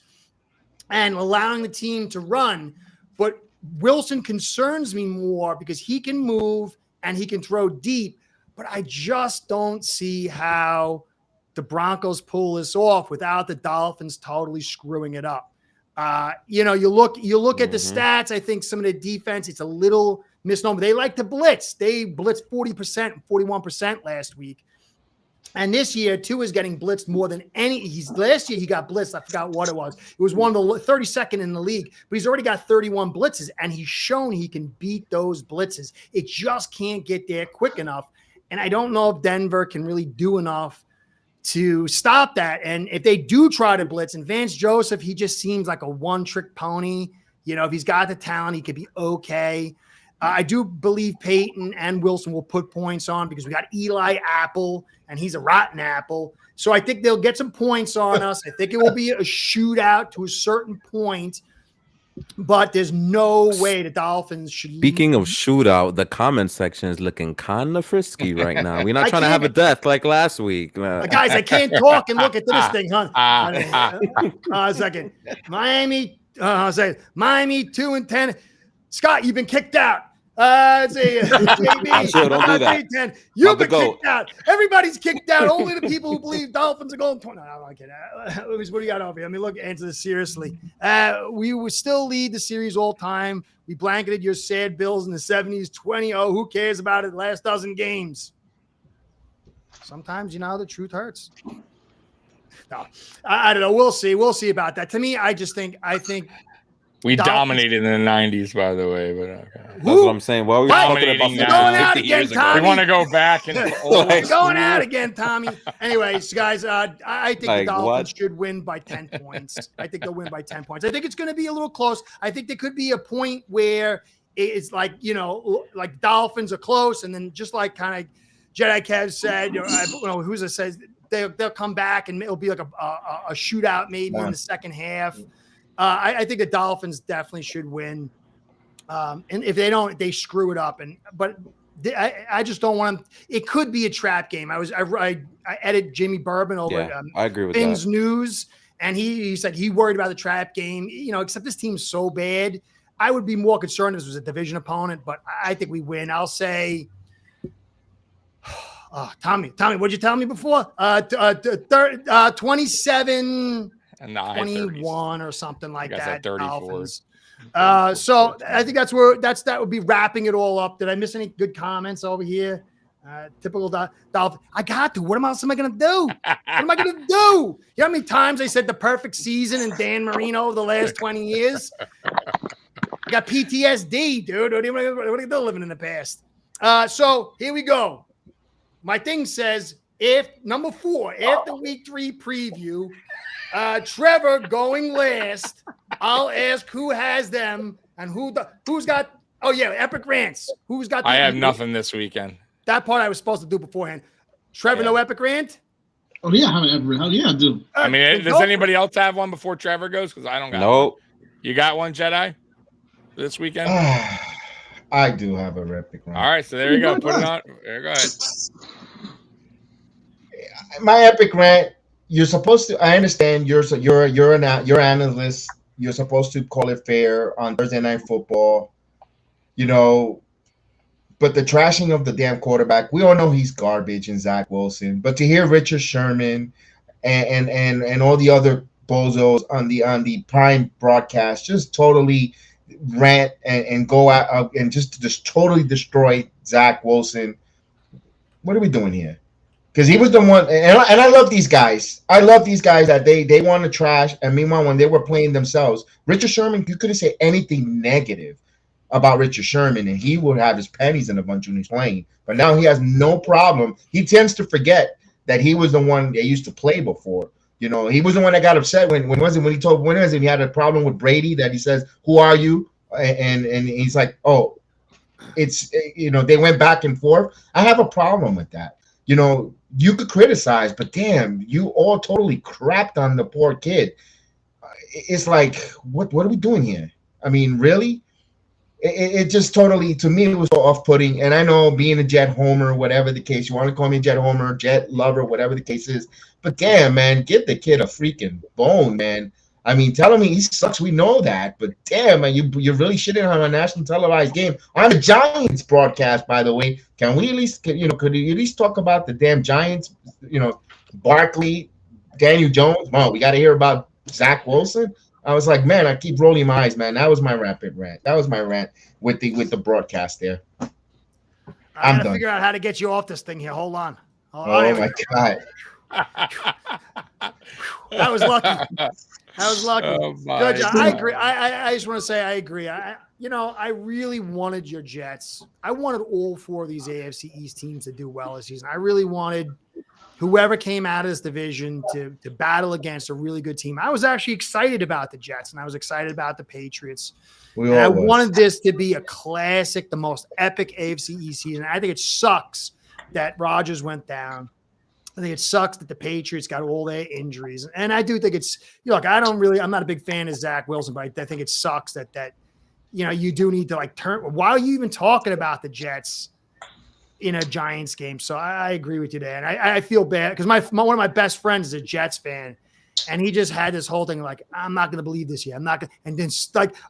and allowing the team to run. But Wilson concerns me more because he can move and he can throw deep, but I just don't see how the Broncos pull this off without the Dolphins totally screwing it up. You look at the stats. I think some of the defense, it's a little misnomer. They like to blitz. They blitzed 40%, 41% last week. And this year, Tua is getting blitzed more than last year he got blitzed. I forgot what it was. It was one of the 32nd in the league, but he's already got 31 blitzes, and he's shown he can beat those blitzes. It just can't get there quick enough. And I don't know if Denver can really do enough to stop that. And if they do try to blitz, and Vance Joseph, he just seems like a one-trick pony. If he's got the talent, he could be okay. I do believe Peyton and Wilson will put points on because we got Eli Apple, and he's a rotten apple. So I think they'll get some points on us. I think it will be a shootout to a certain point, but there's no way the Dolphins should. Speaking of shootout, the comment section is looking kind of frisky right now. We're not trying to have a death like last week. Guys, I can't talk and look at this thing, huh? A second. Miami 2-10. Scott, you've been kicked out. JB, sure, don't do that. You've been kicked out. Everybody's kicked out. Only the people who believe Dolphins are going 20. No, I'm not kidding. What do you got over here? Answer this seriously. We would still lead the series all time. We blanketed your sad Bills in the 70s, 20-0. Who cares about it? Last dozen games. Sometimes, the truth hurts. No, I don't know. We'll see. We'll see about that. To me, I think we dominated in the 90s, by the way. But okay. That's what I'm saying. Well, we're talking about going out again, Tommy. We want to go back and going out again, Tommy. Anyways, guys, I think the Dolphins should win by 10 points. I think they'll win by 10 points. I think it's going to be a little close. I think there could be a point where it's like Dolphins are close, and then just like kind of Jedi Kev said, Huza says they'll come back and it'll be like a shootout maybe in the second half. I think the Dolphins definitely should win. And if they don't, they screw it up. But I just don't want them. It could be a trap game. I edited Jimmy Bourbon over at I agree with Things that. News, and he said he worried about the trap game. Except this team's so bad, I would be more concerned if this was a division opponent. But I think we win. I'll say. Tommy, what'd you tell me before? 27. 21 or something like that. 34. So I think that would be wrapping it all up. Did I miss any good comments over here? Typical Dolphin. I got to. What else am I going to do? What am I going to do? You know how many times I said the perfect season in Dan Marino over the last 20 years? I got PTSD, dude. What are you living in the past? So here we go. My thing says, number 4, after week 3 preview, Trevor going last. I'll ask who has them and who's got. Oh yeah, Epic Rants. Who's got? I have nothing this weekend. That part I was supposed to do beforehand. Trevor, no Epic Rant. Oh yeah, I have an Epic Rant. Oh yeah, I do. I mean, does anybody else have one before Trevor goes? Because I don't got. Nope. One. You got one, Jedi, this weekend? I do have a Epic Rant. All right, so there you go. Put it on. There, go ahead. My Epic Rant. You're supposed to. I understand. You're an analyst. You're supposed to call it fair on Thursday Night Football. But the trashing of the damn quarterback. We all know he's garbage in Zach Wilson. But to hear Richard Sherman and all the other bozos on the prime broadcast just totally rant and go out and just totally destroy Zach Wilson. What are we doing here? Because he was the one, and I love these guys. I love these guys that they want to trash. And meanwhile, when they were playing themselves, Richard Sherman, you couldn't say anything negative about Richard Sherman, and he would have his panties in a bunch when he's playing. But now he has no problem. He tends to forget that he was the one that used to play before. He was the one that got upset when he had a problem with Brady that he says, "Who are you?" And he's like, "Oh, it's they went back and forth." I have a problem with that. You could criticize, but damn, you all totally crapped on the poor kid. It's like, what are we doing here? I mean, really? It just totally, to me, it was so off-putting. And I know being a Jet homer, whatever the case, you want to call me a Jet homer, Jet lover, whatever the case is. But damn, man, give the kid a freaking bone, man. I mean, telling me he sucks, we know that. But damn, man, you're really shitting on a national televised game on the Giants broadcast, by the way. Can we at least, could you at least talk about the damn Giants? Barkley, Daniel Jones. Oh, we got to hear about Zach Wilson. I was like, man, I keep rolling my eyes, man. That was my rapid rant. That was my rant with the broadcast there. I gotta figure out how to get you off this thing here. Hold on. Oh my God. That was lucky. That was lucky. Good job. I agree. I just want to say I agree. I really wanted your Jets. I wanted all 4 of these AFC East teams to do well this season. I really wanted whoever came out of this division to battle against a really good team. I was actually excited about the Jets, and I was excited about the Patriots. I wanted this to be a classic, the most epic AFC East season. I think it sucks that Rodgers went down. I think it sucks that the Patriots got all their injuries. And I do think it's, look, I'm not a big fan of Zach Wilson, but I think it sucks that you do need to turn. Why are you even talking about the Jets in a Giants game? So I agree with you there. And I feel bad because one of my best friends is a Jets fan. And he just had this whole thing I'm not going to believe this year. I'm not going to. And then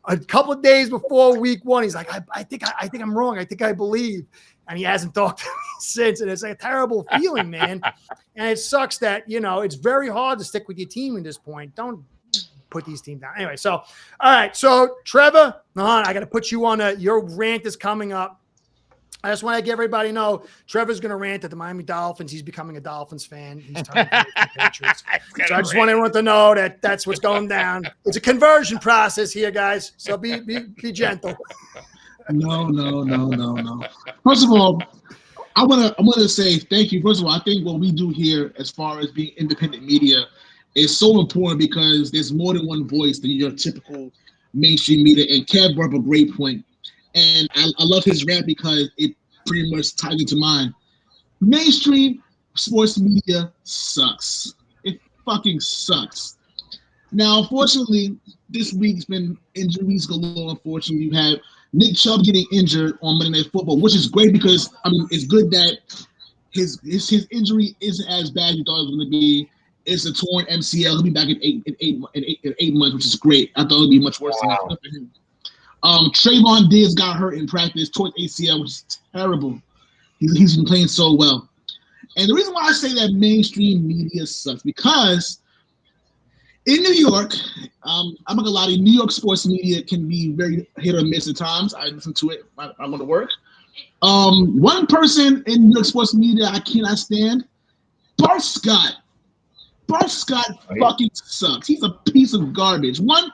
a couple of days before week 1, he's like, I think I'm wrong. I think I believe. And he hasn't talked to me since. And it's a terrible feeling, man. And it sucks that, it's very hard to stick with your team at this point. Don't put these teams down. Anyway, so, all right. So, Trevor, I got to put you on your rant is coming up. I just want to get everybody know Trevor's going to rant at the Miami Dolphins. He's becoming a Dolphins fan. He's turning to the Patriots. So I just want everyone to know that that's what's going down. It's a conversion process here, guys. So be gentle. No. First of all, I want to say thank you. First of all, I think what we do here, as far as being independent media, is so important because there's more than one voice than your typical mainstream media. And Kev brought up a great point. And I love his rant because it pretty much ties into mine. Mainstream sports media sucks. It fucking sucks. Now, unfortunately, this week's been injuries galore. Unfortunately, you have Nick Chubb getting injured on Monday Night Football, which is great because, it's good that his injury isn't as bad as you thought it was going to be. It's a torn MCL. He'll be back in eight months, which is great. I thought it would be much worse than that for him. Trayvon Diggs got hurt in practice, torn ACL, which is terrible. He's been playing so well. And the reason why I say that mainstream media sucks, because in New York, I'm not gonna lie to you, New York sports media can be very hit or miss at times. I listen to it. I want to work. One person in New York sports media I cannot stand, Bart Scott. Bart Scott fucking sucks. He's a piece of garbage. As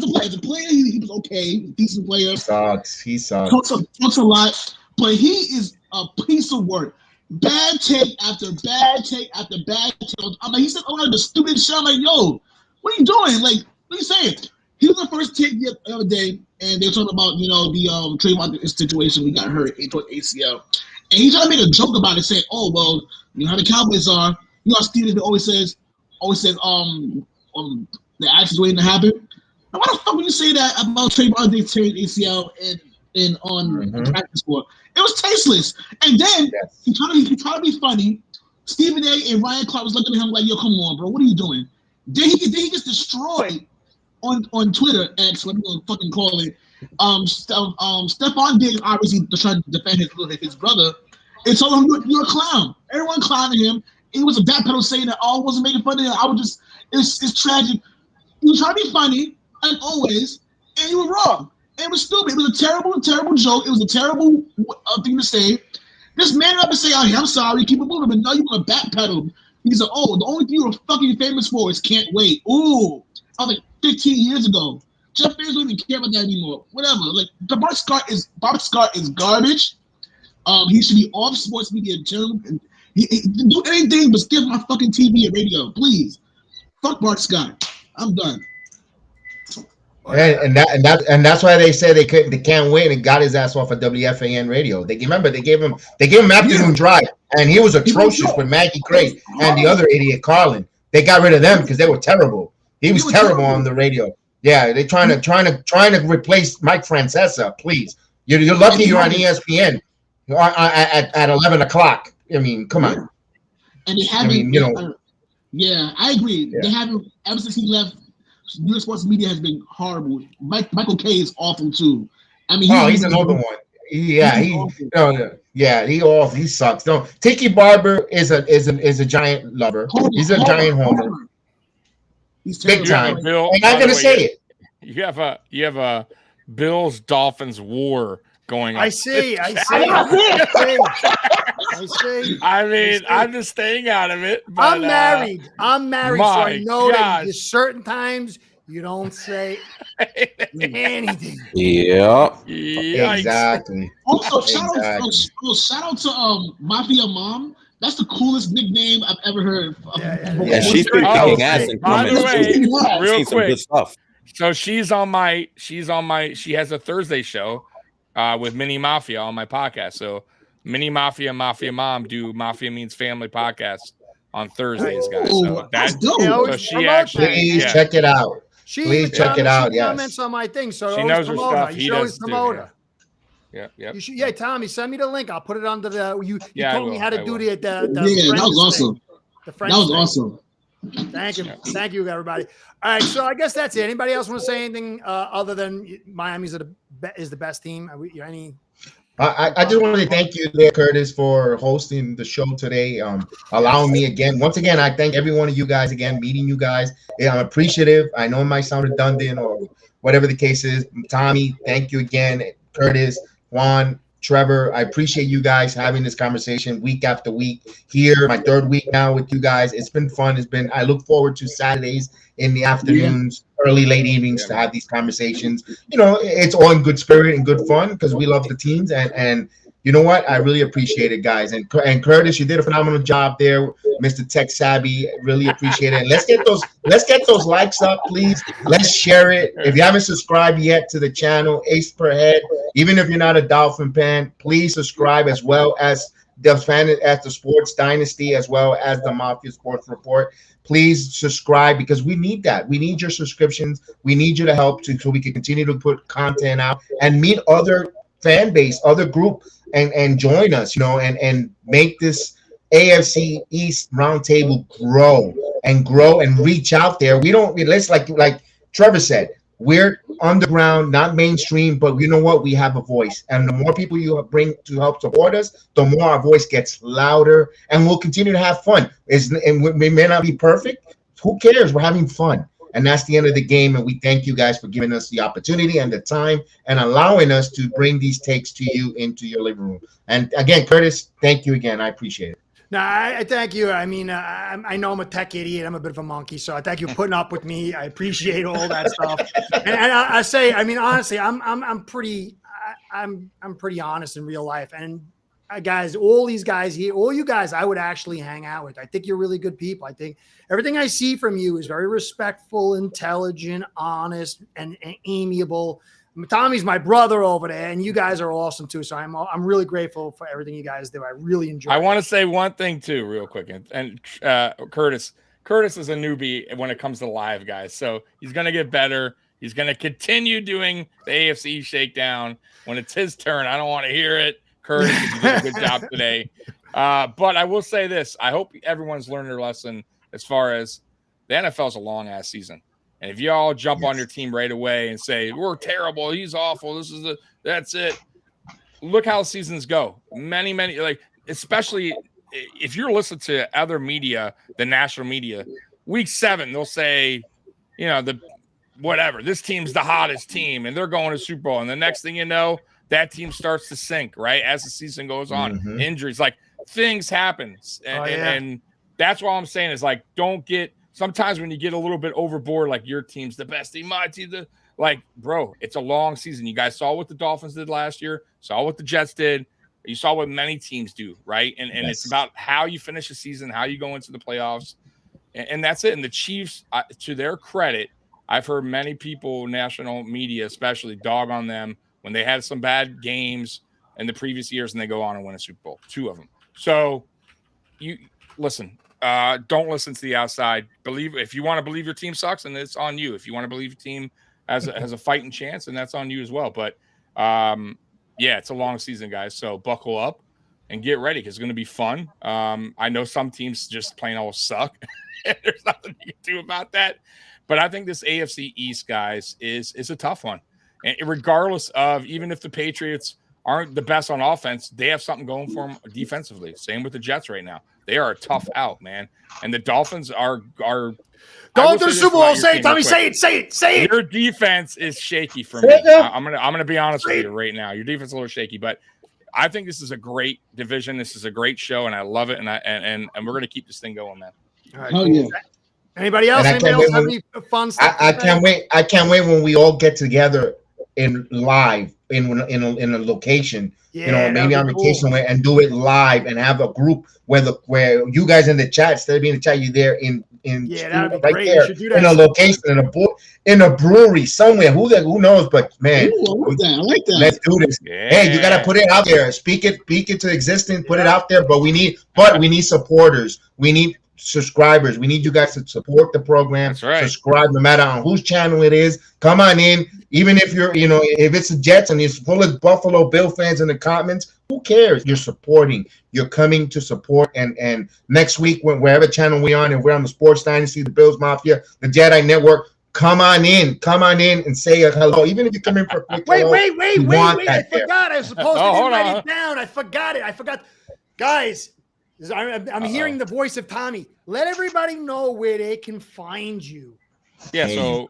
a player, he was okay, decent player. He sucks. Talks a lot, but he is a piece of work. Bad take after bad take after bad take. He said a lot of the stupid shit. I'm like, yo, what are you doing? Like, what are you saying? He was the first take the other day, and they were talking about, the Trayvon situation. We got hurt, ACL. And he tried to make a joke about it, saying, oh, well, how the Cowboys are. How Steelers always says, the action's waiting to happen. Now, why the fuck would you say that about Trayvon Diggs tearing ACL on practice court? It was tasteless. And then he tried to be funny. Stephen A. and Ryan Clark was looking at him like, yo, come on, bro, what are you doing? Then he gets destroyed on Twitter, X, what I'm gonna fucking call it. Stephon Diggs obviously trying to defend his brother. And told him, you're a clown. Everyone clowning him. He was a backpedal saying that, I wasn't making fun of him. It's tragic. He was trying to be funny, and always, and you were wrong. It was stupid. It was a terrible, terrible joke. It was a terrible thing to say. Just man up and say, oh, I'm sorry, keep it moving. But no, you want to backpedal. He said, oh, the only thing you were fucking famous for is can't wait. Ooh, I was like 15 years ago. Jeff Bezos don't even care about that anymore. Whatever. Like, Bart Scott is garbage. He should be off sports media in general. He do anything but skip my fucking TV and radio, please. Fuck Bart Scott. I'm done. And that's why they say they can't win and got his ass off of WFAN radio. They gave him afternoon drive, and he was atrocious with Maggie Craig and the other idiot Carlin. They got rid of them because they were terrible. He was terrible on the radio. Yeah, they're trying to replace Mike Francesa. Please, you're lucky you're on ESPN at 11 o'clock. I mean, come on. And they haven't. Yeah, I agree. Yeah. They haven't ever since he left. New Sports Media has been horrible. Michael Kay is awful too. I mean, he's another one. He sucks. No, Tiki Barber is a giant lover. He's a giant homer. He's Big terrible. time. Bill, I'm not going to say it. You have a Bills Dolphins war going on. I see. I mean, I'm just staying out of it. But, I'm married, so I know that there's certain times you don't say anything. Yeah. Exactly. Also, shout out to Mafia Mom. That's the coolest nickname I've ever heard. Yeah, she's been kicking ass in by the comments. way, real some good quick. stuff. So she has a Thursday show with Mini Mafia on my podcast. So Mini Mafia, Mafia Mom do Mafia Means Family podcast on Thursdays, guys. So that's dope. So she actually Please check it out. She comments on my thing, so she knows her stuff. You should always promote her. Yeah. You should, Tommy, send me the link. I'll put it under the. You told me how to do the. That was awesome. That was awesome. Thank you, everybody. All right, so I guess that's it. Anybody else want to say anything other than Miami's is the best team? I just want to thank you there, Curtis, for hosting the show today. Allowing me again. Once again, I thank every one of you guys again, meeting you guys. I'm appreciative. I know it might sound redundant or whatever the case is. Tommy, thank you again. Curtis, Juan, Trevor, I appreciate you guys having this conversation week after week here. My third week now with you guys. It's been fun. I look forward to Saturdays in the afternoons, early, late evenings to have these conversations. It's all in good spirit and good fun because we love the teams. And you know what? I really appreciate it, guys. And Curtis, you did a phenomenal job there, Mr. Tech Savvy. Really appreciate it. And let's get those likes up, please. Let's share it. If you haven't subscribed yet to the channel, Ace per Head, even if you're not a Dolphin fan, please subscribe, as well as the Sports Dynasty, as well as the Mafia Sports Report. Please subscribe because we need that. We need your subscriptions. We need you to help so we can continue to put content out and meet other fan base, other group, and join us, and make this AFC East roundtable grow and reach out there. Let's like Trevor said, we're underground, not mainstream, but you know what? We have a voice. And the more people you bring to help support us, the more our voice gets louder, and we'll continue to have fun. And we may not be perfect. Who cares? We're having fun. And that's the end of the game. And we thank you guys for giving us the opportunity and the time and allowing us to bring these takes to you into your living room. And again, Curtis, thank you again. I appreciate it. No, I thank you. I mean, I know I'm a tech idiot. I'm a bit of a monkey, so I thank you for putting up with me. I appreciate all that stuff. And I say, I mean, honestly, I'm pretty honest in real life. And guys, all these guys here, all you guys, I would actually hang out with. I think you're really good people. I think everything I see from you is very respectful, intelligent, honest, and amiable. Tommy's my brother over there, and you guys are awesome too. So I'm really grateful for everything you guys do. I really enjoy it. I want to say one thing too, real quick, and Curtis is a newbie when it comes to live, guys. So he's gonna get better. He's gonna continue doing the AFC Shakedown when it's his turn. I don't want to hear it. Curtis, you did a good job today. But I will say this: I hope everyone's learned their lesson as far as the NFL is a long ass season. And if you all jump on your team right away and say, we're terrible, he's awful, that's it. Look how seasons go. Many, like, especially if you're listening to other media, the national media, week 7, they'll say, this team's the hottest team and they're going to Super Bowl. And the next thing you know, that team starts to sink, right? As the season goes on, injuries, like things happen. And that's what I'm saying is like, sometimes when you get a little bit overboard, like your team's the best team, my team, bro, it's a long season. You guys saw what the Dolphins did last year, saw what the Jets did. You saw what many teams do, right? And it's about how you finish the season, how you go into the playoffs, and that's it. And the Chiefs, to their credit, I've heard many people, national media especially, dog on them when they had some bad games in the previous years and they go on and win a Super Bowl, 2 of them. So you listen. Don't listen to the outside. If you want to believe your team sucks, and it's on you. If you want to believe your team has a fighting chance, and that's on you as well. But it's a long season, guys. So buckle up and get ready because it's going to be fun. I know some teams just plain old suck. There's nothing you can do about that. But I think this AFC East, guys, is a tough one. And regardless of even if the Patriots aren't the best on offense, they have something going for them defensively. Same with the Jets right now. They are a tough out, man. And the Dolphins are Going to the Super Bowl. Say it, Tommy. Say it. Your defense is shaky for me. I'm gonna be honest with you right now. Your defense is a little shaky, but I think this is a great division. This is a great show, and I love it. And we're gonna keep this thing going, man. All right, cool. Yeah. Anybody else? Anybody else have any fun stuff? I can't wait. I can't wait when we all get together in live in a location. Yeah, maybe on vacation and do it live and have a group where you guys in the chat, instead of being in the chat, you're there in that'd be right great. there in a location in a brewery somewhere. Who knows? But man, Ooh, I like that. Let's do this. Yeah. Hey, you gotta put it out there. Speak it to existence. Put it out there. But we need supporters. We need subscribers. We need you guys to support the program. That's right. Subscribe no matter on whose channel it is. Come on in. Even if you're, if it's the Jets and it's full of Buffalo Bill fans in the comments, who cares? You're supporting. You're coming to support. And next week, wherever channel we're on, and we're on the Sports Dynasty, the Bills Mafia, the Jedi Network, come on in and say hello. Even if you come in for a quick wait. hello, I forgot. I was supposed to write it down. I forgot. Guys, I'm hearing the voice of Tommy. Let everybody know where they can find you. Yeah, so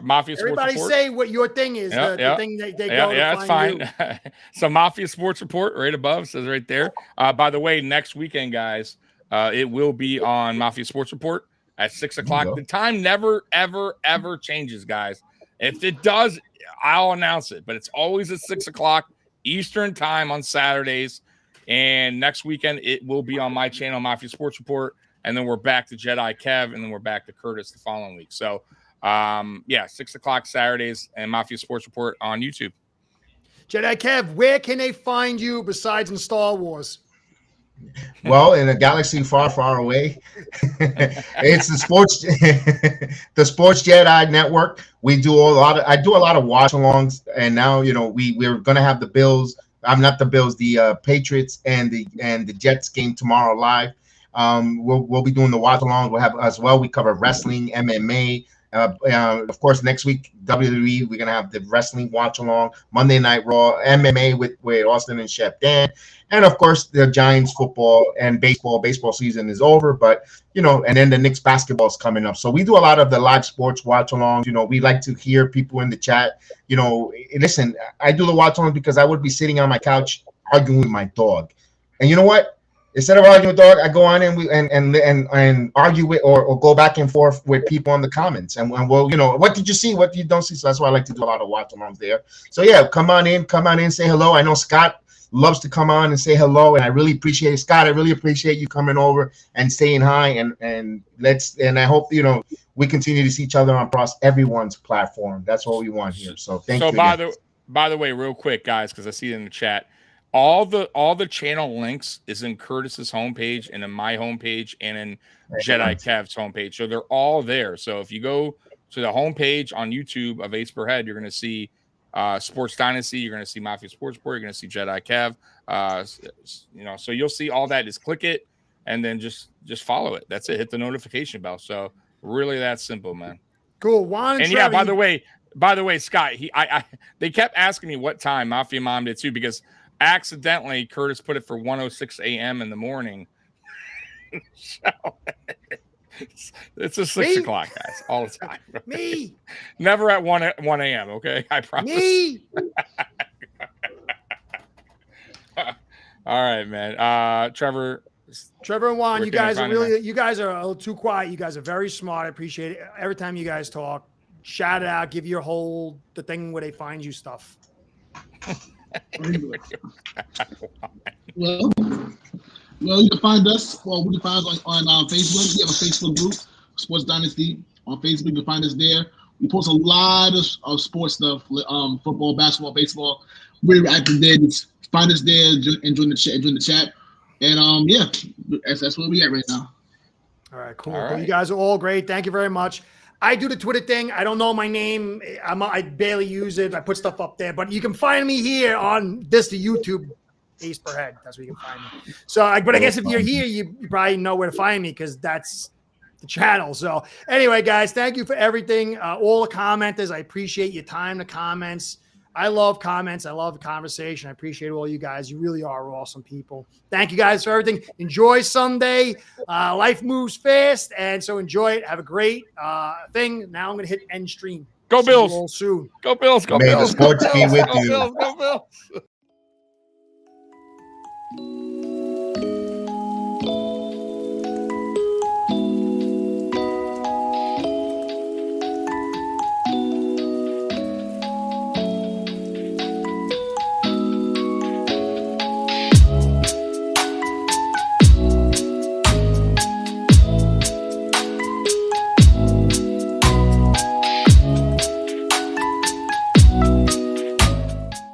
Mafia Sports Everybody Report. say what your thing is. The thing they go to that's find fine. So Mafia Sports Report right above says right there. By the way, next weekend, guys, it will be on Mafia Sports Report at 6 o'clock. The time never, ever, ever changes, guys. If it does, I'll announce it. But it's always at 6 o'clock Eastern time on Saturdays. And next weekend, it will be on my channel, Mafia Sports Report. And then we're back to Jedi Kev, and then we're back to Curtis the following week. So, 6 o'clock Saturdays and Mafia Sports Report on YouTube. Jedi Kev, where can they find you besides in Star Wars? Well, in a galaxy far, far away, it's the Sports Jedi Network. I do a lot of watch-alongs, and now we're gonna have the Bills. I'm not the Bills, the Patriots and the Jets game tomorrow live. We'll be doing the watch along. We'll have as well. We cover wrestling, MMA. Of course, next week WWE. We're gonna have the wrestling watch along. Monday Night Raw, MMA with Austin and Chef Dan, and of course the Giants football and baseball. Baseball season is over, but and then the Knicks basketball is coming up. So we do a lot of the live sports watch alongs. We like to hear people in the chat. Listen, I do the watch along because I would be sitting on my couch arguing with my dog, and you know what? Instead of arguing with dog, I go on and argue with or go back and forth with people in the comments. And well, what did you see? What you don't see? So that's why I like to do a lot of watch-alongs there. So yeah, come on in, say hello. I know Scott loves to come on and say hello, and I really appreciate it. Scott, I really appreciate you coming over and saying hi. And I hope we continue to see each other across everyone's platform. That's what we want here. So thank you. So by the way, real quick, guys, because I see it in the chat. All the channel links is in Curtis's homepage and in my homepage and in Jedi Kev's homepage. So they're all there. So if you go to the homepage on YouTube of Ace Per Head, you're going to see Sports Dynasty. You're going to see Mafia Sports Report. You're going to see Jedi Kev. So you'll see all that. Just click it and then just follow it. That's it. Hit the notification bell. So really that simple, man. Cool. Juan and Trevor, yeah, by the way, Scott, they kept asking me what time Mafia Mom did too, because accidentally Curtis put it for 1:06 a.m. in the morning. So, it's a 6 o'clock, guys, all the time. Me. Never at 1 a.m. Okay, I promise. Me. All right, man. Trevor and Juan, you guys are a little too quiet. You guys are very smart. I appreciate it. Every time you guys talk, shout it out, give your the thing where they find you stuff. Well, you can find us. Well, we can find us on Facebook. We have a Facebook group, Sports Dynasty on Facebook. You can find us there. We post a lot of sports stuff, football, basketball, baseball. We're active there. Just find us there and join the chat. And that's where we at right now. All right, cool. All right. You guys are all great. Thank you very much. I do the Twitter thing. I don't know my name. I barely use it. I put stuff up there, but you can find me here on the YouTube, Ace Per Head. That's where you can find me. So, but I guess if you're here, you probably know where to find me because that's the channel. So anyway, guys, thank you for everything. All the commenters, I appreciate your time, the comments. I love comments. I love conversation. I appreciate all you guys. You really are awesome people. Thank you guys for everything. Enjoy Sunday. Life moves fast, and so enjoy it. Have a great thing. Now I'm going to hit end stream. Go See you Bills. all soon. Go Bills. Go May the Bills. sports be with Go you. Bills. Go Bills.